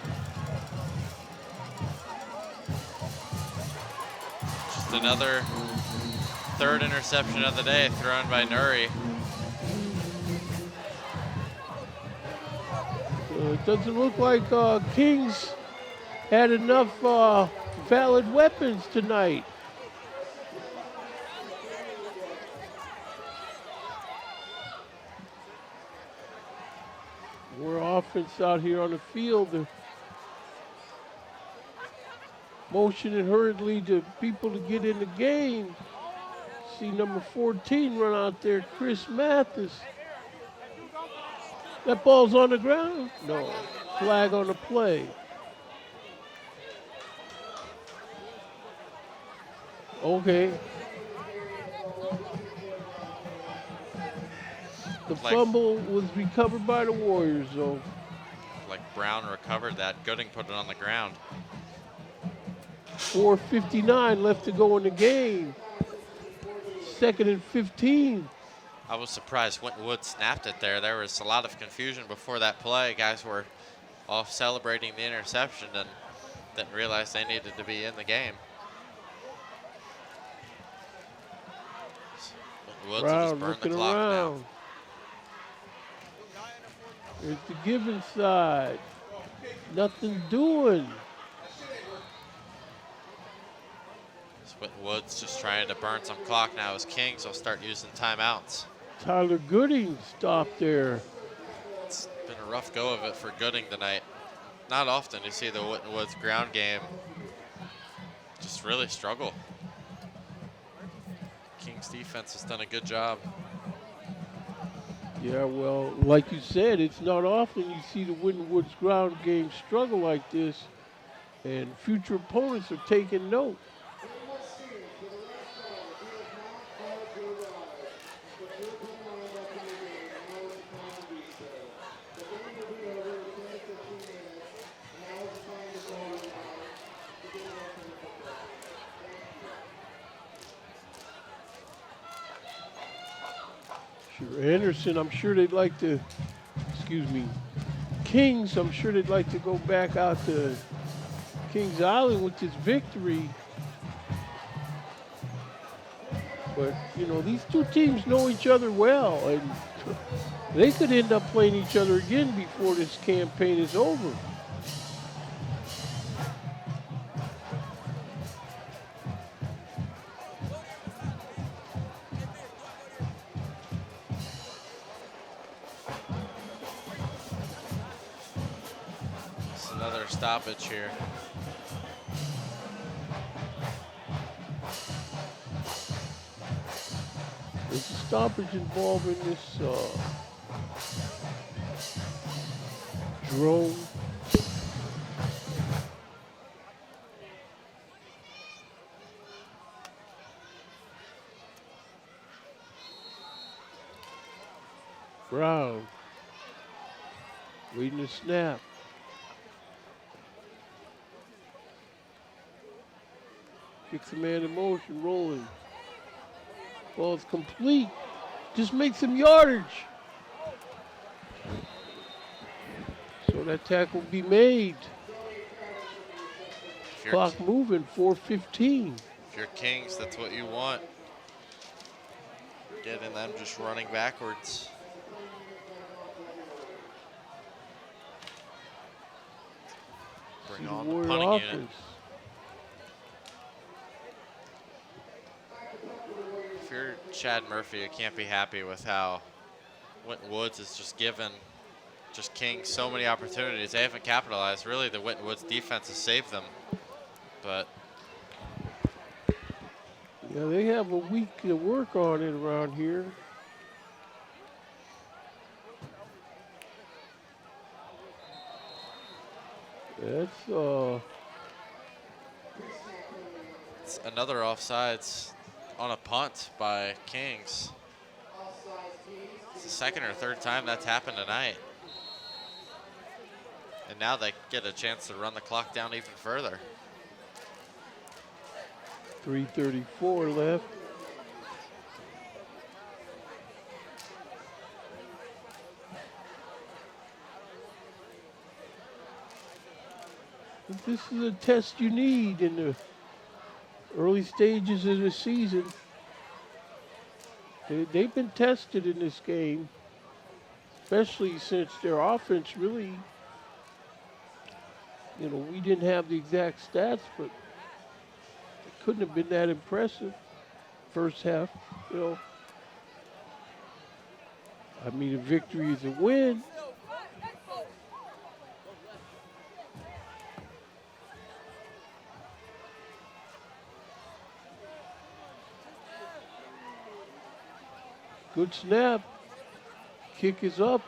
Just another 3rd interception of the day thrown by Nuri. It doesn't look like Kings had enough valid weapons tonight. More offense out here on the field. They're motioning hurriedly to people to get in the game. See number 14 run out there, Chris Mathis. That ball's on the ground? No. Flag on the play. Okay. The fumble was recovered by the Warriors, though. Like Brown recovered that. Gooding put it on the ground. 4:59 left to go in the game. 2nd and 15. I was surprised Winton Woods snapped it there. There was a lot of confusion before that play. Guys were off celebrating the interception and didn't realize they needed to be in the game. Woods will just burn the clock now. There's the Gibbons side. Nothing doing. Winton Woods just trying to burn some clock now as Kings will start using timeouts. Tyler Gooding stopped there. It's been a rough go of it for Gooding tonight. Not often you see the Winton Woods ground game just really struggle. Kings defense has done a good job. Yeah, well, like you said, it's not often you see the Winton Woods ground game struggle like this, and future opponents are taking note. Anderson, I'm sure they'd like to, Kings, I'm sure they'd like to go back out to Kings Island with this victory. But, you know, these two teams know each other well, and they could end up playing each other again before this campaign is over. Stoppage here. There's a stoppage involved in this drone. Brown. Waiting to snap. Kicks the man in motion, rolling. Ball is complete. Just make some yardage. So that tackle will be made. Clock moving, 4:15. If you're Kings, that's what you want. Getting them just running backwards. Bring on the punting unit. If you're Chad Murphy, you can't be happy with how Winton Woods has just given Kings so many opportunities. They haven't capitalized. Really, the Winton Woods defense has saved them. But yeah, they have a week to work on it around here. That's it's another offsides on a punt by Kings. It's the second or third time that's happened tonight. And now they get a chance to run the clock down even further. 3:34 left. This is a test you need in the early stages of the season. They've been tested in this game, especially since their offense really, we didn't have the exact stats, but it couldn't have been that impressive first half, I mean, a victory is a win. Good snap. Kick is up.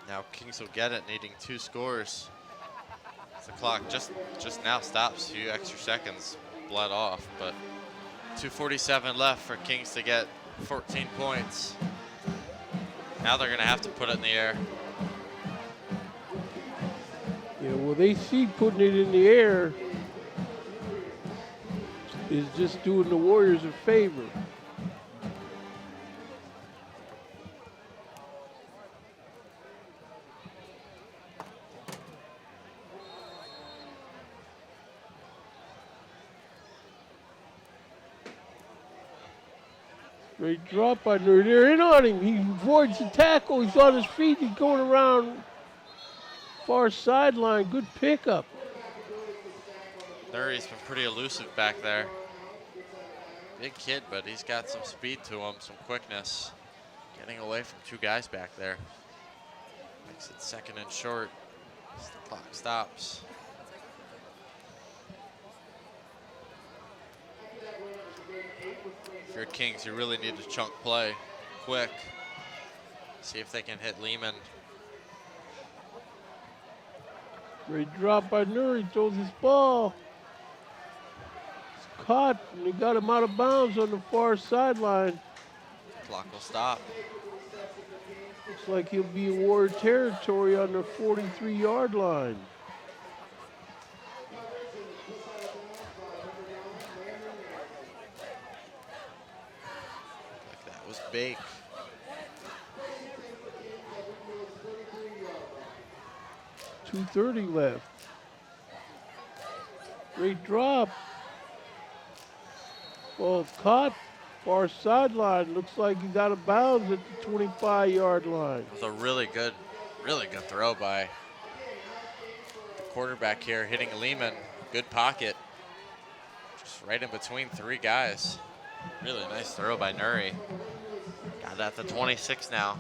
Now Kings will get it, needing 2 scores. The clock just now stops. A few extra seconds bled off, but 2:47 left for Kings to get 14 points. Now they're going to have to put it in the air. Yeah, well, they see putting it in the air is just doing the Warriors a favor. Great drop by Nuri. They're in on him. He avoids the tackle. He's on his feet. He's going around far sideline. Good pickup. Nuri's been pretty elusive back there. Big kid, but he's got some speed to him, some quickness. Getting away from 2 guys back there. Makes it second and short as the clock stops. If you're Kings, you really need to chunk play quick. See if they can hit Lehman. Great drop by Nuri. Throws his ball. It's caught, and they got him out of bounds on the far sideline. Clock will stop. Looks like he'll be in Warrior territory on the 43-yard line. That was big. .230 left. Great drop. Ball caught. Far sideline. Looks like he got a bounds at the 25-yard line. It was a really good throw by the quarterback here, hitting Lehman. Good pocket. Just right in between 3 guys. Really nice throw by Nuri. Got it at the 26 now.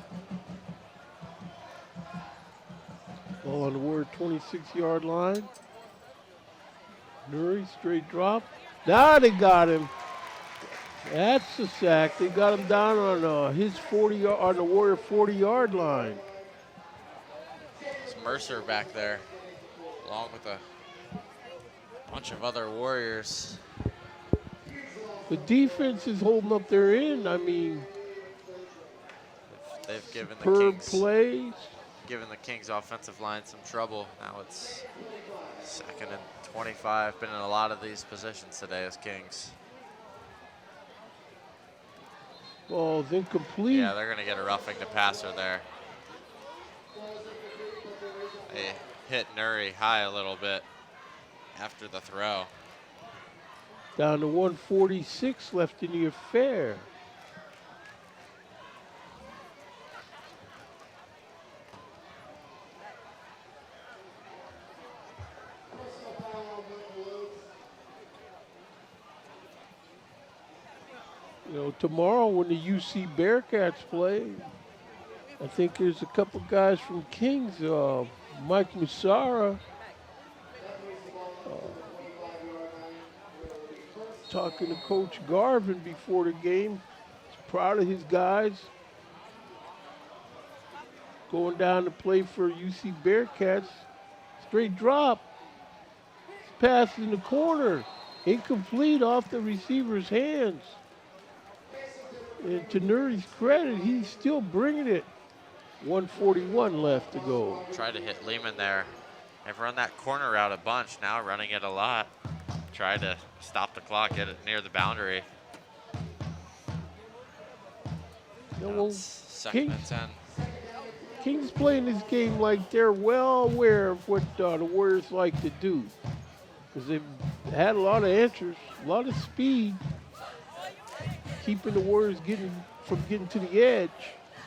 Ball on the Warrior 26-yard line. Nuri, straight drop. Now they got him. That's the sack. They got him down on his 40 on the Warrior 40-yard line. It's Mercer back there, along with a bunch of other Warriors. The defense is holding up their end. I mean, they've given the per Kings plays. Given the Kings offensive line some trouble. Now it's 2nd and 25. Been in a lot of these positions today as Kings. Ball's incomplete. Yeah, they're going to get a roughing the passer there. They hit Nuri high a little bit after the throw. Down to 146 left in the affair. You know, tomorrow when the UC Bearcats play, I think there's a couple guys from Kings, Mike Musara, talking to Coach Garvin before the game. He's proud of his guys. Going down to play for UC Bearcats. Straight drop. Pass in the corner. Incomplete off the receiver's hands. And to Nuri's credit, he's still bringing it. 1:41 left to go. Tried to hit Lehman there. They've run that corner route a bunch, now running it a lot. Try to stop the clock, get it near the boundary. Yeah, well, 2nd and 10. Kings playing this game like they're well aware of what the Warriors like to do. Because they've had a lot of answers, a lot of speed, keeping the Warriors from getting to the edge.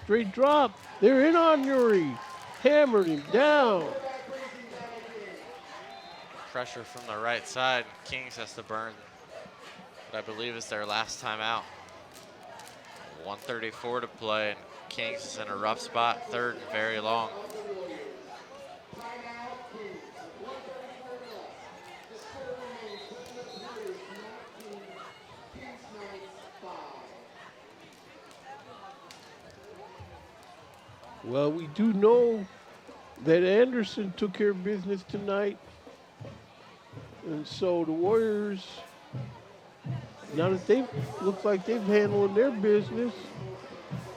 Straight drop. They're in on Nuri. Hammered him down. Pressure from the right side. Kings has to burn what I believe is their last time out. 1:34 to play, and Kings is in a rough spot, 3rd and very long. Well, we do know that Anderson took care of business tonight. And so the Warriors, now that they look like they've handled their business,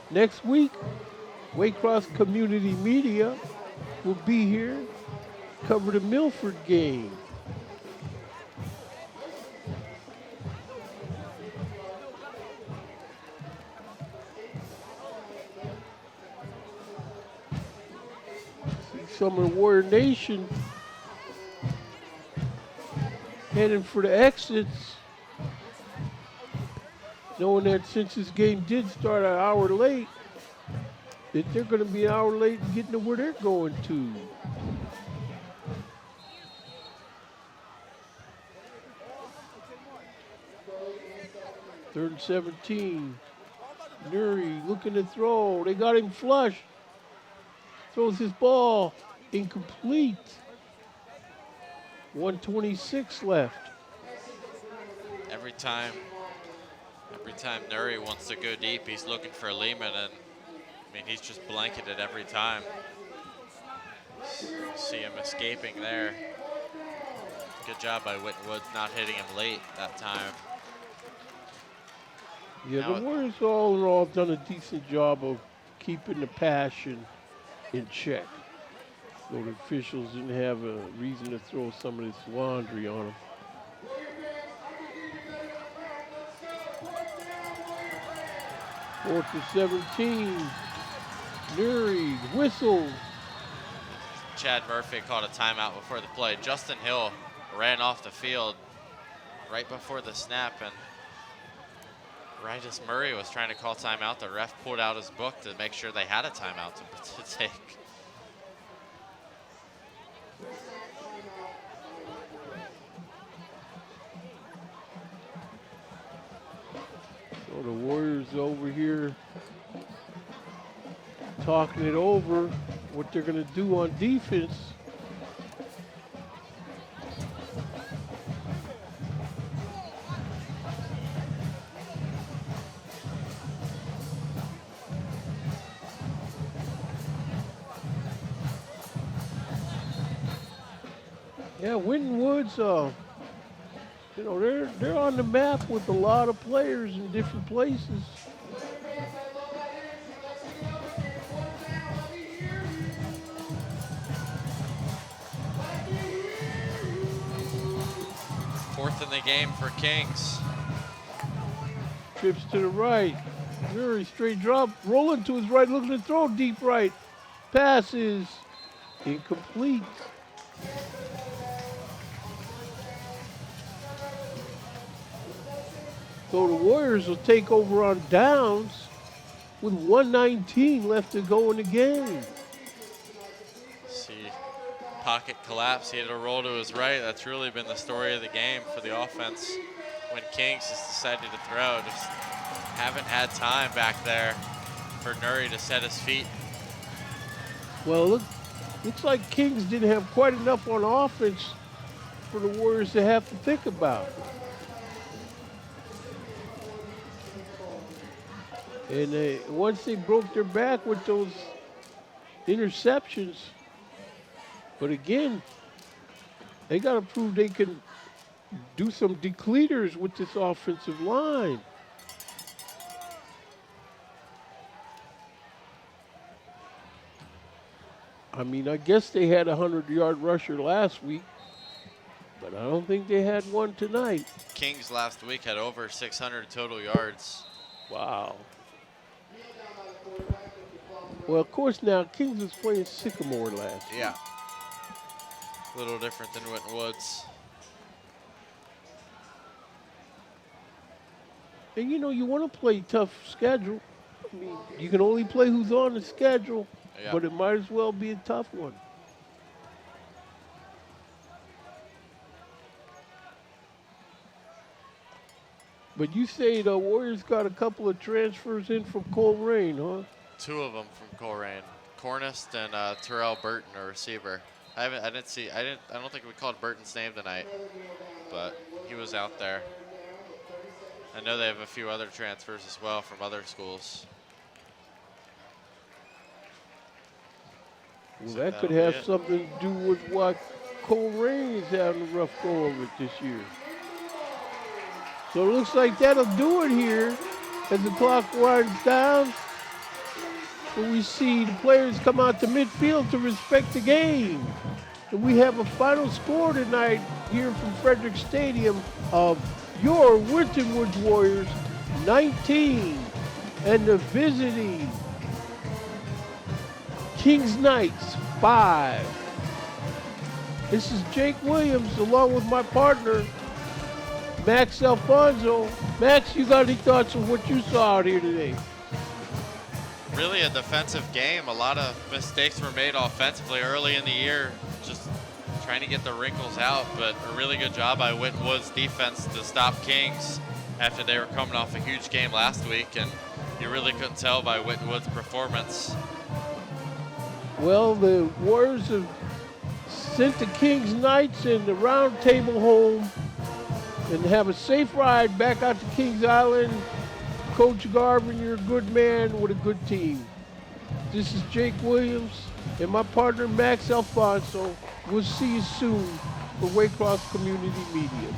next week, Waycross Community Media will be here, cover the Milford game. Some of the Warrior Nation heading for the exits, knowing that since this game did start an hour late, that they're going to be an hour late in getting to where they're going to. Third and 17. Nuri looking to throw. They got him flush. Throws his ball incomplete. 1:26 left. Every time Nuri wants to go deep, he's looking for Lehman, and I mean, he's just blanketed every time. You see him escaping there. Good job by Winton Woods not hitting him late that time. Yeah, Now the Warriors all in all have done a decent job of keeping the passion in check. So the officials didn't have a reason to throw some of this laundry on them. Fourth to 17. Nuri whistles. Chad Murphy called a timeout before the play. Justin Hill ran off the field right before the snap, and right as Murray was trying to call timeout, the ref pulled out his book to make sure they had a timeout to take. So the Warriors over here talking it over, what they're going to do on defense. Yeah, Winton Woods, you know, they're on the map with a lot of players in different places. Fourth in the game for Kings. Trips to the right. Very straight drop. Rolling to his right, looking to throw deep right. Passes. Incomplete. So the Warriors will take over on downs with 1:19 left to go in the game. See, pocket collapse. He had a roll to his right. That's really been the story of the game for the offense. When Kings has decided to throw, just haven't had time back there for Nuri to set his feet. Well, looks like Kings didn't have quite enough on offense for the Warriors to have to think about. And once they broke their back with those interceptions, but again, they got to prove they can do some decleaters with this offensive line. I mean, I guess they had a 100-yard rusher last week, but I don't think they had one tonight. Kings last week had over 600 total yards. Wow. Well, of course, now Kings was playing Sycamore last week. Yeah. A little different than Winton Woods. And, you know, you want to play tough schedule. I mean, you can only play who's on the schedule, Yeah. but it might as well be a tough one. But you say the Warriors got a couple of transfers in from Coleraine, huh? Two of them from Coleraine. Cornist and Terrell Burton, a receiver. I don't think we called Burton's name tonight, but he was out there. I know they have a few other transfers as well from other schools. Well, So that could that'll have be it. something to do with what Coleraine is having a rough go of it this year. So it looks like that'll do it here as the clock winds down. And we see the players come out to midfield to respect the game. And we have a final score tonight here from Frederick Stadium of your Winton Woods Warriors 19 and the visiting Kings Knights 5. This is Jake Williams along with my partner, Max Alfonso. Max, you got any thoughts on what you saw out here today? Really a defensive game. A lot of mistakes were made offensively early in the year, just trying to get the wrinkles out, but a really good job by Winton Woods defense to stop Kings after they were coming off a huge game last week, and you really couldn't tell by Winton Woods' performance. Well, the Warriors have sent the Kings Knights in the round table home and have a safe ride back out to Kings Island. Coach Garvin, you're a good man with a good team. This is Jake Williams and my partner Max Alfonso. We'll see you soon for Waycross Community Media.